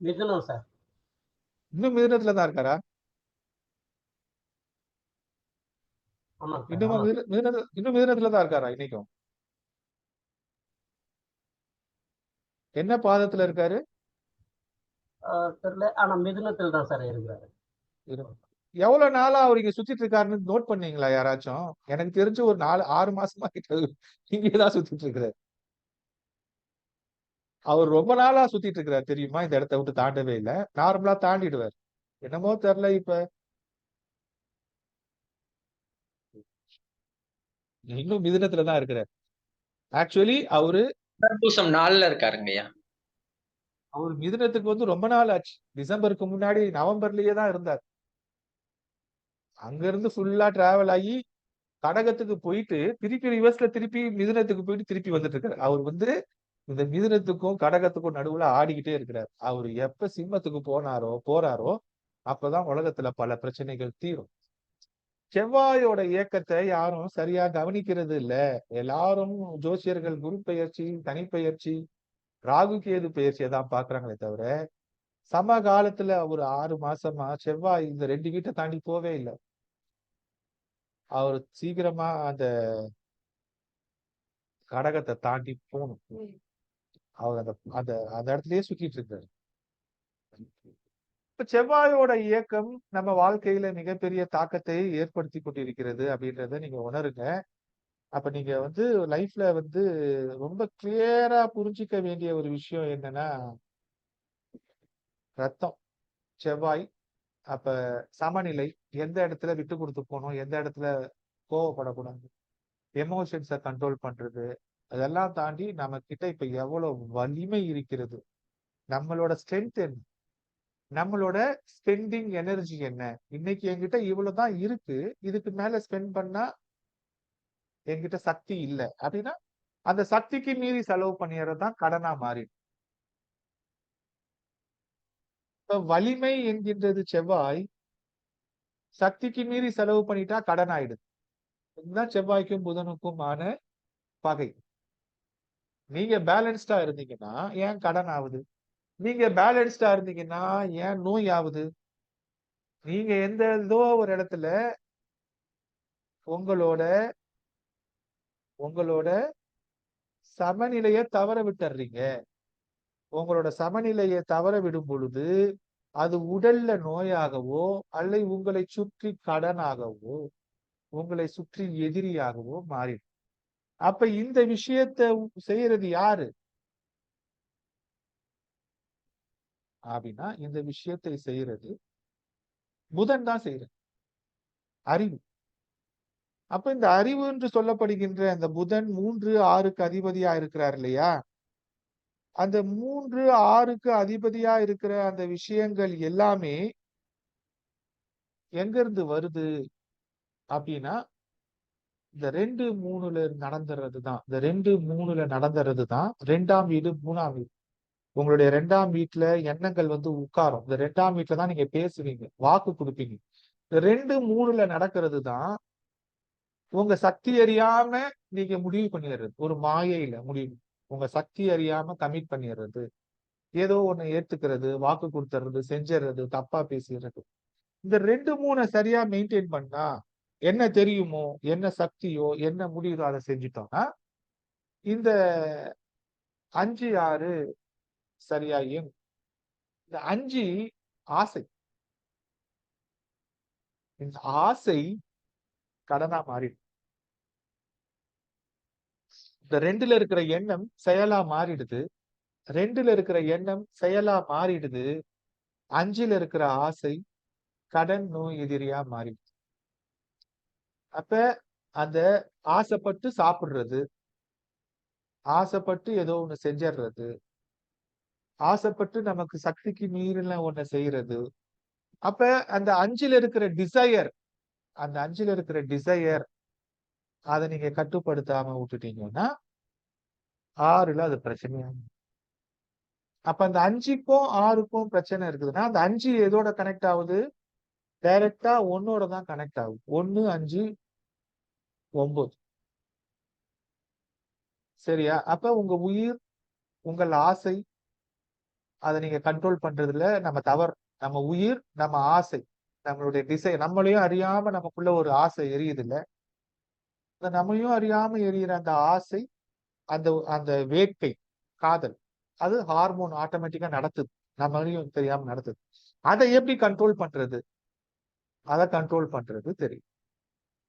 மிதுனம் சார். இன்னும் மிதுனத்துலதான் இருக்காரா? இன்னும் மிதுனத்துலதான் இருக்காரா இன்னைக்கும்? என்ன பாதத்துல இருக்காரு தெரியல, ஆனா மிதுனத்தில் தான் சார் இருக்கிறாரு. எவ்வளவு நாளா அவர் இங்க சுத்திட்டு இருக்காருன்னு நோட் பண்ணீங்களா யாராச்சும்? எனக்கு தெரிஞ்சு ஒரு 4-6 மாசமா கிட்ட இங்கேதான் சுத்திட்டு இருக்கிறாரு. அவர் ரொம்ப நாளா சுத்திட்டு இருக்கிறார் தெரியுமா? இந்த இடத்த விட்டு தாண்டவே இல்ல. நார்மலா தாண்டிடுவார். என்னமோ தெரியல இப்ப இன்னும் மிதுனத்துல தான் இருக்கிறார். ஆக்சுவலி புனர்பூசம் 4ல இருக்காருங்கய்யா. அவரு மிதுனத்துக்கு வந்து ரொம்ப நாள் ஆச்சு. டிசம்பருக்கு முன்னாடி நவம்பர்லயே தான் இருந்தார். அங்க இருந்து ஃபுல்லா டிராவல் ஆகி கடகத்துக்கு போயிட்டு திருப்பி ரிவர்ஸ்ல திருப்பி மிதுனத்துக்கு போயிட்டு திருப்பி வந்துட்டு இருக்காரு. அவர் வந்து இந்த மிதுனத்துக்கும் கடகத்துக்கும் நடுவுல ஆடிக்கிட்டே இருக்கிறார். அவர் எப்ப சிம்மத்துக்கு போறாரோ அப்பதான் உலகத்துல பல பிரச்சனைகள் தீரும். செவ்வாயோட இயக்கத்தை யாரும் சரியா கவனிக்கிறது இல்ல. எல்லாரும் ஜோசியர்கள் குரு பெயர்ச்சி, தனிப்பெயர்ச்சி, ராகு கேது பெயர்ச்சியை தான் பாக்குறாங்களே தவிர சமகாலத்துல ஒரு 6 மாசமா செவ்வாய் இந்த 2 வீட்டை தாண்டி போவே இல்லை. அவர் சீக்கிரமா அந்த கடகத்தை தாண்டி போகணும். அவர் அந்த அந்த அந்த இடத்துலயே சுத்திட்டு இருக்காரு. இப்ப செவ்வாயோட இயக்கம் நம்ம வாழ்க்கையில மிகப்பெரிய தாக்கத்தை ஏற்படுத்தி கொண்டிருக்கிறது அப்படின்றத நீங்க உணருங்க. அப்ப நீங்க வந்து லைஃப்ல வந்து ரொம்ப கிளியரா புரிஞ்சிக்க வேண்டிய ஒரு விஷயம் என்னன்னா, ரத்தம், செவ்வாய், அப்ப சமநிலை, எந்த இடத்துல விட்டு கொடுத்து போகணும், எந்த இடத்துல கோவப்படக்கூடாது, எமோஷன்ஸை கண்ட்ரோல் பண்றது, அதெல்லாம் தாண்டி நம்ம கிட்ட இப்ப எவ்வளவு வலிமை இருக்கிறது, நம்மளோட ஸ்ட்ரென்த் என்ன, நம்மளோட ஸ்பெண்டிங் எனர்ஜி என்ன, இன்னைக்கு என்கிட்ட இவ்வளவுதான் இருக்கு, இதுக்கு மேல ஸ்பெண்ட் பண்ணா என்கிட்ட சக்தி இல்லை அப்படின்னா அந்த சக்திக்கு மீறி செலவு பண்ணிடுறதுதான் கடனா மாறி. இப்ப வலிமை என்கின்றது செவ்வாய், சக்திக்கு மீறி செலவு பண்ணிட்டா கடன் ஆயிடுது. இதுதான் செவ்வாய்க்கும் புதனுக்குமான பகை. நீங்க பேலன்ஸ்டா இருந்தீங்கன்னா ஏன் கடன் ஆகுது? நீங்க பேலன்ஸ்டா இருந்தீங்கன்னா ஏன் நோய் ஆகுது? நீங்க எந்த ஏதோ ஒரு இடத்துல உங்களோட உங்களோட சமநிலையை தவற விட்டுறீங்க. உங்களோட சமநிலையை தவற விடும் பொழுது அது உடல்ல நோயாகவோ அல்லது உங்களை சுற்றி கடனாகவோ உங்களை சுற்றி எதிரியாகவோ மாறிடும். அப்ப இந்த விஷயத்தை செய்யறது யாரு அப்படின்னா, இந்த விஷயத்தை செய்யறது புதன் தான் செய்யறது, அறிவு. அப்ப இந்த அறிவு என்று சொல்லப்படுகின்ற அந்த புதன் 3, 6க்கு அதிபதியா இருக்கிறார் இல்லையா? அந்த 3, 6க்கு அதிபதியா இருக்கிற அந்த விஷயங்கள் எல்லாமே எங்க இருந்து வருது அப்படின்னா, இந்த 2, 3ல நடந்துறது தான். இந்த 2, 3ல நடந்துறது தான் 2ஆம் வீடு, 3ஆம் வீடு. உங்களுடைய 2ஆம் வீட்டுல எண்ணங்கள் வந்து உட்காரும். இந்த 2ஆம் வீட்டுல தான் நீங்க பேசுவீங்க, வாக்கு கொடுப்பீங்க. இந்த 2, 3ல நடக்கிறது தான் உங்க சக்தி அறியாம நீங்க முடிவு பண்ணிடுறது. ஒரு மாயையில முடிவு. உங்க சக்தி அறியாம கமிட் பண்ணிடுறது. ஏதோ ஒண்ணு ஏத்துக்கிறது, வாக்கு கொடுத்துறது, செஞ்சிடுறது, தப்பா பேசிடுறது. இந்த 2, 3 சரியா மெயின்டைன் பண்ணா என்ன தெரியுமோ, என்ன சக்தியோ, என்ன முடியுதோ அதை செஞ்சுட்டோம்னா இந்த 5, 6 சரியா இயங்கும். இந்த 5 ஆசை. இந்த ஆசை கடனா மாறிடும். இந்த 2ல இருக்கிற எண்ணம் செயலா மாறிடுது. 2ல இருக்கிற எண்ணம் செயலா மாறிடுது. 5ல இருக்கிற ஆசை கடன் நோய் எதிரியா மாறிடுது. அப்ப அந்த ஆசைப்பட்டு சாப்பிடுறது, ஆசைப்பட்டு ஏதோ ஒண்ணு செஞ்சிடுறது, ஆசைப்பட்டு நமக்கு சக்திக்கு மீறின ஒண்ணு செய்யறது. அப்ப அந்த 5ல இருக்கிற டிசையர், அந்த 5ல இருக்கிற டிசையர் அதை நீங்க கட்டுப்படுத்தாம விட்டுட்டீங்கன்னா 6ல அது பிரச்சனையா. அப்ப அந்த 5க்கும் 6க்கும் பிரச்சனை இருக்குதுன்னா அந்த 5 எதோட கனெக்ட் ஆகுது? டைரக்டா 1ஓட தான் கனெக்ட் ஆகுது. 1, 5, 9. சரியா? அப்ப உங்க உயிர், உங்கள் ஆசை, அதை நீங்க கண்ட்ரோல் பண்றதுல நம்ம தவறு. நம்ம உயிர், நம்ம ஆசை, நம்மளுடைய திசை, நம்மளையும் அறியாம நமக்குள்ள ஒரு ஆசை எரியுது இல்ல? அந்த நம்மையும் அறியாம எரியிற அந்த ஆசை, அந்த அந்த வேட்கை, காதல், அது ஹார்மோன் ஆட்டோமேட்டிக்கா நடத்துது. நம்மளையும் தெரியாம நடத்துது. அதை எப்படி கண்ட்ரோல் பண்றது? அதை கண்ட்ரோல் பண்றது தெரியும்.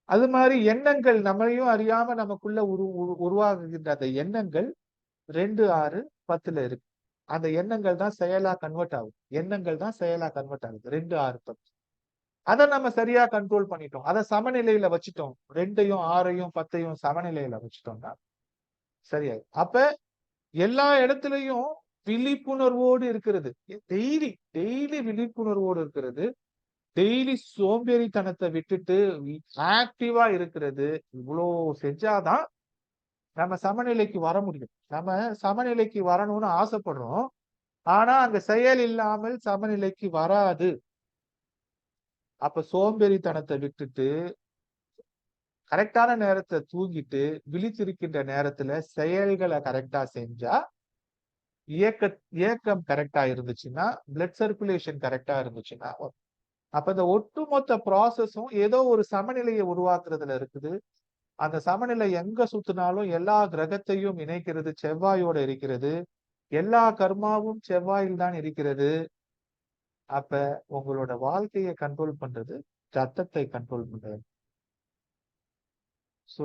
அது மாதிரி எண்ணங்கள் நம்மளையும் அறியாம நமக்குள்ள உருவாகுகின்ற அந்த எண்ணங்கள் 2, 6 10ல இருக்கு. அந்த எண்ணங்கள் தான் செயலா கன்வெர்ட் ஆகுது. எண்ணங்கள் தான் செயலா கன்வெர்ட் ஆகுது. 2, 6, 10. அத நம்ம சரியா கண்ட்ரோல் பண்ணிட்டோம். அத சமநிலையில வச்சுட்டோம். 2யும் 6யும் 10யும் சமநிலையில வச்சுட்டோம்னா சரியாயிடும். அப்ப எல்லா இடத்துலயும் விழிப்புணர்வோடு இருக்கிறது. டெய்லி டெய்லி விழிப்புணர்வோடு இருக்கிறது. டெய்லி சோம்பேறித்தனத்தை விட்டுட்டு ஆக்டிவா இருக்கிறது. இவ்வளோ செஞ்சாதான் நம்ம சமநிலைக்கு வர முடியும். நம்ம சமநிலைக்கு வரணும்னு ஆசைப்படுறோம். ஆனா அங்க செயல் இல்லாமல் சமநிலைக்கு வராது. அப்ப சோம்பேறித்தனத்தை விட்டுட்டு கரெக்டான நேரத்தை தூங்கிட்டு விழித்திருக்கின்ற நேரத்துல செயல்களை கரெக்டா செஞ்சா இயக்கம் கரெக்டா இருந்துச்சுன்னா பிளட் சர்க்குலேஷன் கரெக்டா இருந்துச்சுன்னா அப்ப இந்த ஒட்டுமொத்த ப்ராசஸும் ஏதோ ஒரு சமநிலையை உருவாக்குறதுல இருக்குது. அந்த சமநிலை எங்க சுத்தினாலும் எல்லா கிரகத்தையும் இணைக்கிறது செவ்வாயோட இருக்கிறது. எல்லா கர்மாவும் செவ்வாயில் தான் இருக்கிறது. அப்ப உங்களோட வாழ்க்கையை கண்ட்ரோல் பண்றது ரத்தத்தை கண்ட்ரோல் பண்றது. சோ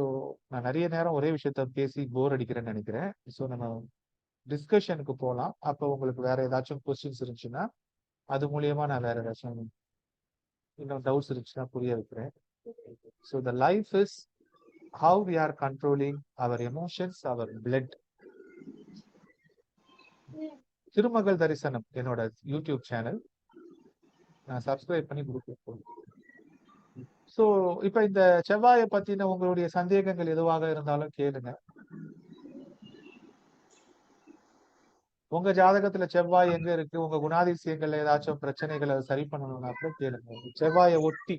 நான் நிறைய நேரம் ஒரே விஷயத்த பேசி போர் அடிக்கிறேன்னு நினைக்கிறேன். சோ நம்ம டிஸ்கஷனுக்கு போலாம். அப்ப உங்களுக்கு வேற ஏதாச்சும் கொஸ்டின்ஸ் இருந்துச்சுன்னா அது மூலியமா நான் வேற ஏதாச்சும் இன்னும் டவுட்ஸ் இருந்துச்சுன்னா புரிய வைக்கிறேன். So the life is how we are controlling our emotions our blood. Thirumagal தரிசனம் என்னோட யூடியூப் சேனல் நான் சப்ஸ்கிரைப் பண்ணி கொடுப்பேன். ஸோ இப்ப இந்த செவ்வாயை பத்தின உங்களுடைய சந்தேகங்கள் எதுவாக இருந்தாலும் கேளுங்க. உங்க ஜாதகத்துல செவ்வாய் எங்க இருக்கு, உங்க குணாதிசயங்கள்ல ஏதாச்சும் பிரச்சனைகளை சரி பண்ணணும்னா கூட கேளுங்க. செவ்வாயை ஒட்டி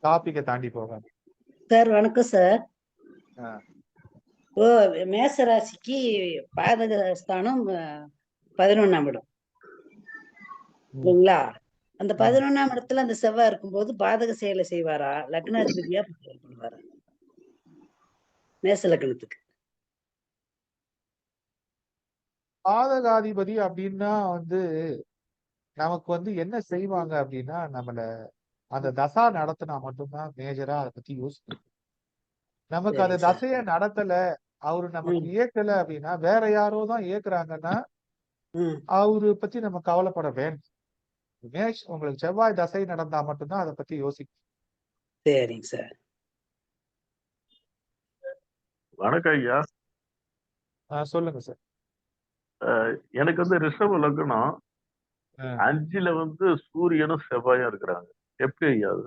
டாபிக்கை தாண்டி போகாது. சார் வணக்கம் சார். ஆ. ஓ மேச ராசிக்கு பாதக ஸ்தானம் 11ஆம் இடம் இல்லைங்களா? அந்த 11ஆம் இடத்துல அந்த செவ்வாய் இருக்கும்போது பாதக செயலை செய்வாரா, லக்னாதிபதியா பண்ணுவாரா மேச லக்னத்துக்கு? பாதகாதிபதி அப்படின்னா நமக்கு என்ன செய்வாங்க அப்படின்னா நம்மள அந்த தசா நடத்தினா மட்டும்தான் மேஜரா அதை பத்தி யோசிக்கணும். நமக்கு அந்த தசைய நடத்தல, அவரு நமக்கு இயக்கல அப்படின்னா வேற யாரோ தான் இயக்குறாங்கன்னா அவரு பத்தி நம்ம கவலைப்பட வேண்டாம். உங்களுக்கு செவ்வாய் தசை நடந்தா மட்டும்தான் அதை பத்தி யோசிக்கணும். சரிங்க சார். வணக்கம் ஐயா. சொல்லுங்க சார். எனக்கு ரிஷப லக்னம் 5ல சூரியனும் செவ்வாயும் இருக்கிறாங்க. எப்படி ஐயா அது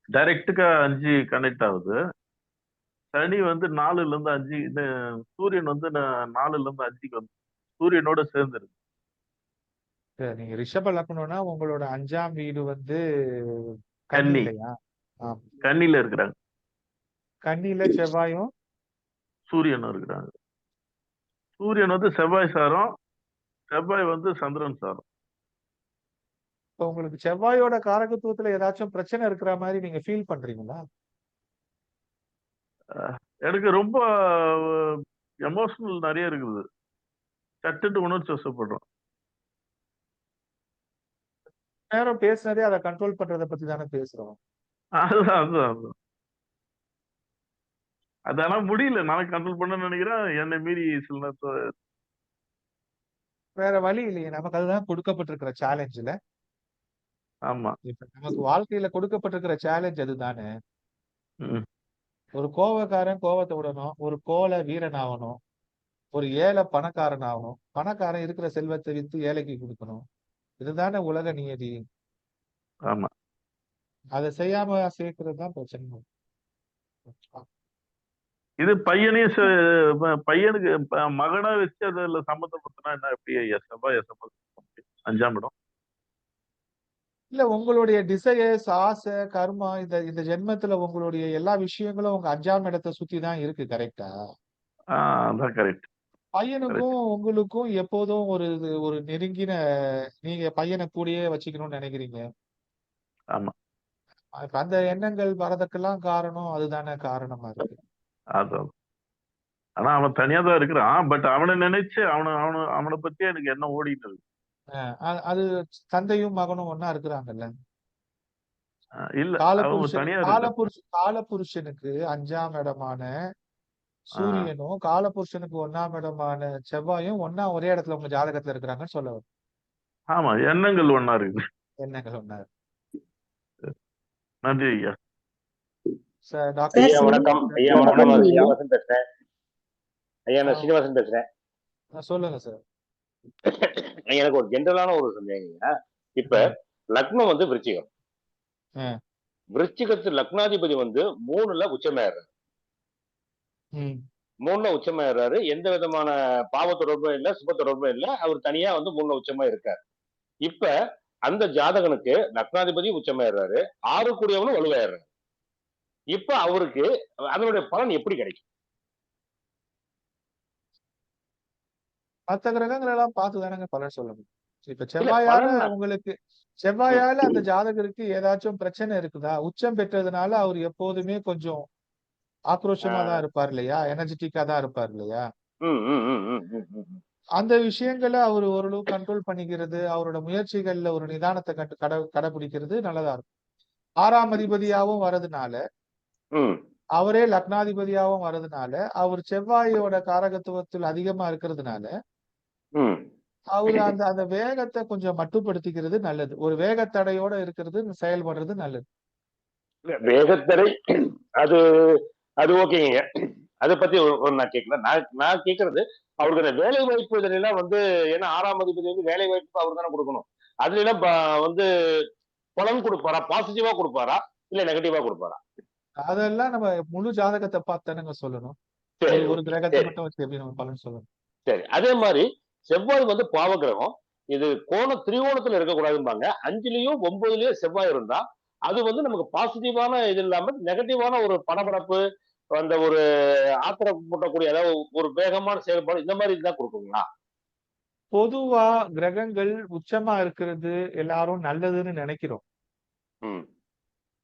டைரக்டுக்கா 5 கனெக்ட் ஆகுது? சனி 4ல இருந்து 5, சூரியன் 4ல இருந்து 5க்கு சூரியனோட சேர்ந்து இருக்கு. நீங்க ரிஷப லக்னம்னா உங்களோட 5ஆம் வீடு கன்னி. இல்லையா? கன்னில இருக்கிறாங்க. கன்னியில செவ்வாயும் சூரியனும் இருக்கிறாங்க. சூரியன் செவ்வாய் சாரம், செவ்வாய் சந்திரன் சாரம். இப்ப உங்களுக்கு செவ்வாயோட காரகத்துவத்துல ஏதாச்சும் பிரச்சனை இருக்கிற மாதிரி நீங்க ஃபீல் பண்றீங்களா? எனக்கு ரொம்ப எமோஷனல் நிறைய இருக்குது. சட்டுட்டு உணர்ச்சி வசப்படுறோம். நேரம் பேசுனதே அதை கண்ட்ரோல் பண்றதை பத்தி தானே பேசுறோம். அதுதான் ஆனா முடியல. நான் கண்ட்ரோல் பண்ண நினைக்கிறேன். என்னை மீறி சில நேரத்தை வேற வழி இல்லையே. நமக்கு அதுதான் கொடுக்கப்பட்டிருக்கிற சேலஞ்சுல. ஆமா. இப்ப நமக்கு வாழ்க்கையில கொடுக்கப்பட்டிருக்கிற சேலஞ்ச் அதுதானே. ஒரு கோவக்காரன் கோவத்தை விடணும், ஒரு கோலை வீரன் ஆகணும், ஒரு ஏழை பணக்காரன் ஆகணும், பணக்காரன் இருக்கிற செல்வத்தை வித்து ஏழைக்கு கொடுக்கணும். இதுதானே உலக நியதி. ஆமா. அதை செய்யாம சேர்க்கிறது தான் பிரச்சனை. இது பையனையும் பையனுக்கு மகனா வச்சு அதுல சம்மந்தப்படுத்தினா என்ன? எப்படி ஐயா செவ்வாய் 5ஆம் இடம்? இல்ல உங்களுடைய டிசையர்ஸ், ஆசை, கர்மா, இந்த ஜென்மத்துல உங்களுடைய எல்லா விஷயங்களும் உங்க 5ஆம் இடத்தை சுத்தி தான் இருக்கு. கரெக்டா? அதான் கரெக்ட். பையனுக்கும் உங்களுக்கும் எப்போதும் ஒரு நெருங்கின, நீங்க பையனை கூடயே வச்சுக்கணும்னு நினைக்கிறீங்க. ஆமா. அந்த எண்ணங்கள் வரதுக்கெல்லாம் காரணம் அதுதானே காரணமா இருக்கு. அதான். ஆனா அவன் தனியா தான் இருக்கிறான். பட் அவனை நினைச்சு அவனை பத்தி எனக்கு என்ன ஓடிட்டு இருக்கு. அது தந்தையும் மகனும் ஒன்னா இருக்கிறாங்கல்ல. இல்ல, காலபுருஷனுக்கு 5ஆம் இடமான சூரியனும் காலபுருஷனுக்கு 1ஆம் இடமான செவ்வாயும் ஒண்ணா ஒரே இடத்துல உங்க ஜாதகத்துல இருக்கிறாங்கன்னு சொல்ல வரும். ஆமா, எண்ணங்கள் ஒண்ணா இருக்கு. என்னங்க சொன்னார் நன்றி ஐயா. சார்? டாக்டர் ஐயா வணக்கம். ஐயா வணக்கம். நான் சீனிவாசன் பேசுறேன். ஐயா நான் சீனிவாசன் பேசுறேன். சொல்லுங்க சார். எனக்கு ஒரு ஜென்ரலான ஒரு சந்தேகங்க. இப்ப லக்னம் வந்து விருச்சிகம். விருச்சிகத்து லக்னாதிபதி வந்து 3ல உச்சமாயிடுறாரு. 3ல உச்சமாயிடுறாரு. எந்த விதமான பாவ தொடர்பும் இல்ல, சுப தொடர்பும் இல்ல. அவர் தனியா வந்து 3ல உச்சமா இருக்காரு. இப்ப அந்த ஜாதகனுக்கு லக்னாதிபதி உச்சமாயிடுறாரு, 6 கூடியவனும் வலுவாயிடுறாரு. இப்ப அவருக்கு அதனுடைய பலன் எப்படி கிடைக்கும்? மத்த கிரகங்கள் எல்லாம் பார்த்து தானங்க பலன் சொல்லணும். இப்ப செவ்வாயால அந்த ஜாதகருக்கு ஏதாச்சும் பிரச்சனை இருக்குதா? உச்சம் பெற்றதுனால அவர் எப்போதுமே கொஞ்சம் ஆக்ரோஷமா தான் இருப்பார் இல்லையா? எனர்ஜெட்டிக்கா தான் இருப்பார் இல்லையா? அந்த விஷயங்களை அவர் ஓரளவு கண்ட்ரோல் பண்ணிக்கிறது, அவரோட முயற்சிகள்ல ஒரு நிதானத்தை கடைபிடிக்கிறது நல்லதா இருக்கும். 6ஆம் அதிபதியாவும் வரதுனால, அவரே லக்னாதிபதியாவும் வரதுனால, அவர் செவ்வாயோட காரகத்துவத்தில் அதிகமா இருக்கிறதுனால அவரு அந்த வேகத்தை கொஞ்சம் மட்டுப்படுத்திக்கிறது நல்லது. ஒரு வேகத்தடையோட இருக்கிறது, செயல்படுறது நல்லது. வேகத்தடை அது அது ஓகேங்க. அதை பத்தி நான் கேட்கல. நான் கேட்கறது அவருக்கு அந்த வேலை வாய்ப்பு இதெல்லாம் வந்து, ஏன்னா 6ஆம் அதிபதி வந்து வேலை வாய்ப்பு அவர் தானே கொடுக்கணும். அதுல எல்லாம் வந்து பலன் கொடுப்பாரா, பாசிட்டிவா கொடுப்பாரா இல்ல நெகட்டிவா கொடுப்பாரா? அதெல்லாம் நம்ம முழு ஜாதகத்தை பார்த்தானுங்க சொல்லணும். ஒரு கிரகத்தை மட்டும் வச்சு எப்படி நம்ம பலன் சொல்லணும்? சரி. அதே மாதிரி செவ்வாய் வந்து பாவ கிரகம். இது திரிகோணத்துல இருக்கக்கூடாதும்பாங்க. 5லயும் 9லயும் செவ்வாய் இருந்தா அது வந்து நமக்கு பாசிட்டிவான இது இல்லாம நெகட்டிவான ஒரு படபடப்பு, அந்த ஒரு ஆத்திரம் மூட்டக்கூடிய, அதாவது ஒரு வேகமான செயல்பாடு, இந்த மாதிரி தான் கொடுக்குங்களா? பொதுவா கிரகங்கள் உச்சமா இருக்கிறது எல்லாரும் நல்லதுன்னு நினைக்கிறோம்.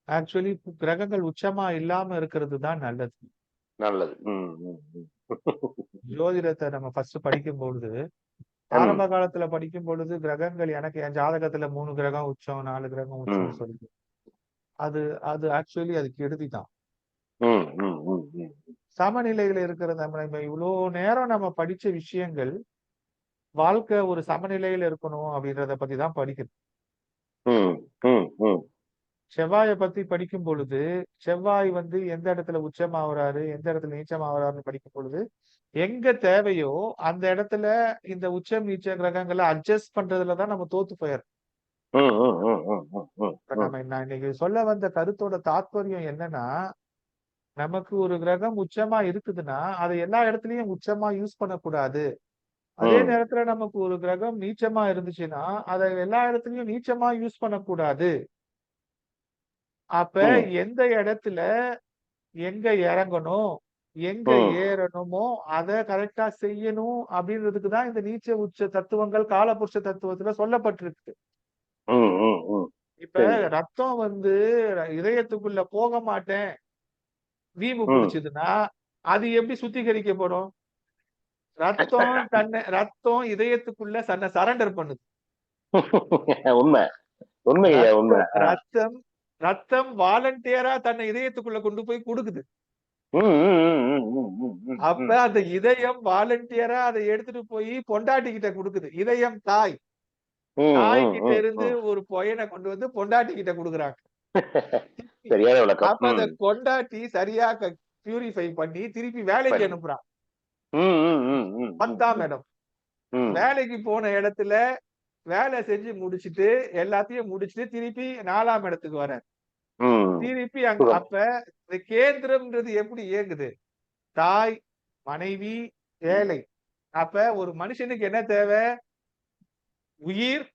ஆக்சுவலி கிரகங்கள் உச்சமா இல்லாம இருக்கிறது தான் நல்லது. ஜோதிடத்தை நம்ம ஃபர்ஸ்ட் படிக்கும் பொழுது, ஆரம்ப காலத்துல படிக்கும் பொழுது கிரகங்கள், எனக்கு என் ஜாதகத்துல 3 கிரகம் உச்சம், 4 கிரகம் உச்சம் சொல்லி, அது ஆக்சுவலி அதுக்கு கெடுதிதான். சமநிலையில இருக்கிறது. நம்ம இவ்வளவு நேரம் நம்ம படிச்ச விஷயங்கள் வாழ்க்கை ஒரு சமநிலையில இருக்கணும் அப்படின்றத பத்தி தான் படிக்கிறது. செவ்வாயை பத்தி படிக்கும் பொழுது, செவ்வாய் வந்து எந்த இடத்துல உச்சமாகறாரு, எந்த இடத்துல நீச்சமாகறாருன்னு படிக்கும் பொழுது, எங்க தேவையோ அந்த இடத்துல இந்த உச்சம் நீச்ச கிரகங்களை அட்ஜஸ்ட் பண்றதுலதான் நம்ம தோத்து போயிடும். நம்ம இன்னைக்கு சொல்ல வந்த கருத்தோட தாத்பரியம் என்னன்னா, நமக்கு ஒரு கிரகம் உச்சமா இருக்குதுன்னா அதை எல்லா இடத்துலயும் உச்சமா யூஸ் பண்ணக்கூடாது. அதே நேரத்துல நமக்கு ஒரு கிரகம் நீச்சமா இருந்துச்சுன்னா அதை எல்லா இடத்துலயும் நீச்சமா யூஸ் பண்ணக்கூடாது. அப்ப எந்த இடத்துல எங்க இறங்கணும், எங்க ஏறணுமோ அதை கரெக்டா செய்யணும் அப்படின்றதுக்குதான் இந்த நீச்ச உச்ச தத்துவங்கள் காலபுருஷ தத்துவத்துல சொல்லப்பட்டிருக்கு. இப்ப ரத்தம் வந்து இதயத்துக்குள்ள போக மாட்டேன் வீம்பு பிடிச்சதுன்னா அது எப்படி சுத்திகரிக்கப்படும்? ரத்தம் இதயத்துக்குள்ள தன்னை சரண்டர் பண்ணுது. ரத்தம் வாலண்டியரா தன்னை இதயத்துக்குள்ள கொண்டு போய் கொடுக்குது. அப்ப அந்த இதயம் வாலண்டியரா அதை எடுத்துட்டு போய் பொண்டாட்டி கிட்ட கொடுக்குது. இதயம் தாய் கிட்ட இருந்து ஒரு பொயனை கொண்டு வந்து பொண்டாட்டி கிட்ட கொடுக்குறாங்க. அப்ப அந்த கொண்டாட்டி சரியா பியூரிஃபை பண்ணி திருப்பி வேலைக்கு அனுப்புறான். 10ஆம் இடம். வேலைக்கு போன இடத்துல வேலை செஞ்சு முடிச்சுட்டு எல்லாத்தையும் முடிச்சுட்டு திருப்பி 4ஆம் இடத்துக்கு வர திருப்பி அங்க. அப்ப இந்த கேந்திரம்ன்றது எப்படி இயங்குது? தாய், மனைவி, வேலை. அப்ப ஒரு மனுஷனுக்கு என்ன தேவை? உயிர்,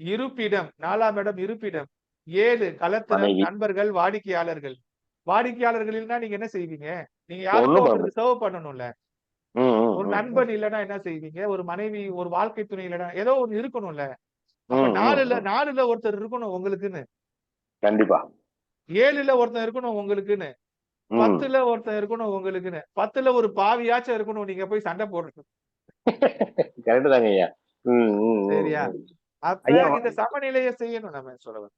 இருப்பிடம். 4ஆம் இடம் இருப்பிடம். 7 கலத்திரம், நண்பர்கள், வாடிக்கையாளர்கள். வாடிக்கையாளர்கள்னா நீங்க என்ன செய்வீங்க? நீங்க யாருக்கும் சர்வ் பண்ணணும்ல. ஒரு நண்பன் இல்லைன்னா என்ன செய்வீங்க? ஒரு மனைவி, ஒரு வாழ்க்கை துணை இல்லைன்னா ஏதோ ஒண்ணு இருக்கணும்ல. அப்ப 4ல ஒருத்தர் இருக்கணும் உங்களுக்குன்னு. கண்டிப்பா. 7ல ஒருத்தன் இருக்கணும் உங்களுக்குன்னு. 10ல ஒருத்தன் இருக்கணும் உங்களுக்குன்னு. 10ல ஒரு பாவியாச்சும் இருக்கணும் நீங்க போய் சண்டை போடுறது. கரெக்ட் தாங்க ஐயா. சரியா? அப்ப இந்த சமநிலையை செய்யணும் நம்ம சொல்லுவோம்.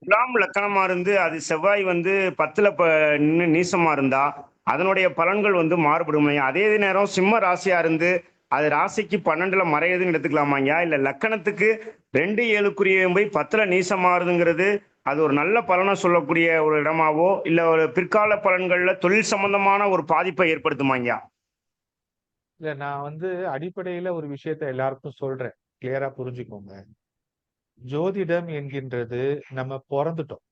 துலாம் லக்கணமா இருந்து அது செவ்வாய் வந்து 10ல நீசமா இருந்தா அதனுடைய பலன்கள் வந்து மாறுபடும் ஐயா. அதே நேரம் சிம்ம ராசியா இருந்து அது ராசிக்கு 12ல மறையுதுன்னு எடுத்துக்கலாமாங்கய்யா? இல்ல லக்கணத்துக்கு 2-7 போய் 10ல நீசமாறுதுங்கிறது அது ஒரு நல்ல பலனை சொல்லக்கூடிய ஒரு இடமாவோ இல்ல ஒரு பிற்கால பலன்கள்ல தொழில் சம்பந்தமான ஒரு பாதிப்பை ஏற்படுத்துமாங்கய்யா? இல்ல நான் வந்து அடிப்படையில ஒரு விஷயத்த எல்லாருக்கும் சொல்றேன், கிளியரா புரிஞ்சுக்கோங்க. ஜோதிடம் என்கின்றது நம்ம பிறந்துட்டோம்.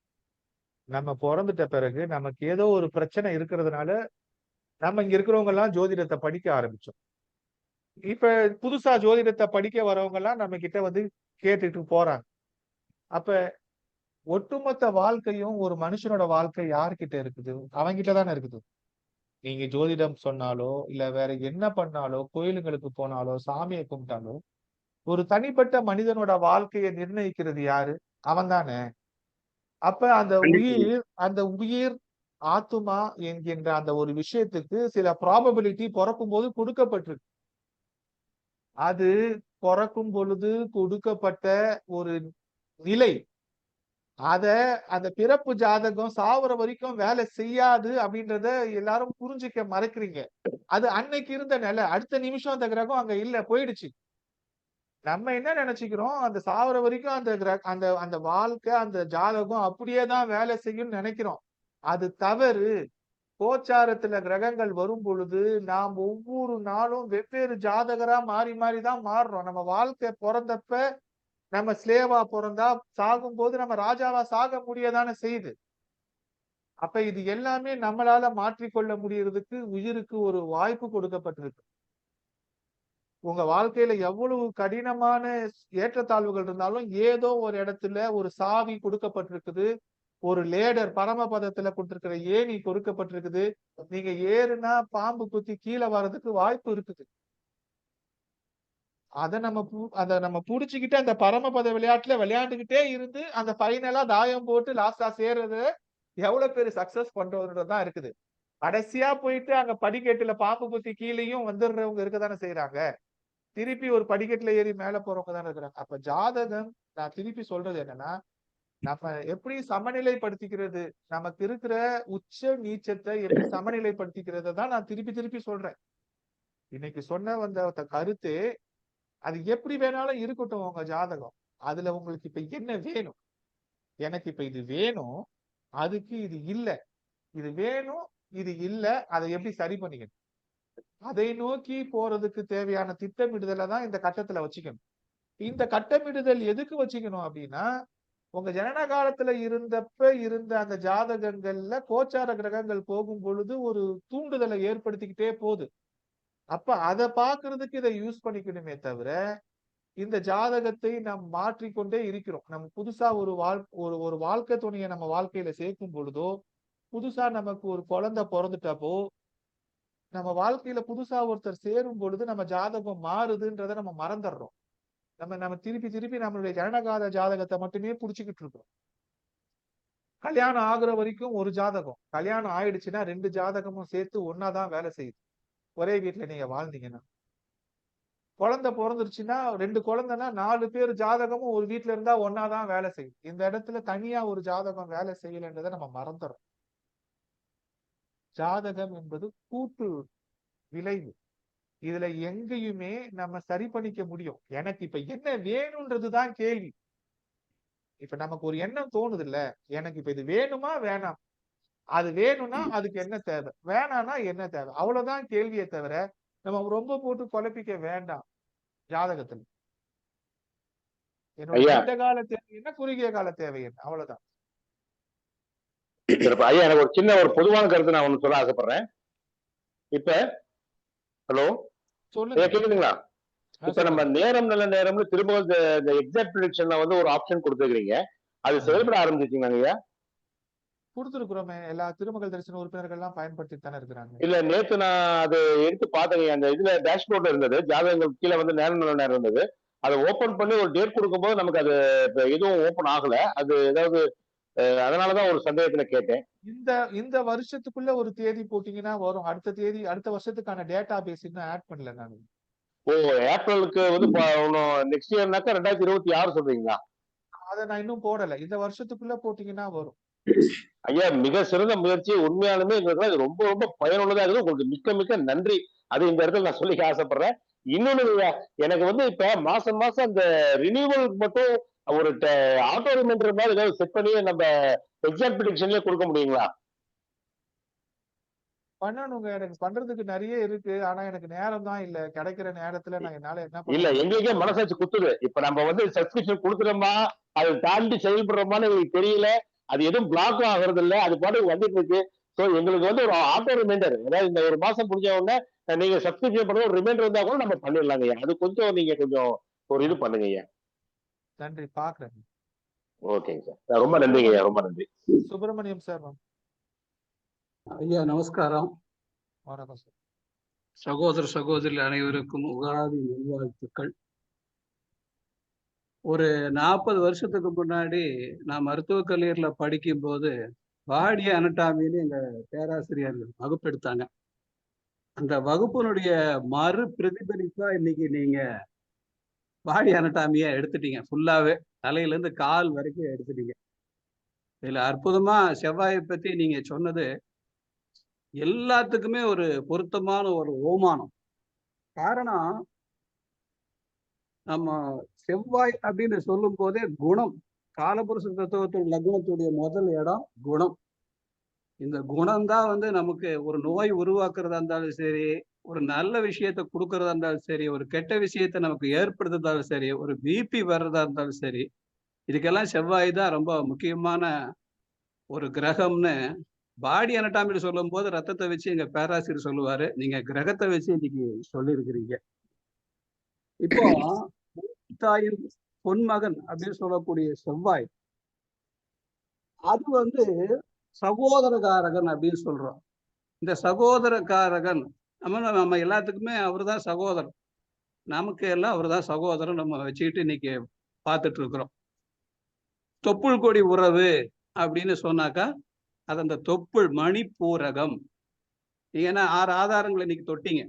நம்ம பிறந்துட்ட பிறகு நமக்கு ஏதோ ஒரு பிரச்சனை இருக்கிறதுனால நம்ம இங்க இருக்கிறவங்க எல்லாம் ஜோதிடத்தை படிக்க ஆரம்பிச்சோம். இப்ப புதுசா ஜோதிடத்தை படிக்க வரவங்க எல்லாம் நம்ம கிட்ட வந்து கேட்டுட்டு போறாங்க. அப்ப ஒட்டுமொத்த வாழ்க்கையும் ஒரு மனுஷனோட வாழ்க்கை யார்கிட்ட இருக்குது? அவங்கிட்ட தானே இருக்குது. நீங்க ஜோதிடம் சொன்னாலோ இல்ல வேற என்ன பண்ணாலோ, கோயிலுங்களுக்கு போனாலோ, சாமியை கும்பிட்டாலோ, ஒரு தனிப்பட்ட மனிதனோட வாழ்க்கையை நிர்ணயிக்கிறது யாரு? அவன் தானே. அப்ப அந்த உயிர் ஆத்துமா என்கின்ற அந்த ஒரு விஷயத்துக்கு சில ப்ராபபிலிட்டி பிறக்கும் போது கொடுக்கப்பட்டிருக்கு. அது பிறக்கும் பொழுது கொடுக்கப்பட்ட ஒரு நிலை. அத அந்த பிறப்பு ஜாதகம் சாவர வரைக்கும் வேலை செய்யாது அப்படின்றத எல்லாரும் புரிஞ்சுக்க மறக்கிறீங்க. அது அன்னைக்கு இருந்த நிலை. அடுத்த நிமிஷம் அந்த கிரகம் அங்க இல்ல, போயிடுச்சு. நம்ம என்ன நினைச்சுக்கிறோம், அந்த சாவர வரைக்கும் அந்த அந்த வாழ்க்கை அந்த ஜாதகம் அப்படியே தான் வேலை செய்யும்னு நினைக்கிறோம். அது தவறு. கோச்சாரத்துல கிரகங்கள் வரும் பொழுது நாம் ஒவ்வொரு நாளும் வெவ்வேறு ஜாதகரா மாறி மாறி தான் மாறுறோம். நம்ம வாழ்க்கை பிறந்தப்ப நம்ம ஸ்லேவா பிறந்தா சாகும் போது நம்ம ராஜாவா சாக முடியதானே செய்யுது. அப்ப இது எல்லாமே நம்மளால மாற்றிக்கொள்ள முடியறதுக்கு உயிருக்கு ஒரு வாய்ப்பு கொடுக்கப்பட்டிருக்கு. உங்க வாழ்க்கையில எவ்வளவு கடினமான ஏற்றத்தாழ்வுகள் இருந்தாலும் ஏதோ ஒரு இடத்துல ஒரு சாவி கொடுக்கப்பட்டிருக்குது. ஒரு லேடர் பரமபதத்துல கொடுத்திருக்கிற ஏணி கொடுக்கப்பட்டிருக்குது. நீங்க ஏறுனா பாம்பு குத்தி கீழே வர்றதுக்கு வாய்ப்பு இருக்குது. அதை நம்ம புடிச்சுக்கிட்டு அந்த பரமபத விளையாட்டுல விளையாண்டுகிட்டே இருந்து அந்த ஃபைனலா தாயம் போட்டு லாஸ்டா சேர்றது எவ்வளவு பேர் சக்சஸ் பண்றதுதான் இருக்குது. கடைசியா போயிட்டு அங்க படிக்கட்டுல பாம்பு குத்தி கீழேயும் வந்துடுறவங்க இருக்கதானே செய்யறாங்க. திருப்பி ஒரு படிக்கட்டுல ஏறி மேல போறவங்க தானே இருக்கிறாங்க. அப்ப ஜாதகம், நான் திருப்பி சொல்றது என்னன்னா, நம்ம எப்படி சமநிலைப்படுத்திக்கிறது, நமக்கு இருக்கிற உச்ச நீச்சத்தை எப்படி சமநிலைப்படுத்திக்கிறத தான் நான் திருப்பி திருப்பி சொல்றேன். இன்னைக்கு சொன்ன வந்த கருத்து அது எப்படி வேணாலும் இருக்கட்டும். உங்க ஜாதகம் அதுல உங்களுக்கு இப்ப என்ன வேணும்? எனக்கு இப்ப இது வேணும், அதுக்கு இது இல்ல, இது வேணும், இது இல்ல, அதை எப்படி சரி பண்ணிக்கணும், அதை நோக்கி போறதுக்கு தேவையான திட்டமிடுதலை தான் இந்த கட்டத்துல வச்சுக்கணும். இந்த கட்டமிடுதல் எதுக்கு வச்சுக்கணும் அப்படின்னா, உங்க ஜனன காலத்துல இருந்த அந்த ஜாதகங்கள்ல கோச்சார கிரகங்கள் போகும் பொழுது ஒரு தூண்டுதலை ஏற்படுத்திக்கிட்டே போகுது. அப்ப அதை பாக்குறதுக்கு இதை யூஸ் பண்ணிக்கணுமே தவிர, இந்த ஜாதகத்தை நாம் மாற்றிக்கொண்டே இருக்கிறோம். நம்ம புதுசா ஒரு வாழ்க்கை துணையை நம்ம வாழ்க்கையில சேர்க்கும் பொழுதோ, புதுசா நமக்கு ஒரு குழந்தை பிறந்துட்டப்போ, நம்ம வாழ்க்கையில புதுசா ஒருத்தர் சேரும் பொழுது நம்ம ஜாதகம் மாறுதுன்றதை நம்ம மறந்துடுறோம். நம்ம திருப்பி திருப்பி நம்மளுடைய ஜனனகால ஜாதகத்தை மட்டுமே புடிச்சுக்கிட்டு இருக்கோம். கல்யாணம் ஆகுற வரைக்கும் ஒரு ஜாதகம், கல்யாணம் ஆயிடுச்சுன்னா 2 ஜாதகமும் சேர்த்து ஒன்னாதான் வேலை செய்யுது. ஒரே வீட்டுல நீங்க வாழ்ந்தீங்கன்னா, குழந்தை பிறந்துருச்சுன்னா 2 குழந்தைன்னா 4 பேர் ஜாதகமும் ஒரு வீட்டுல இருந்தா ஒன்னாதான் வேலை செய்யும். இந்த இடத்துல தனியா ஒரு ஜாதகம் வேலை செய்யலன்றதை நம்ம மறந்துடுறோம். ஜாதகம் என்பது கூட்டு விளைவு. இதுல எங்கேயுமே நம்ம சரி பண்ணிக்க முடியும். எனக்கு இப்ப என்ன வேணும்ன்றதுதான் கேள்வி. இப்ப நமக்கு ஒரு எண்ணம் தோணுது இல்ல, எனக்கு இப்ப இது வேணுமா வேணாம், அது வேணும்னா அதுக்கு என்ன தேவை, வேணாம்னா என்ன தேவை, அவ்வளவுதான் கேள்வியை தவிர நம்ம ரொம்ப போட்டு குழப்பிக்க வேண்டாம். ஜாதகத்துல என்னோட நீண்ட கால தேவை என்ன, குறுகிய கால தேவை என்ன, அவ்வளவுதான். ஐயா, எனக்கு ஒரு சின்ன ஒரு பொதுவான கருத்து நான் ஒண்ணு சொல்ல ஆசைப்படுறேன். இப்ப ஹலோ சொல்லுங்க. கேக்குதுங்களா? இப்ப நம்ம நேரம் நல்ல நேரம்னு திரும்ப இந்த எக்ஸாக்ட் ப்ரெடிக்ஷன்ல வந்து ஒரு ஆப்ஷன் கொடுத்துருக்கீங்க. அது செயல்பட ஆரம்பிச்சிருக்கீங்க ஐயா? கொடுத்துருக்குறோமே, எல்லா திருமகள் தரிசன உறுப்பினர்கள் எல்லாம் பயன்படுத்திட்டு தானே இருக்கிறாங்க. இல்ல, நேத்து நான் அதை எடுத்து பார்த்தேங்க. அந்த இதுல டேஷ்போர்ட்ல இருந்தது, ஜாதகங்கள் கீழே வந்து நேரம் நல்ல நேரம் இருந்தது. அதை ஓபன் பண்ணி ஒரு டேட் கொடுக்கும்போது நமக்கு அது எதுவும் ஓபன் ஆகல. அது ஏதாவது அதனாலதான் ஒரு சந்தேகத்துல கேட்டேன். இந்த வருஷத்துக்குள்ள ஒரு தேதி போட்டீங்கன்னா வரும். அடுத்த வருஷத்துக்கான டேட்டா பேஸ் இன்னும் ஆட் பண்ணல நான். ஓ, ஏப்ரலுக்கு வந்து நெக்ஸ்ட் இயர்னாக்கா 2026 சொல்றீங்களா? அதை நான் இன்னும் போடல. இந்த வருஷத்துக்குள்ள போட்டீங்கன்னா வரும். ஐயா, மிக சிறந்த முயற்சி. உண்மையாலுமே எங்களுக்கு இது ரொம்ப ரொம்ப பயனுள்ளதா இருக்குது. உங்களுக்கு மிக்க மிக்க நன்றி. அது இந்த இடத்துல நான் சொல்லிக்க ஆசைப்படுறேன். இன்னொன்னு ஐயா, எனக்கு வந்து இப்ப மாசம் மாசம் அந்த ரினியூவலுக்கு மட்டும் ஒரு ஆட்டோ ரிமைண்டர் மாதிரி ஏதாவது செட் பண்ணி நம்ம எக்ஸாம் ப்ரிடிக்ஷன்லயே கொடுக்க முடியுங்களா? பண்ணணுங்க. எனக்கு பண்றதுக்கு நிறைய இருக்கு. ஆனா எனக்கு நேரம் தான் இல்ல. கிடைக்கிற நேரத்துல நான் என்னால என்ன பண்ண இல்ல, முடியுமோ எங்களுக்கே அத மனசாட்சி குத்துது. இப்ப நம்ம வந்து சப்ஸ்கிரிப்ஷன் கொடுக்குறோமா, அதை தாண்டி செயல்படுறோமான்னு எங்களுக்கு தெரியல. அது எதுவும் பிளாக்கும் ஆகுறது இல்ல. அது பாட்டுக்கு வந்துட்டு இருக்கு. ஸோ எங்களுக்கு வந்து ஒரு ஆட்டோ ரிமைண்டர், அதாவது இந்த ஒரு மாசம் முடிஞ்ச உடனே நீங்க சப்ஸ்கிரிப்ஷன் பண்ண ஒரு ரிமைண்டர் இருந்தா கூட நம்ம பண்ணிடலாங்க ஐயா. அது கொஞ்சம் நீங்க கொஞ்சம் ஒரு இது பண்ணுங்க ஐயா. நன்றி பாக்குறேன். ஓகேங்க சார். ரொம்ப நன்றிங்க ஐயா. ரொம்ப நன்றி. சுப்பிரமணியம் சார். ஐயா நமஸ்காரம். வணக்கம் சார். சகோதர சகோதரி அனைவருக்கும் உகாதி நல்வாழ்த்துக்கள். ஒரு 40 வருஷத்துக்கு முன்னாடி நான் மருத்துவக் கல்லூரியில படிக்கும் போது பாடி அனட்டாமின்னு எங்க பேராசிரியர் வகுப்பெடுத்தாங்க. அந்த வகுப்பினுடைய மறு பிரதிபலிப்பா இன்னைக்கு நீங்க பாடி அனட்டாமியா எடுத்துட்டீங்க. ஃபுல்லாவே தலையில இருந்து கால் வரைக்கும் எடுத்துட்டீங்க. இதுல அற்புதமா செவ்வாயை பத்தி நீங்க சொன்னது எல்லாத்துக்குமே ஒரு பொருத்தமான ஒரு ஓமானம். காரணம், நம்ம செவ்வாய் அப்படின்னு சொல்லும் போதே குணம், காலபுருஷ தத்துவத்தின் லக்னத்துடைய முதல் இடம் குணம். இந்த குணம் தான் வந்து நமக்கு ஒரு நோய் உருவாக்குறதா இருந்தாலும் சரி, ஒரு நல்ல விஷயத்த கொடுக்கறதா இருந்தாலும் சரி, ஒரு கெட்ட விஷயத்த நமக்கு ஏற்படுத்துறதாலும் சரி, ஒரு பிபி வர்றதா இருந்தாலும் சரி, இதுக்கெல்லாம் செவ்வாய் தான் ரொம்ப முக்கியமான ஒரு கிரகம்னு பாடி அனட்டாமில சொல்லும் போது ரத்தத்தை வச்சு எங்க பேராசிரியர் சொல்லுவாரு. நீங்க கிரகத்தை வச்சு இன்னைக்கு சொல்லியிருக்கிறீங்க. இப்போ தாயின் பொன்மகன் அப்படின்னு சொல்லக்கூடிய செவ்வாய், அது வந்து சகோதரகாரகன் அப்படின்னு சொல்றோம். இந்த சகோதரகாரகன் நம்ம எல்லாத்துக்குமே அவர் தான் சகோதரன். நமக்கு எல்லாம் அவர் தான் சகோதரன் நம்ம வச்சுக்கிட்டு இன்னைக்கு பார்த்துட்டு இருக்கிறோம். தொப்புள் கொடி உறவு அப்படின்னு சொன்னாக்கா அது அந்த தொப்புள் மணிப்பூரகம். நீங்க என்ன 6 ஆதாரங்களை இன்னைக்கு தொட்டீங்க.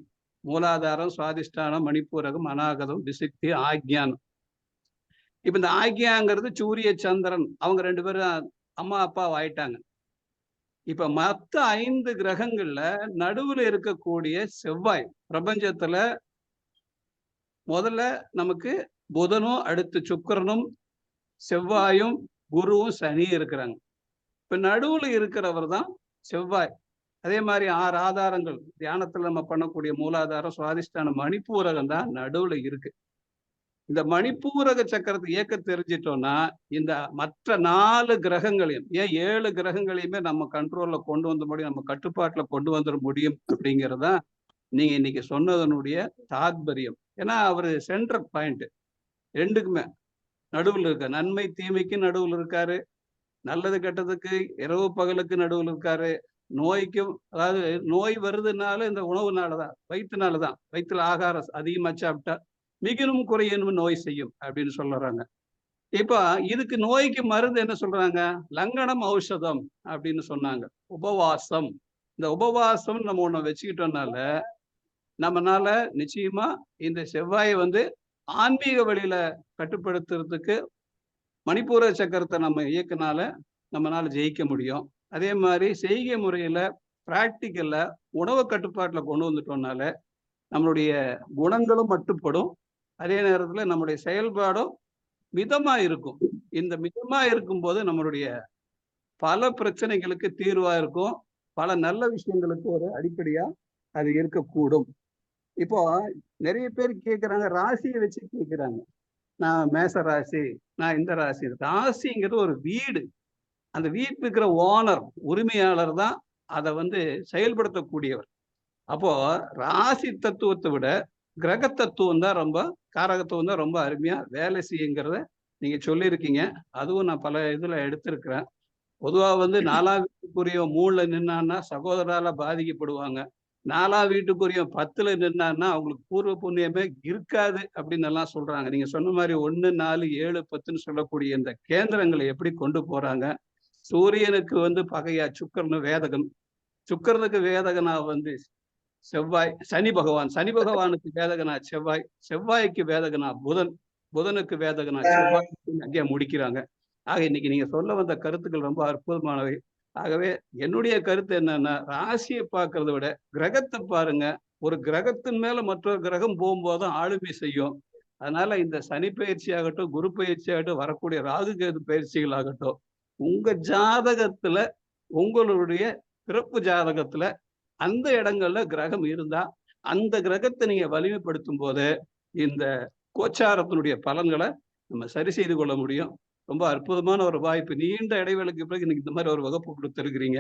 மூலாதாரம், சுவாதிஷ்டானம், மணிப்பூரகம், அநாகதம், விசுக்தி, ஆக்ஞானம். இப்ப இந்த ஆக்ஞாங்கிறது சூரிய சந்திரன், அவங்க 2 பேரும் அம்மா அப்பா ஆயிட்டாங்க. இப்ப மற்ற 5 கிரகங்கள்ல நடுவுல இருக்கக்கூடிய செவ்வாய், பிரபஞ்சத்துல முதல்ல நமக்கு புதனும், அடுத்து சுக்கிரனும், செவ்வாயும், குருவும், சனியும் இருக்கிறாங்க. இப்ப நடுவுல இருக்கிறவர் தான் செவ்வாய். அதே மாதிரி 6 ஆதாரங்கள் தியானத்துல நம்ம பண்ணக்கூடிய மூலாதாரம், சுவாதிஷ்டானம், மணிப்பூரகம் தான் நடுவுல இருக்கு. இந்த மணிப்பூரக சக்கரத்தை இயக்க தெரிஞ்சிட்டோம்னா இந்த மற்ற 4 கிரகங்களையும், ஏன் 7 கிரகங்களையுமே நம்ம கண்ட்ரோல்ல கொண்டு வந்த முடியும், நம்ம கட்டுப்பாட்டுல கொண்டு வந்துட முடியும் அப்படிங்கிறதா நீங்க இன்னைக்கு சொன்னதனுடைய தாத்பரியம். ஏன்னா அவரு சென்ட்ரல் பாயிண்ட் ரெண்டுக்குமே நடுவில் இருக்க, நன்மை தீமைக்கு நடுவில் இருக்காரு, நல்லது கெட்டதுக்கு இரவு பகலுக்கு நடுவில் இருக்காரு, நோய்க்கும், அதாவது நோய் வருதுனால இந்த உணவுனாலதான், வயிற்றுனாலதான், வயிற்றுல ஆகாரம் அதிகமா சாப்பிட்டா மிகினும் குறையணும் நோய் செய்யும் அப்படின்னு சொல்றாங்க. இப்ப இதுக்கு நோய்க்கு மருந்து என்ன சொல்றாங்க? லங்கனம் ஔஷதம் அப்படின்னு சொன்னாங்க. உபவாசம். இந்த உபவாசம் நம்ம ஒண்ணு வச்சுக்கிட்டோம்னால நம்மனால நிச்சயமா இந்த செவ்வாயை வந்து ஆன்மீக வழியில கட்டுப்படுத்துறதுக்கு மணிப்பூர சக்கரத்தை நம்ம இயக்கினால நம்மளால ஜெயிக்க முடியும். அதே மாதிரி செய்கை முறையில பிராக்டிக்கல்ல உணவு கட்டுப்பாட்டுல கொண்டு வந்துட்டோம்னால நம்மளுடைய குணங்களும் மட்டுப்படும், அதே நேரத்துல நம்முடைய செயல்பாடும் மிதமா இருக்கும். இந்த மிதமா இருக்கும்போது நம்மளுடைய பல பிரச்சனைகளுக்கு தீர்வா இருக்கும், பல நல்ல விஷயங்களுக்கு ஒரு அடிப்படையா அது இருக்கக்கூடும். இப்போ நிறைய பேர் கேட்குறாங்க, ராசியை வச்சு கேட்குறாங்க. நான் மேச ராசி, நான் இந்த ராசி. ராசிங்கிறது ஒரு வீடு. அந்த வீட்டுக்கு இருக்கிற ஓனர், உரிமையாளர் தான் அதை வந்து செயல்படுத்தக்கூடியவர். அப்போ ராசி தத்துவத்தை விட கிரக தத்துவம் தான் ரொம்ப, காரகத்துவம் தான் ரொம்ப அருமையா வேலை செய்யுங்கிறத நீங்க சொல்லியிருக்கீங்க. அதுவும் நான் பல இதுல எடுத்திருக்கிறேன். பொதுவா வந்து 4ஆம் வீட்டுக்குரிய 3ல நின்னான்னா சகோதரால பாதிக்கப்படுவாங்க. 4ஆம் வீட்டுக்குரிய 10ல நின்னான்னா அவங்களுக்கு பூர்வ புண்ணியமே இருக்காது அப்படின்னு எல்லாம் சொல்றாங்க. நீங்க சொன்ன மாதிரி 1, 4, 7, 10ன்னு சொல்லக்கூடிய இந்த கேந்திரங்களை எப்படி கொண்டு போறாங்க? சூரியனுக்கு வந்து பகையா சுக்கிரனு வேதகன், சுக்கிரனுக்கு வேதகனா வந்து செவ்வாய், சனி பகவான், சனி பகவானுக்கு வேதகனா செவ்வாய், செவ்வாய்க்கு வேதகனா புதன், புதனுக்கு வேதகனா செவ்வாய், அங்கே முடிக்கிறாங்க. ஆக இன்னைக்கு நீங்க சொல்ல வந்த கருத்துக்கள் ரொம்ப அற்புதமானவை. ஆகவே என்னுடைய கருத்து என்னன்னா, ராசியை பார்க்கறத விட கிரகத்தை பாருங்க. ஒரு கிரகத்தின் மேல மற்றொரு கிரகம் போகும்போது தான் ஆளுமை செய்யும். அதனால இந்த சனி பயிற்சி ஆகட்டும், குரு பயிற்சி ஆகட்டும், வரக்கூடிய ராகு கேது பயிற்சிகள் ஆகட்டும், உங்க ஜாதகத்துல உங்களுடைய பிறப்பு ஜாதகத்துல அந்த இடங்கள்ல கிரகம் இருந்தா, அந்த கிரகத்தை நீங்க வலிமைப்படுத்தும் போது, இந்த கோச்சாரத்தினுடைய பலன்களை நம்ம சரி செய்து கொள்ள முடியும். ரொம்ப அற்புதமான ஒரு வாய்ப்பு. நீண்ட இடைவேளைக்கு பிறகு இன்னைக்கு இந்த மாதிரி ஒரு வகுப்பு கொடுத்திருக்கிறீங்க.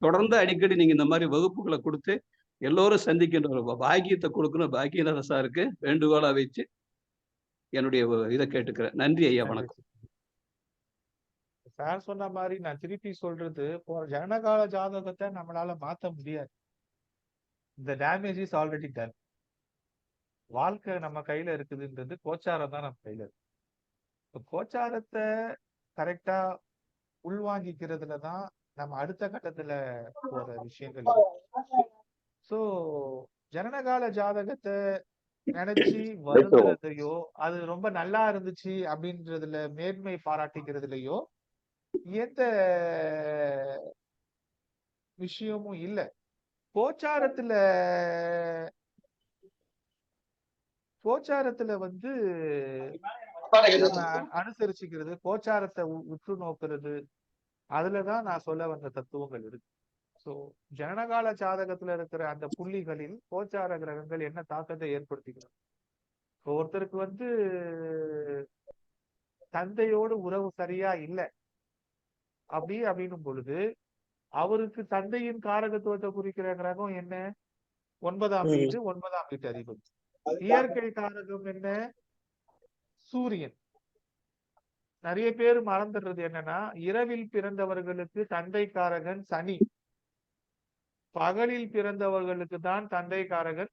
தொடர்ந்து அடிக்கடி நீங்க இந்த மாதிரி வகுப்புகளை கொடுத்து எல்லோரும் சந்திக்கின்ற ஒரு பாக்கியத்தை கொடுக்கணும். பாக்கியநாத சாருக்கு வேண்டுகோளா வச்சு என்னுடைய இதை கேட்டுக்கிறேன். நன்றி ஐயா, வணக்கம். சார் சொன்ன மாதிரி நான் திருப்பி சொல்றது, ஜனனகால ஜாதகத்தை நம்மளால மாத்த முடியாது. இந்த டேமேஜ் இஸ் ஆல்ரெடி டன். வாழ்க்கை நம்ம கையில இருக்குதுன்றது கோச்சாரம் தான் நம்ம கையில இருக்கு. இப்போ கோச்சாரத்தை கரெக்டா உள்வாங்கிக்கிறதுல தான் நம்ம அடுத்த கட்டத்துல போற விஷயங்கள் இருக்கு. சோ ஜனனகால ஜாதகத்தை நினைச்சு வருகிறதையோ, அது ரொம்ப நல்லா இருந்துச்சு அப்படின்றதுல மேன்மை பாராட்டிக்கிறதுலயோ எந்த விஷயமும் இல்ல. கோச்சாரத்துல வந்து நம்ம அனுசரிச்சுக்கிறது, கோச்சாரத்தை உற்று நோக்குறது, அதுலதான் நான் சொல்ல வந்த தத்துவங்கள் இருக்கு. சோ ஜனனகால ஜாதகத்துல இருக்கிற அந்த புள்ளிகளில் கோச்சார கிரகங்கள் என்ன தாக்கத்தை ஏற்படுத்திக்கிறது. ஒருத்தருக்கு வந்து தந்தையோடு உறவு சரியா இல்லை அப்படின்னும் பொழுது, அவருக்கு தந்தையின் காரகத்துவத்தை குறிக்கிற கிரகம் என்ன? 9ஆம் வீடு, 9ஆம் வீட்டு அதிபதி. இயற்கை காரகம் என்ன? சூரியன். நிறைய பேர் மறந்துடுறது என்னன்னா, இரவில் பிறந்தவர்களுக்கு தந்தை காரகன் சனி, பகலில் பிறந்தவர்களுக்கு தான் தந்தை காரகன்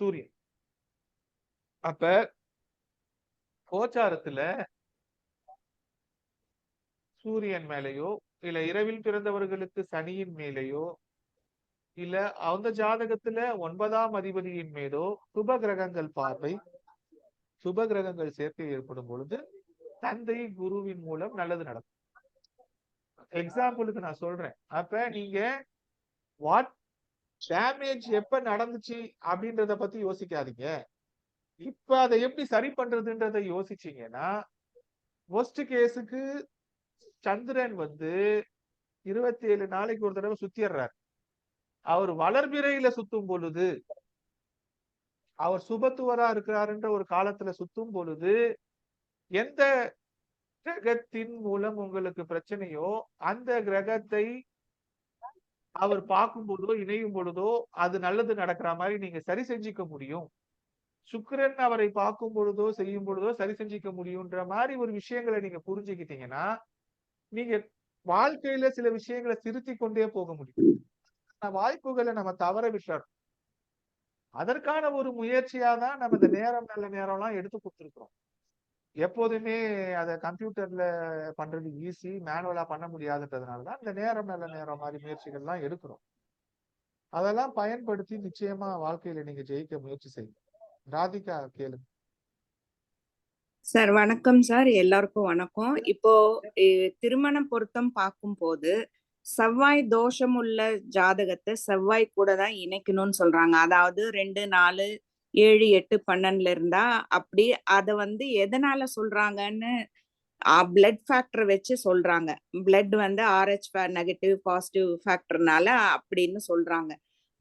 சூரியன். அப்ப கோச்சாரத்துல சூரியன் மேலேயோ, இல்ல இரவில் பிறந்தவர்களுக்கு சனியின் மேலேயோ, இல்ல அந்த ஜாதகத்துல 9ஆம் அதிபதியின் மீதோ சுப கிரகங்கள் பார்வை, சுப கிரகங்கள் சேர்க்கை ஏற்படும் பொழுது தந்தை குருவின் மூலம் நல்லது நடக்கும். எக்ஸாம்பிளுக்கு நான் சொல்றேன். அப்ப நீங்க வாட் டேமேஜ் எப்ப நடந்துச்சு அப்படின்றத பத்தி யோசிக்காதீங்க. இப்ப அதை எப்படி சரி பண்றதுன்றத யோசிச்சீங்கன்னா, ஒஸ்ட் கேஸுக்கு சந்திரன் வந்து 27 நாளைக்கு ஒரு தடவை சுத்திடுறார். அவர் வளர்பிறையில சுத்தும் பொழுது, அவர் சுபத்துவரா இருக்கிறாருன்ற ஒரு காலத்துல சுத்தும் பொழுது, எந்த கிரகத்தின் மூலம் உங்களுக்கு பிரச்சனையோ அந்த கிரகத்தை அவர் பார்க்கும் பொழுதோ இணையும் பொழுதோ அது நல்லது நடக்கிற மாதிரி நீங்க சரி செஞ்சுக்க முடியும். சுக்கிரன் அவரை பார்க்கும் பொழுதோ செய்யும் பொழுதோ சரி செஞ்சுக்க முடியும்ன்ற மாதிரி ஒரு விஷயங்களை நீங்க புரிஞ்சுக்கிட்டீங்கன்னா, நீங்க வாழ்க்கையில சில விஷயங்களை திருத்தி கொண்டே போக முடியும். வாய்ப்புகளை நம்ம தவற விட்டுறோம். அதற்கான ஒரு முயற்சியா தான் நம்ம இந்த நேரம் நல்ல நேரம்லாம் எடுத்து கொடுத்துருக்கோம். எப்போதுமே அதை கம்ப்யூட்டர்ல பண்றது ஈஸி, மேனுவலா பண்ண முடியாதுன்றதுனாலதான் இந்த நேரம் நல்ல நேரம் மாதிரி முயற்சிகள்லாம் எடுக்கிறோம். அதெல்லாம் பயன்படுத்தி நிச்சயமா வாழ்க்கையில நீங்க ஜெயிக்க முயற்சி செய்யுங்க. ராதிகா கேளுங்க. சார் வணக்கம் சார், எல்லாருக்கும் வணக்கம். இப்போ திருமண பொருத்தம் பார்க்கும் போது செவ்வாய் தோஷம் உள்ள ஜாதகத்தை செவ்வாய் கூட தான் இணைக்கணும்னு சொல்றாங்க. அதாவது 2, 4, 7, 8, 12 இருந்தா அப்படி அதை வந்து எதனால சொல்றாங்கன்னு பிளட் ஃபேக்டர் வச்சு சொல்றாங்க. பிளட் வந்து RH நெகட்டிவ் பாசிட்டிவ் ஃபேக்டர்னால அப்படின்னு சொல்றாங்க.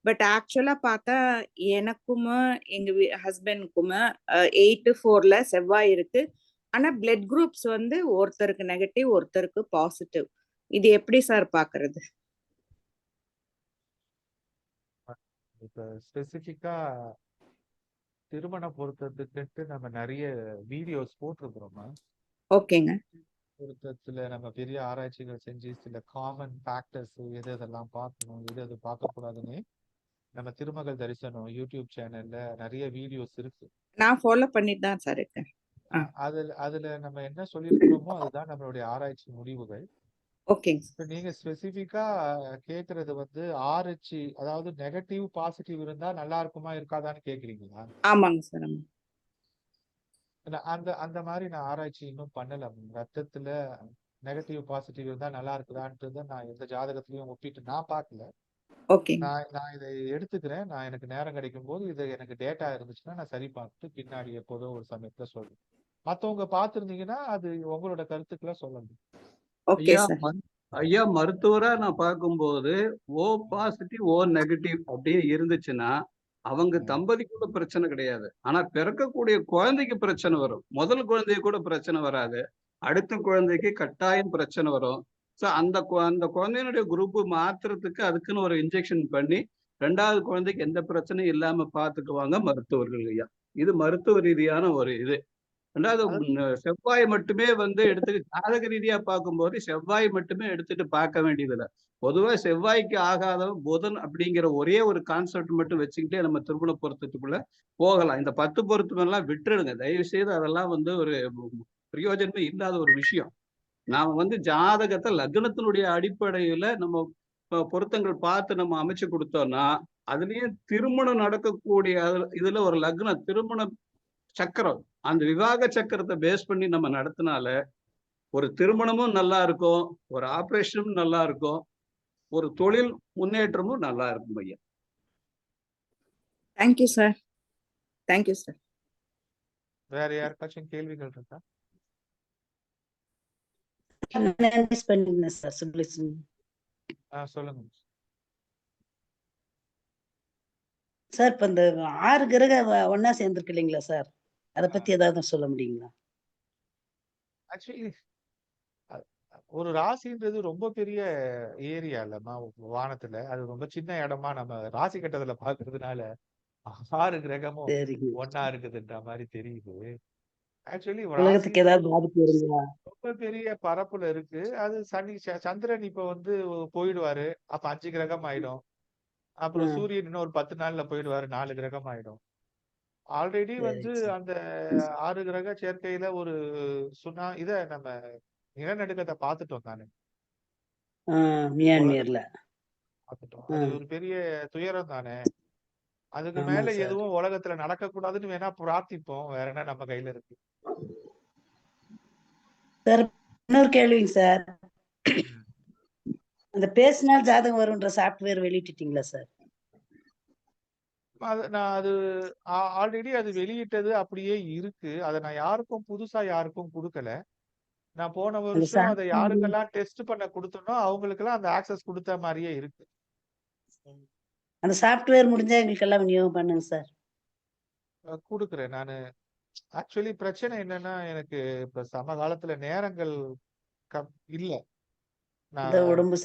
பட் ஆக்சுவலா பார்த்தா எனக்கும் எங்க ஹஸ்பண்டுக்கும் 8-4ல செவ்வாய் இருக்கு. ஆனா பிளட் குரூப்ஸ் வந்து ஒருத்தருக்கு நெகட்டிவ் ஒருத்தருக்கு பாசிட்டிவ். இது எப்படி சார் பாக்குறது? இப்ப ஸ்பெசிபிக்கா திருமண பொருத்தத்துக்கு நம்ம நிறைய வீடியோஸ் போட்டிருக்கிறோமா? ஓகேங்க. பொருத்தத்துல நம்ம பெரிய ஆராய்ச்சிகள் செஞ்சு சில காமன் ஃபேக்டர்ஸ் எது எதெல்லாம் பார்க்கணும், எது பார்க்க கூடாதுன்னு நம்ம திருமகள் தரிசனம் யூடியூப் சேனல்ல நிறைய வீடியோஸ் இருக்கு. நான் ஃபாலோ பண்ணிட்டு தான் சார் இருக்கேன். அதுல நம்ம என்ன சொல்லிருக்கிறோமோ அதுதான் நம்மளுடைய ஆராய்ச்சி முடிவுகள். ஓகேங்க. இப்ப நீங்க ஸ்பெசிபிக்கா கேக்குறது வந்து RH, அதாவது நெகட்டிவ் பாசிட்டிவ் இருந்தா நல்லா இருக்குமா இருக்காதான்னு கேக்குறீங்களா? ஆமாங்க சார். அந்த அந்த மாதிரி நான் ஆராய்ச்சி இன்னும் பண்ணல. ரத்தத்துல நெகட்டிவ் பாசிட்டிவ் இருந்தா நல்லா இருக்குதான்றது நான் எந்த ஜாதகத்திலையும் ஒப்பிட்டு நான் பார்க்கல. ஓகே. நான் இதை எடுத்துக்கிறேன். நான் எனக்கு நேரம் கிடைக்கும் போது இது எனக்கு டேட்டா இருந்துச்சுன்னா நான் சரி பார்த்துட்டு பின்னாடி எப்போதோ ஒரு சமயத்துல சொல்றேன். மத்தவங்க பார்த்திருந்தீங்கன்னா அது உங்களோட கருத்துக்களை சொல்லணும். ஓகே ஐயா சார். ஐயா மருத்துவரா நான் பார்க்கும்போது ஓ பாசிட்டிவ் ஓ நெகட்டிவ் அப்படியே இருந்துச்சுன்னா அவங்க தம்பதிக்குள்ள பிரச்சனை கிடையாது. ஆனா பிறக்கக்கூடிய குழந்தைக்கு பிரச்சனை வரும். முதல் குழந்தைக்கு கூட பிரச்சனை வராது. அடுத்த குழந்தைக்கு கட்டாயம் பிரச்சனை வரும். ஸோ அந்த குழந்தையினுடைய குரூப் மாத்துறதுக்கு அதுக்குன்னு ஒரு இன்ஜெக்ஷன் பண்ணி 2வது குழந்தைக்கு எந்த பிரச்சனையும் இல்லாம பார்த்துக்குவாங்க மருத்துவர்கள் ஐயா. இது மருத்துவ ரீதியான ஒரு இது. 2வது செவ்வாய் மட்டுமே வந்து ஜாதக ரீதியா பார்க்கும்போது செவ்வாய் மட்டுமே எடுத்துட்டு பார்க்க வேண்டியதில்லை. பொதுவா செவ்வாய்க்கு ஆகாதவன் புதன் அப்படிங்கிற ஒரே ஒரு கான்செப்ட் மட்டும் வச்சுக்கிட்டே நம்ம திருமண பொருத்தத்துக்குள்ள போகலாம். இந்த 10 பொருத்தம் எல்லாம் விட்டுடுங்க தயவு செய்து. அதெல்லாம் வந்து ஒரு பிரயோஜனமே இல்லாத ஒரு விஷயம். நாம வந்து ஜாதகத்தை லக்னத்தினுடைய அடிப்படையில நம்ம பொருத்தங்கள் பார்த்து நம்ம அமைச்சு கொடுத்தோம்னா அதுலயும் திருமணம் நடக்கக்கூடிய இதுல ஒரு லக்ன திருமண சக்கரம் அந்த விவாக சக்கரத்தை பேஸ் பண்ணி நம்ம நடத்தினால ஒரு திருமணமும் நல்லா இருக்கும், ஒரு ஆபரேஷனும் நல்லா இருக்கும், ஒரு தொழில் முன்னேற்றமும் நல்லா இருக்கும் ஐயா. Thank you sir. Thank you sir. வேற யாருக்காச்சும் கேள்விகள் இருக்கா? பண்ணிருந்தேன் சார். சொல்லுங்க. சார் இப்ப இந்த 6 கிரக ஒன்னா சேர்ந்திருக்கு இல்லைங்களா சார்? அத பத்தி ஏதாவது சொல்ல முடியுங்களா? ஆக்சுவலி ஒரு ராசின்றது ரொம்ப பெரிய ஏரியா இல்லம்மா வானத்துல. அது ரொம்ப சின்ன இடமா நம்ம ராசி கட்டத்துல பாக்குறதுனால 6 கிரகமும் சரிங்க. ஒன்னா இருக்குதுன்ற மாதிரி தெரியுது. ஆக்சுவலி உலகத்துக்கு ஏதாவது பாதிப்பு வருங்களா? ரொம்ப பெரிய பரப்புல இருக்கு. அது சந்திரன் இப்ப வந்து போயிடுவாரு. அப்ப 5 கிரகம் ஆயிடும். அப்புறம் சூரியன் இன்னும் ஒரு 10 நாள்ல போயிடுவாரு. 4 கிரகம் ஆயிடும். ஆல்ரெடி வந்து அந்த 6 கிரக சேர்க்கையில ஒரு இத நம்ம நிலநடுக்கத்தை பார்த்துட்டோம் தானே. மியான்மர்ல பார்த்துட்டோம். அது ஒரு பெரிய துயரம் தானே. அதுக்கு ஆமா மேல சார். எதுவும் உலகத்துல நடக்க கூடாதுன்னு வேணா பிரார்த்திப்போம். வேற என்ன நம்ம கையில இருக்கு. சார் இன்னொரு கேள்விங்க சார். அந்த பேசினால் ஜாதகம் வரும்ன்ற சாஃப்ட்வேர் வெளியிட்டீங்களா சார்? அது ஆல்ரெடி அது வெளியிட்டது அப்படியே இருக்கு. அதை நான் யாருக்கும் புதுசா யாருக்கும் கொடுக்கல. நான் போன வருஷம் அதை யாருக்கெல்லாம் டெஸ்ட் பண்ண கொடுத்தனோ அவங்களுக்கு எல்லாம் அந்த ஆக்சஸ் கொடுத்த மாதிரியே இருக்கு. அந்த சாஃப்ட்வேர் முடிஞ்சா எங்களுக்கு எல்லாம் விநியோகம் பண்ணுங்க சார். கொடுக்குறேன் நானு. ஆக்சுவலி பிரச்சனை என்னன்னா எனக்கு இப்ப சமகாலத்துல நேரங்கள் இல்ல. நான் உடம்பு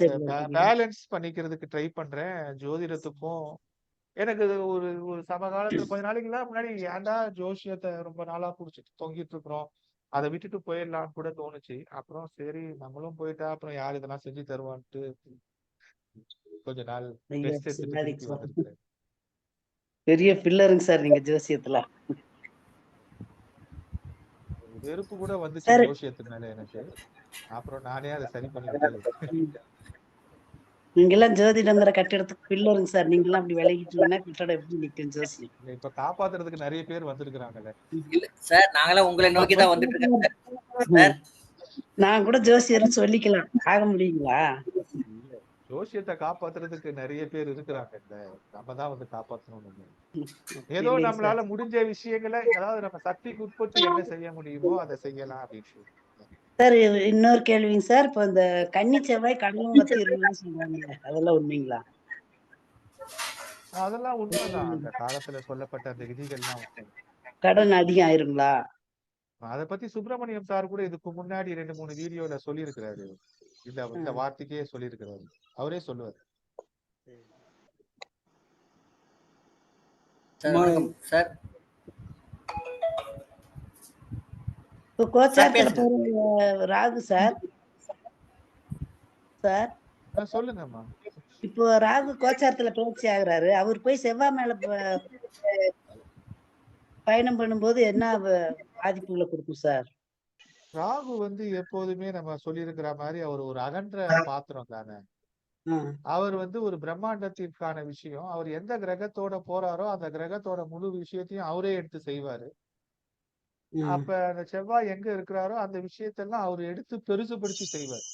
பேலன்ஸ் பண்ணிக்கிறதுக்கு ட்ரை பண்றேன். ஜோதிடத்துக்கும் எனக்கு ஒரு ஒரு சமகாலத்துல கொஞ்ச நாளைக்கு எல்லாம் முன்னாடி ஏன்டா ஜோசியத்தை ரொம்ப நாளா புடிச்சிட்டு தொங்கிட்டு இருக்கிறோம், அதை விட்டுட்டு போயிடலாம்னு கூட தோணுச்சு. அப்புறம் சரி நம்மளும் போயிட்டா அப்புறம் யார் இதெல்லாம் செஞ்சு தருவான்ட்டு கொஞ்ச நாள் ரெஸ்ட் எடுத்துட்டு திருப்பி வந்திருக்கிறேன். பெரிய பில்லருங்க சார் நீங்க ஜோசியத்துல. வெறுப்பு கூட வந்துச்சு ஜோசியத்து மேல எனக்கு. அப்புறம் நானே அதை சரி பண்ணிக்கிட்டேன். நீங்க எல்லாம் ஜோதிடங்கிற கட்டிடத்துக்கு பில்லருங்க சார். நீங்க எல்லாம் அப்படி விலகிட்டீங்கன்னா கட்டடம் எப்படி நிக்கும் ஜோசியம்? இப்ப காப்பாத்துறதுக்கு நிறைய பேர் வந்திருக்கிறாங்கல்ல. சார் நாங்களாம் உங்களை நோக்கி தான் வந்துட்டு இருக்கோம். நான் கூட ஜோசியர்னு சொல்லிக்கலாம். ஆக முடியுங்களா? ஜோசியத்தை காப்பாத்துறதுக்கு நிறைய பேர் இருக்கிறாங்க. நம்ம தான் வந்து காப்பாற்றணும். ஏதோ நம்மளால முடிஞ்ச விஷயங்களை, அதாவது நம்ம சக்திக்கு உட்பட்டு என்ன செய்ய முடியுமோ அதை செய்யலாம் அப்படின்னு. சார் இன்னொரு கேள்விங்க சார். இப்ப இந்த கன்னி செவ்வாய் கடலும் வத்திருன்னு சொல்றாங்க, அதெல்லாம் உண்மைங்களா? அதெல்லாம் உண்மைதான். அந்த காலத்துல சொல்லப்பட்ட அந்த விதிகள்லாம் உண்மை. கடன் அதிகம் ஆயிருங்களா? அதை பத்தி சுப்பிரமணியம் சார் கூட இதுக்கு முன்னாடி 2-3 வீடியோல சொல்லியிருக்கிறாரு. இந்த வார்த்தைக்கே சொல்லியிருக்கிறாரு. அவரே சொல்லுவாரு. சார் இப்போ கோச்சாரத்துல போற ராகு சார் சொல்லுங்கம்மா. இப்போ ராகு கோச்சாரத்துல பயிற்சி ஆகுறாரு. அவர் போய் செவ்வாய் மேல பயணம் பண்ணும்போது என்ன பாதிப்புகளை கொடுக்கும் சார்? ராகு வந்து எப்போதுமே நம்ம சொல்லியிருக்கிற மாதிரி அவர் ஒரு அகன்ற பாத்திரம் தானே. அவர் வந்து ஒரு பிரம்மாண்டத்திற்கான விஷயம். அவர் எந்த கிரகத்தோட போறாரோ அந்த கிரகத்தோட முழு விஷயத்தையும் அவரே எடுத்து செய்வாரு. அப்ப அந்த செவ்வாய் எங்க இருக்கிறாரோ அந்த விஷயத்தெல்லாம் அவர் எடுத்து பெருசுபடுத்தி செய்வார்.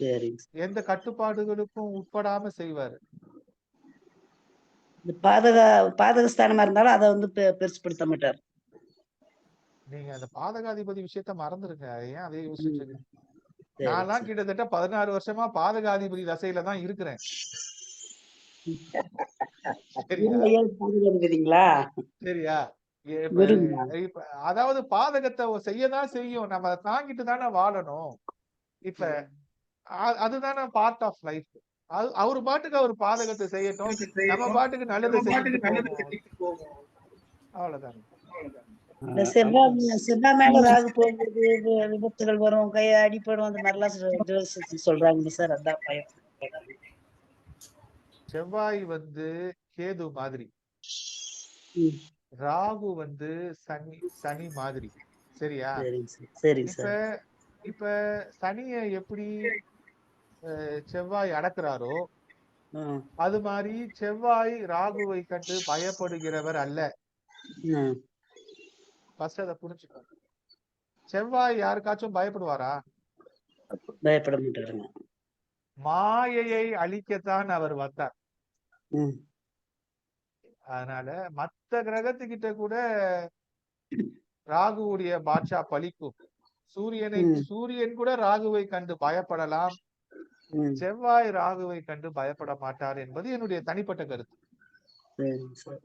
சரிங்க சார். எந்த கட்டுப்பாடுகளுக்கும் உட்படாம செய்வாரு. இந்த பாதக ஸ்தானமா இருந்தாலும் அதை வந்து பெருசுப்படுத்த மாட்டார். நீங்க அந்த பாதகாதிபதி விஷயத்த மறந்துருங்க. ஏன் அதே ம். யோசிச்சுட்டு சரிங்க நான்லாம் சார். கிட்டத்தட்ட 16 வருஷமா பாதகாதிபதி தசையில தான் இருக்கிறேன். சரியா? குரு ஐயா பாதகாதிபதிங்களா? சரியா? இப்ப குருங்களா? இப்ப அதாவது பாதகத்தை செய்யதான் செய்யும். நம்ம அதை தாங்கிட்டு தானே வாழணும். இப்ப அதுதானே பார்ட் ஆஃப் லைஃப். அவரு பாட்டுக்கு அவர் பாதகத்தை செய்யட்டும். நம்ம பாட்டுக்கு நல்லதை செஞ்சுட்டு போவோம். அவ்வளவுதாங்க. இந்த செவ்வாய் மேல ராகு போகும்போது விபத்துகள் வரும், கை அடிப்படும், அந்த மாதிரிலாம் ஜோசியத்துல சொல்றாங்க சார். அதான் பயம். செவ்வாய் வந்து கேது மாதிரி, ம். ராகு வந்து சனி மாதிரி. சரியா? சரிங்க சார். சரிங்க இப்ப சார். இப்ப சனியை எப்படி செவ்வாய் அடக்குறாரோ ம். அது மாதிரி செவ்வாய் ராகுவை கண்டு பயப்படுகிறவர் அல்ல. ம். ஃபர்ஸ்ட் அதை புரிஞ்சுக்கோங்க. செவ்வாய் யாருக்காச்சும் பயப்படுவாரா? பயப்பட மாட்டாருங்க. மாயையை அழிக்கத்தான் அவர் வந்தார். ம். அதனால மத்த கிரகத்துக்கிட்ட கூட ராகுவுடைய பாட்சா பலிக்கும். சூரியன் கூட ராகுவை கண்டு பயப்படலாம். ம். செவ்வாய் ராகுவை கண்டு பயப்பட மாட்டார் என்பது என்னுடைய தனிப்பட்ட கருத்து. சரிங்க சார்.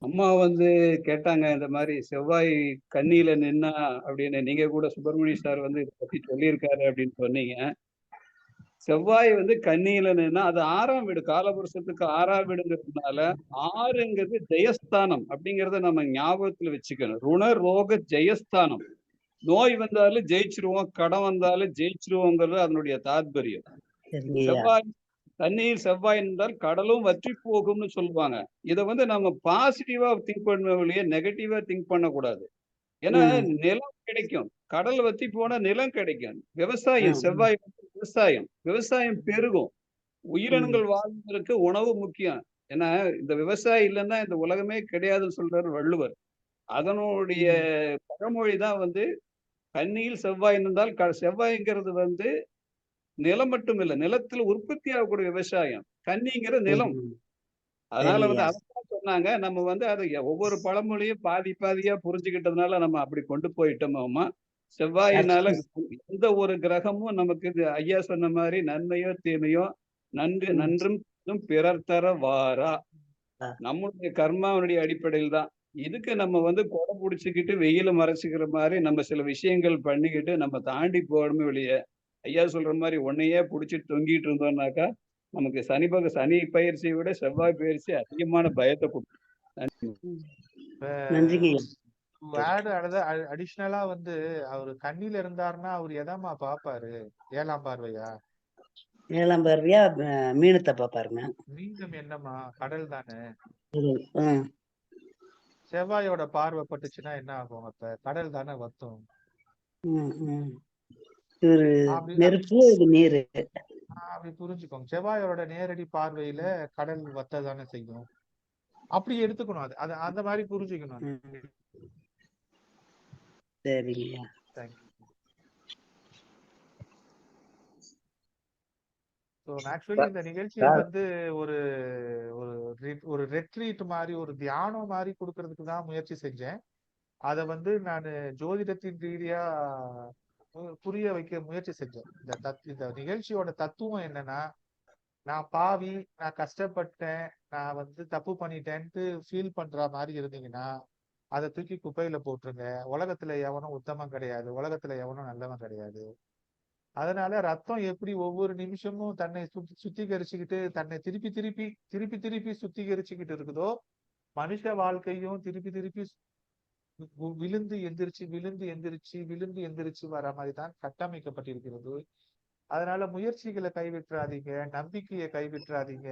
அம்மா வந்து கேட்டாங்க இந்த மாதிரி செவ்வாய் கன்னியில நின்னா அப்படின்னு. நீங்க கூட சுப்பிரமணிய சார் வந்து இதை பத்தி சொல்லியிருக்காரு அப்படின்னு சொன்னீங்க. செவ்வாய் வந்து கன்னியில நின்னா அது 6ஆம் வீடு, காலபுருஷத்துக்கு 6ஆம் வீடுங்கிறதுனால 6ங்கிறது ஜெயஸ்தானம் அப்படிங்கறத நம்ம ஞாபகத்துல வச்சுக்கணும். ருண ரோக ஜெயஸ்தானம். நோய் வந்தாலும் ஜெயிச்சிருவோம், கடன் வந்தாலும் ஜெயிச்சிருவோங்கிறது அதனுடைய தாத்பரியம். சரிங்கய்யா. செவ்வாய் தண்ணீர் செவ்வாய் என்றால் கடலும் வற்றி போகும்னு சொல்லுவாங்க. இதை வந்து நம்ம பாசிட்டிவா திங்க் பண்ண வழியே நெகட்டிவா திங்க் பண்ணக்கூடாது. ஏன்னா ம். நிலம் கிடைக்கும், கடல் வத்தி போனா நிலம் கிடைக்கும். விவசாயம், ம். செவ்வாய் விவசாயம் பெருகும். ம். உயிரினங்கள் வாழ்வதற்கு உணவு முக்கியம். ஏன்னா இந்த விவசாயம் இல்லைன்னா இந்த உலகமே கிடையாதுன்னு சொல்றாரு வள்ளுவர். அதனுடைய ம். பழமொழி தான் வந்து கன்னியில் செவ்வாய் இருந்தால் செவ்வாய்ங்கிறது வந்து நிலம் மட்டும் இல்ல, நிலத்துல உற்பத்தி ஆகக்கூடிய விவசாயம். கன்னிங்கிற நிலம். ம். அதனால வந்து சரிங்கய்யா. அதான் சொன்னாங்க. நம்ம வந்து அதை ஒவ்வொரு பழமொழியும் பாதி பாதியா புரிஞ்சுக்கிட்டதுனால நம்ம அப்படி கொண்டு போயிட்டோமாமா. செவ்வாயினால எந்த ஒரு கிரகமும் நமக்கு இது ஐயா சொன்ன மாதிரி நன்மையோ தீமையோ ம். நன்றும் தீதும் பிறர் தர வாரா. ஆ. நம்மளுடைய கர்மாவனுடைய அடிப்படையில் தான். இதுக்கு நம்ம வந்து கொடை பிடிச்சிக்கிட்டு வெயில மறைச்சிக்கிற மாதிரி நம்ம சில விஷயங்கள் பண்ணிக்கிட்டு நம்ம தாண்டி போகணுமே வெளியே. ஐயா சொல்ற மாதிரி ஒன்னையே புடிச்சிட்டு தொங்கிட்டு இருந்தோம்னாக்கா நமக்கு சனி பயிற்சியை விட செவ்வாய் பயிற்சி அதிகமான பயத்தை கொடுக்கும். ம். இப்ப நன்றிங்கய்யா. அடிஷனலா வந்து அவரு கண்ணில இருந்தாருன்னா அவர் எதாம்மா பாப்பாரு? 7ஆம் பார்வையா? 7ஆம் பார்வையா மீனத்தை பாப்பாருங்க. மீனம் என்னம்மா? கடல் தானே. ம். செவ்வாயோட பார்வை பட்டுச்சுன்னா என்ன ஆகும்? அப்ப கடல் தானே வத்தும். ம். ம். ஒரு அப்படி நெருப்பு, இது நீரு. அப்படி புரிஞ்சுக்கோங்க. செவ்வாயோட நேரடி பார்வையில கடல் வத்த தானே செய்யும். அப்படி எடுத்துக்கணும். அது அது அந்த மாதிரி புரிஞ்சுக்கணும். ம். சரிங்கய்யா. தேங்க்யூ. ஸோ ஆக்சுவலி இந்த நிகழ்ச்சியை வந்து ஒரு ஒரு ரெட்ரீட் மாதிரி, ஒரு தியானம் மாதிரி கொடுக்கறதுக்கு தான் முயற்சி செஞ்சேன். அதை வந்து நான் ஜோதிடத்தின் ரீதியா புரிய வைக்க முயற்சி செஞ்சேன். இந்த நிகழ்ச்சியோட தத்துவம் என்னன்னா, நான் பாவி, நான் கஷ்டப்பட்டேன், நான் வந்து தப்பு பண்ணிட்டேன்ட்டு ஃபீல் பண்ற மாதிரி இருந்தீங்கன்னா அதை தூக்கி குப்பையில போட்டுருங்க. உலகத்துல எவனும் உத்தமம் கிடையாது, உலகத்துல எவனும் நல்லவன் கிடையாது. அதனால ரத்தம் எப்படி ஒவ்வொரு நிமிஷமும் தன்னை சுத்திகரிச்சுக்கிட்டு தன்னை திருப்பி திருப்பி திருப்பி திருப்பி சுத்திகரிச்சுக்கிட்டு இருக்குதோ, மனுஷ வாழ்க்கையும் திருப்பி திருப்பி விழுந்து எந்திரிச்சு விழுந்து எந்திரிச்சு விழுந்து எந்திரிச்சு வர மாதிரி தான் கட்டமைக்கப்பட்டிருக்கிறது. அதனால முயற்சிகளை கைவிட்டுறாதீங்க, நம்பிக்கையை கைவிட்டுறாதீங்க.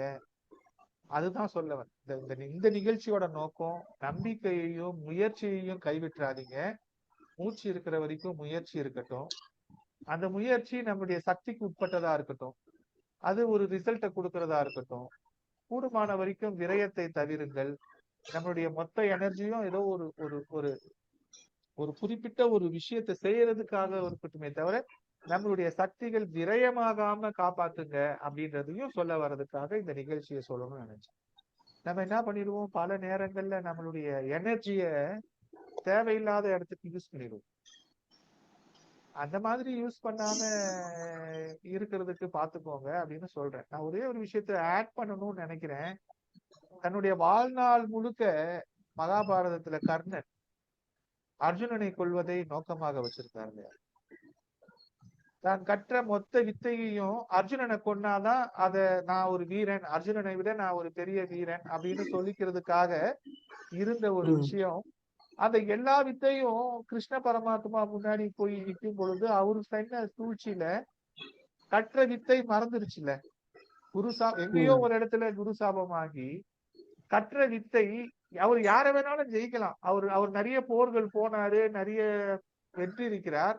அதுதான் சொல்ல இந்த நிகழ்ச்சியோட நோக்கம். நம்பிக்கையையும் முயற்சியையும் கைவிட்டுறாதீங்க. மூச்சு இருக்கிற வரைக்கும் முயற்சி இருக்கட்டும். அந்த முயற்சி நம்முடைய சக்திக்கு உட்பட்டதா இருக்கட்டும். அது ஒரு ரிசல்ட்டை கொடுக்கறதா இருக்கட்டும். கூடுமான வரைக்கும் விரயத்தை தவிருங்கள். நம்மளுடைய மொத்த எனர்ஜியும் ஏதோ ஒரு ஒரு ஒரு ஒரு குறிப்பிட்ட ஒரு விஷயத்தை செய்யறதுக்காக இருக்கட்டுமே தவிர நம்மளுடைய சக்திகள் விரயமாகாம காப்பாத்துங்க அப்படின்றதையும் சொல்ல வர்றதுக்காக இந்த நிகழ்ச்சியை சொல்லணும்னு நினைச்சேன். நம்ம என்ன பண்ணிடுவோம், பல நேரங்கள்ல நம்மளுடைய எனர்ஜிய தேவையில்லாத இடத்துக்கு யூஸ் பண்ணிடுவோம். அந்த மாதிரி யூஸ் பண்ணாம இருக்கிறதுக்கு பாத்துக்கோங்க அப்படின்னு சொல்றேன். நான் ஒரே ஒரு விஷயத்த ஆட் பண்ணணும்னு நினைக்கிறேன். தன்னுடைய வாழ்நாள் முழுக்க மகாபாரதத்துல கர்ணன் அர்ஜுனனை கொல்வதை நோக்கமாக வச்சிருக்காரு. தான் கற்ற மொத்த வித்தையையும் அர்ஜுனனை கொன்னாதான் அத நான் ஒரு வீரன், அர்ஜுனனை விட நான் ஒரு பெரிய வீரன் அப்படின்னு சொல்லிக்கிறதுக்காக இருந்த ஒரு விஷயம். அந்த எல்லா வித்தையும் கிருஷ்ண பரமாத்மா முன்னாடி போய் நிற்கும் பொழுது அவரு செய்த சூழ்ச்சியில கற்ற வித்தை மறந்துருச்சுல. எங்கேயோ ஒரு இடத்துல குருசாபமாகி கற்ற வித்தை அவர் யார வேணாலும் ஜெயிக்கலாம். அவர் நிறைய போர்கள் போனாரு, நிறைய வெற்றி இருக்கிறார்.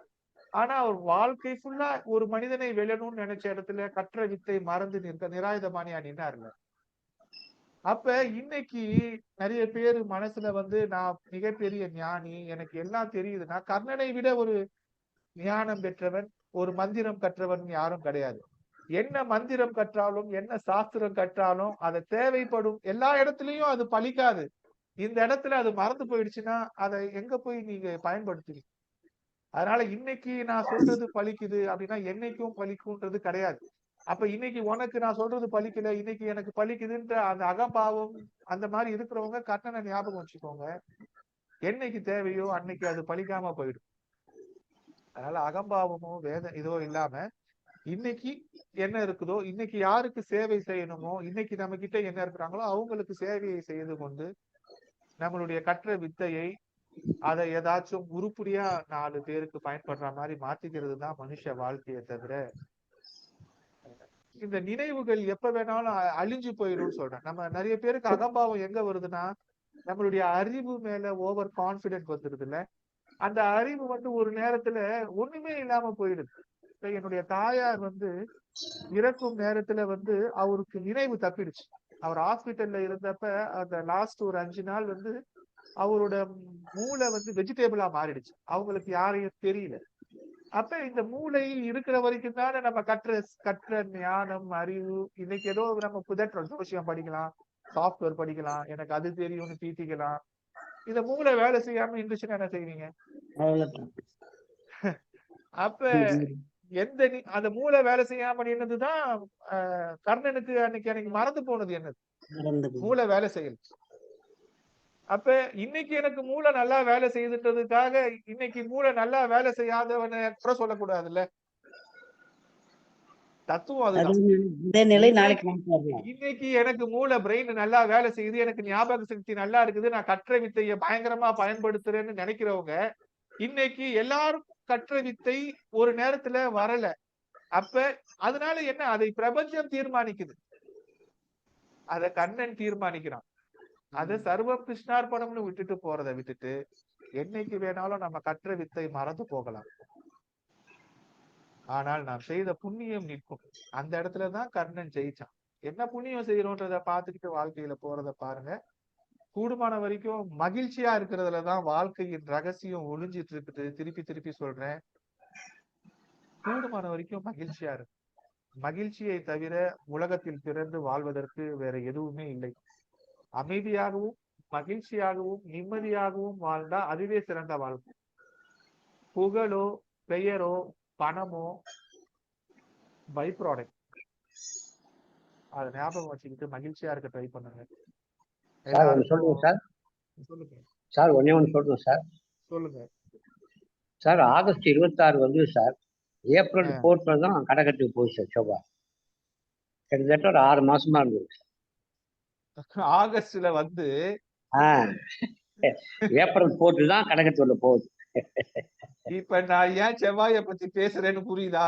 ஆனா அவர் வாழ்க்கை ஃபுல்லா ஒரு மனிதனை வெல்லணும்னு நினைச்ச இடத்துல கற்ற வித்தை மறந்து நிராயுதபாணியா நின்னாருல. அப்ப இன்னைக்கு நிறைய பேர் மனசுல நான் மிகப்பெரிய ஞானி, எனக்கு எல்லாம் தெரியுதுன்னா கர்ணனை விட ஒரு ஞானம் பெற்றவன், ஒரு மந்திரம் கற்றவன் யாரும் கிடையாது. என்ன மந்திரம் கற்றாலும் என்ன சாஸ்திரம் கற்றாலும் அது தேவைப்படும் எல்லா இடத்துலயும் அது பலிக்காது. இந்த இடத்துல அது மறந்து போயிடுச்சுன்னா அதை எங்க போய் நீங்க பயன்படுத்துவீங்க? அதனால இன்னைக்கு நான் சொல்றது பலிக்குது அப்படின்னா என்னைக்கும் பலிக்கும்ன்றது கிடையாது. அப்ப இன்னைக்கு உனக்கு நான் சொல்றது பலிக்கல, இன்னைக்கு எனக்கு பலிக்குதுன்ற அந்த அகம்பாவம் அந்த மாதிரி இருக்கிறவங்க கர்ணனை ஞாபகம் வச்சுக்கோங்க. என்னைக்கு தேவையோ அன்னைக்கு அது பலிக்காம போயிடும். அதனால அகம்பாவமோ இதோ இல்லாம இன்னைக்கு என்ன இருக்குதோ, இன்னைக்கு யாருக்கு சேவை செய்யணுமோ, இன்னைக்கு நம்ம கிட்ட என்ன இருக்கிறாங்களோ அவங்களுக்கு சேவையை செய்து கொண்டு நம்மளுடைய கற்ற வித்தையை அதை ஏதாச்சும் உருப்படியா 4 பேருக்கு பயன்படுற மாதிரி மாத்திக்கிறது தான் மனுஷ வாழ்க்கையை தவிர இந்த நினைவுகள் எப்ப வேணாலும் அழிஞ்சு போயிடும்னு சொல்றேன். நம்ம நிறைய பேருக்கு அகம்பாவம் எங்க வருதுன்னா நம்மளுடைய அறிவு மேல ஓவர் கான்பிடென்ட் வந்துருது இல்ல. அந்த அறிவு ஒரு நேரத்துல ஒண்ணுமே இல்லாம போயிடுது. என்னுடைய தாயார் இறக்கும் நேரத்துல அவருக்கு நினைவு தப்பிடுச்சு. அவர் ஹாஸ்பிட்டல்ல இருந்தப்ப அந்த லாஸ்ட் ஒரு 5 நாள் அவரோட மூளை வெஜிடேபிளா மாறிடுச்சு. அவங்களுக்கு யாரையும் தெரியல. அப்ப இந்த மூளை இருக்கிற வரைக்கும் தானே நம்ம கற்ற ஞானம் அறிவு. இன்னைக்கு ஏதோ நம்ம புதற்றோம், ஜோசியம் படிக்கலாம், சாஃப்ட்வேர் படிக்கலாம், எனக்கு அது தெரியும்னு தீட்டிக்கலாம். இந்த மூளை வேலை செய்யாம இருந்துச்சுன்னா என்ன செய்வீங்க? அப்ப அந்த மூளை வேலை செய்யாம நின்னதுதான் கர்ணனுக்கு அன்னைக்கு மறந்து போனது என்னது? மூளை வேலை செய்யல. அப்ப இன்னைக்கு எனக்கு மூளை நல்லா வேலை செய்யுதுன்றதுக்காக இன்னைக்கு மூளை நல்லா வேலை செய்யாதவனை கூட சொல்லக்கூடாதுல்ல. தத்துவம் அதுதான். இன்னைக்கு எனக்கு மூளை பிரெயின் நல்லா வேலை செய்யுது, எனக்கு ஞாபக சக்தி நல்லா இருக்குது, நான் கற்ற வித்தையை பயங்கரமா பயன்படுத்துறேன்னு நினைக்கிறவங்க இன்னைக்கு எல்லாருக்கும் கற்ற வித்தை ஒரு நேரத்துல வரல. அப்ப அதனால என்ன, அதை பிரபஞ்சம் தீர்மானிக்குது, அத கண்ணன் தீர்மானிக்கிறான். அத சர்வம் கிருஷ்ணார்பணம்னு விட்டுட்டு போறதை விட்டுட்டு என்னைக்கு வேணாலும் நம்ம கற்ற வித்தை மறந்து போகலாம். ஆனால் நாம் செய்த புண்ணியம் நிற்கும். அந்த இடத்துலதான் கர்ணன் ஜெயிச்சான். என்ன புண்ணியம் செய்யறோன்றத பாத்துக்கிட்டு வாழ்க்கையில போறத பாருங்க. கூடுமான வரைக்கும் மகிழ்ச்சியா இருக்கிறதுலதான் வாழ்க்கையின் ரகசியம் ஒளிஞ்சிட்டு இருக்குது. திருப்பி திருப்பி சொல்றேன், கூடுமான வரைக்கும் மகிழ்ச்சியா இருக்கு. மகிழ்ச்சியை தவிர உலகத்தில் பிறந்து வாழ்வதற்கு வேற எதுவுமே இல்லை. அமைதியாகவும் மகிழ்ச்சியாகவும் நிம்மதியாகவும் வாழ்ந்தா அதுவே சிறந்த வாழ்க்கை. புகழோ பெயரோ பணமோ பை ப்ராடக்ட். அதை ஞாபகம் வச்சுக்கிட்டு மகிழ்ச்சியா இருக்க ட்ரை பண்ணுங்க. சொல்லுங்க சார். சொல்லுங்க சார், ஒன்னே ஒன்று சொல்லணும் சார். சொல்லுங்க சார். ஆகஸ்ட் 26 சார், ஏப்ரல் 4 தான் கடகத்துக்கு போகுது சார் சோபா. கிட்டத்தட்ட ஒரு 6 மாசமா இருந்தது. ஆகஸ்ட்ல ஏப்ரல் 4 தான் கடகத்துல போகுது. இப்ப நான் ஏன் செவ்வாயை பத்தி பேசுறேன்னு புரியுதா?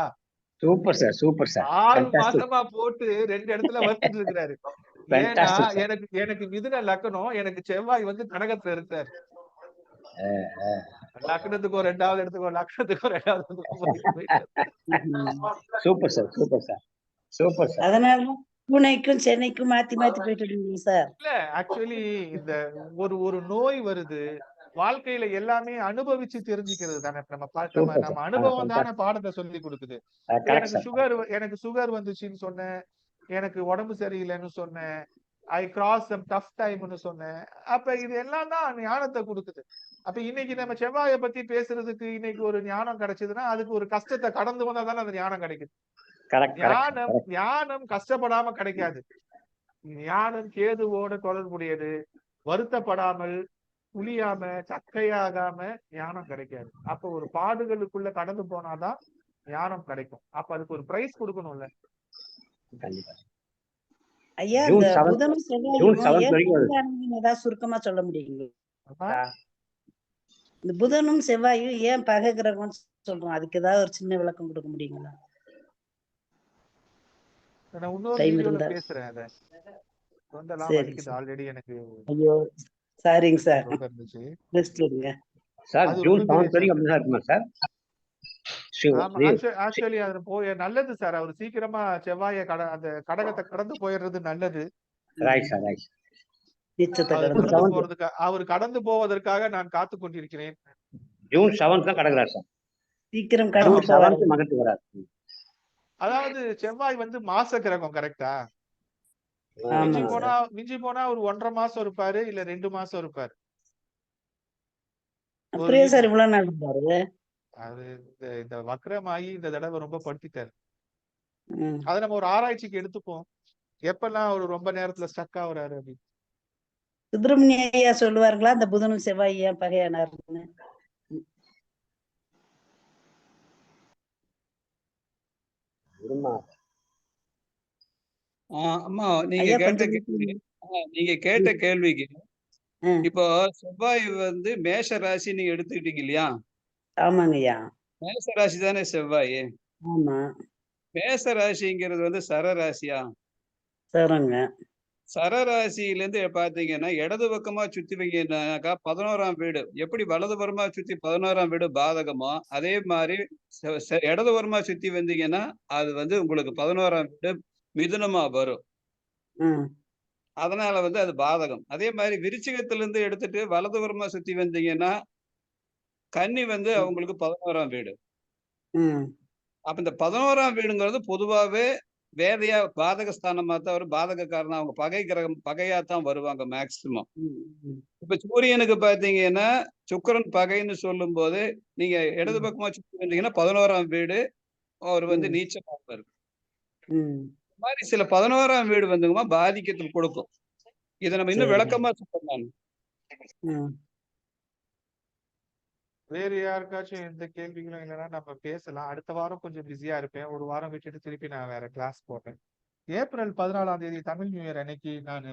Super sir, super sir. 6 மாசமா போட்டு 2 இடத்துல வந்துட்டு இருக்கிறாரு. ஏன்னா எனக்கு மிதுன லக்னம், எனக்கு செவ்வாய் கடகத்துல இருக்காரு. லக்னத்துக்கு ஒரு 2வது இடத்துக்கு, லக்னத்துக்கு ஒரு 2வது. Super sir, super sir, super sir. அதனால பூனைக்கும் சென்னைக்கும் மாத்தி மாத்தி போயிட்டு இருக்கீங்க சார். இல்ல ஆக்சுவலி இந்த ஒரு நோய் வருது, வாழ்க்கையில எல்லாமே அனுபவிச்சு தெரிஞ்சுக்கிறது தானே. சூப்பர் நம்ம சார். அனுபவம் தானே பாடத்தை சொல்லி கொடுக்குது. Correct sir. எனக்கு சுகர் வந்துச்சுன்னு சொன்னேன், எனக்கு உடம்பு சரியில்லைன்னு சொன்னேன், ஐ கிராஸ் சம் டஃப் டைம்னு சொன்னேன். அப்ப இது எல்லாம் தான் ஞானத்தை கொடுக்குது. அப்ப இன்னைக்கு நம்ம செவ்வாயை பத்தி பேசுறதுக்கு இன்னைக்கு ஒரு ஞானம் கிடைச்சதுன்னா அதுக்கு ஒரு கஷ்டத்தை கடந்து வந்தா தானே அந்த ஞானம் கிடைக்குது. கரெக்ட் கரெக்ட் ஞானம் கஷ்டப்படாம கிடைக்காது. ஞானம் கேதுவோட தொடர்புடையது. வருத்தப்படாமல், புளியாம, சக்கையாகாம ஞானம் கிடைக்காது. அப்ப ஒரு பாடுகளுக்குள்ள கடந்து போனாதான் ஞானம் கிடைக்கும். அப்ப அதுக்கு ஒரு பிரைஸ் கொடுக்கணும்ல. கண்டிப்பா. ஐயா, ஜூன் இந்த 7 புதனும் ஜூன் செவ்வாயும் 7 ஏன் வரைக்கும் வருது. பகையானதுன்னு ஏதாவது சுருக்கமா சொல்ல முடியுங்களா? அப்ப இந்த புதனும் செவ்வாயும் ஏன் பகை கிரகம்னு சொல்றோம், அதுக்கு ஏதாவது ஒரு சின்ன விளக்கம் கொடுக்க முடியுங்களா? நான் இன்னொரு டைம் வீடியோல இருந்தா. பேசுறேன். அத தொண்டெல்லாம் சரி வலிக்குது. சார். ஆல்ரெடி எனக்கு ஐயோ, சாரிங்க சார். ரொம்ப இருந்துச்சு. ரெஸ்ட் எடுங்க. சார் அது ஜூன் ரொம்ப 7 பெரிய வரைக்கும் அப்படிதான் இருக்குமா சார்? ஆமா, ஆக்சுவலி அது போய் நல்லது சார். அவர் சீக்கிரமா செவ்வாய அந்த கடகத்தை கடந்து போயிடுறது நல்லது. Right sir, right. நீச்சத்தை அவர் கடந்து போவதற்காக நான் காத்து கொண்டிருக்கிறேன். ஜூன் 7 தான் கடக்குறாரு சார். சீக்கிரம் ஜூன் கடந்து 7 மகத்து வராரு. அதாவது செவ்வாய் மாச கிரகம் கரெக்டா? மிஞ்சி போனா ஒரு 1.5 மாசம் இருப்பாரு, இல்ல 2 மாசம் இருப்பாரு. அப்படியே சார் இவ்வளவு நாள் இருந்தாரு. அது இந்த வக்ரமாயி இந்த தடவை ரொம்ப படுத்திட்டாரு. அதை நம்ம ஒரு ஆராய்ச்சிக்கு எடுத்துப்போம். எப்பெல்லாம் அவர் ரொம்ப நேரத்துல ஸ்டக் ஆகுறாரு அப்படின்னு. சுப்பிரமணிய ஐயா சொல்லுவாருங்களா இந்த புதனும் செவ்வாய் ஏன் பகையானாருன்னு? அம்மா நீங்க கேட்ட கேள்விக்கு இப்போ செவ்வாய் மேஷ ராசி நீங்க எடுத்துக்கிட்டீங்க இல்லையா? ஆமாங்கய்யா. மேஷ ராசி தானே செவ்வாய்? ஆமா. மேஷ ராசிங்கிறது சரராசியா? சரிங்க. சரராசியில இருந்து பாத்தீங்கன்னா இடது பக்கமா சுத்தி வைங்கன்னாக்கா 11ஆம் வீடு எப்படி வலதுபுறமா சுத்தி 11ஆம் வீடு பாதகமோ அதே மாதிரி இடதுபுறமா சுத்தி வந்தீங்கன்னா அது உங்களுக்கு 11ஆம் வீடு மிதுனமா வரும். அதனால அது பாதகம். அதே மாதிரி விருச்சிகத்துல இருந்து எடுத்துட்டு வலதுபுறமா சுத்தி வந்தீங்கன்னா கன்னி அவங்களுக்கு 11ஆம் வீடு. அப்ப இந்த 11ஆம் வீடுங்கிறது பொதுவாவே வேதையா பாதகஸ்தானமா தான் வரும். பாதகக்காரனா அவங்க பகை கிரகம் பகையா தான் வருவாங்க மேக்சிமம். இப்ப சூரியனுக்கு பாத்தீங்கன்னா சுக்கிரன் பகைன்னு சொல்லும் போது நீங்க இடது பக்கமா சுத்தி வந்தீங்கன்னா 11ஆம் வீடு அவர் நீச்சமா இருக்கு. இந்த மாதிரி சில 11ஆம் வீடு பாதிக்கத்தில் கொடுக்கும். இதை நம்ம இன்னும் விளக்கமா சொல்லலாம். வேற யாருக்காச்சும் எந்த கேள்விகளும் இல்லைன்னா நம்ம பேசலாம். அடுத்த வாரம் கொஞ்சம் பிஸியா இருப்பேன். ஒரு வாரம் விட்டுட்டு திருப்பி நான் வேற கிளாஸ் போட்டேன். ஏப்ரல் 14ஆம் தேதி தமிழ் நியூ இயர் அன்னைக்கு நான்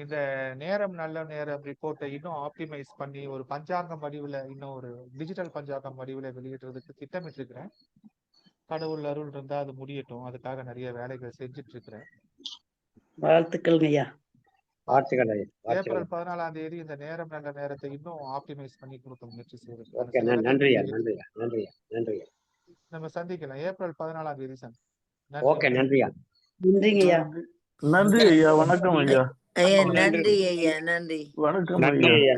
இந்த நேரம் நல்ல நேரம் ரிப்போர்ட்டை இன்னும் ஆப்டிமைஸ் பண்ணி ஒரு பஞ்சாங்கம் வடிவில் இன்னும் ஒரு டிஜிட்டல் பஞ்சாங்கம் வடிவில் வெளியிடுறதுக்கு திட்டமிட்டு இருக்கிறேன். கடவுள் அருள் இருந்தா அது முடியட்டும். அதுக்காக நிறைய வேலைகள் செஞ்சுட்டு இருக்கிறேன். வாழ்த்துக்கள் ஐயா. ஏப்ரல் 14ஆம் தேதி இந்த நேரம் நல்ல நேரத்தை இன்னும் ஆப்டிமைஸ் பண்ணி கொடுக்க முயற்சி செய்யறேன். நம்ம சந்திக்கலாம் ஏப்ரல் 14ஆம் தேதி. நன்றி ஐயா. வணக்கம் ஐயா. நன்றி ஐயா. நன்றி. வணக்கம் ஐயா.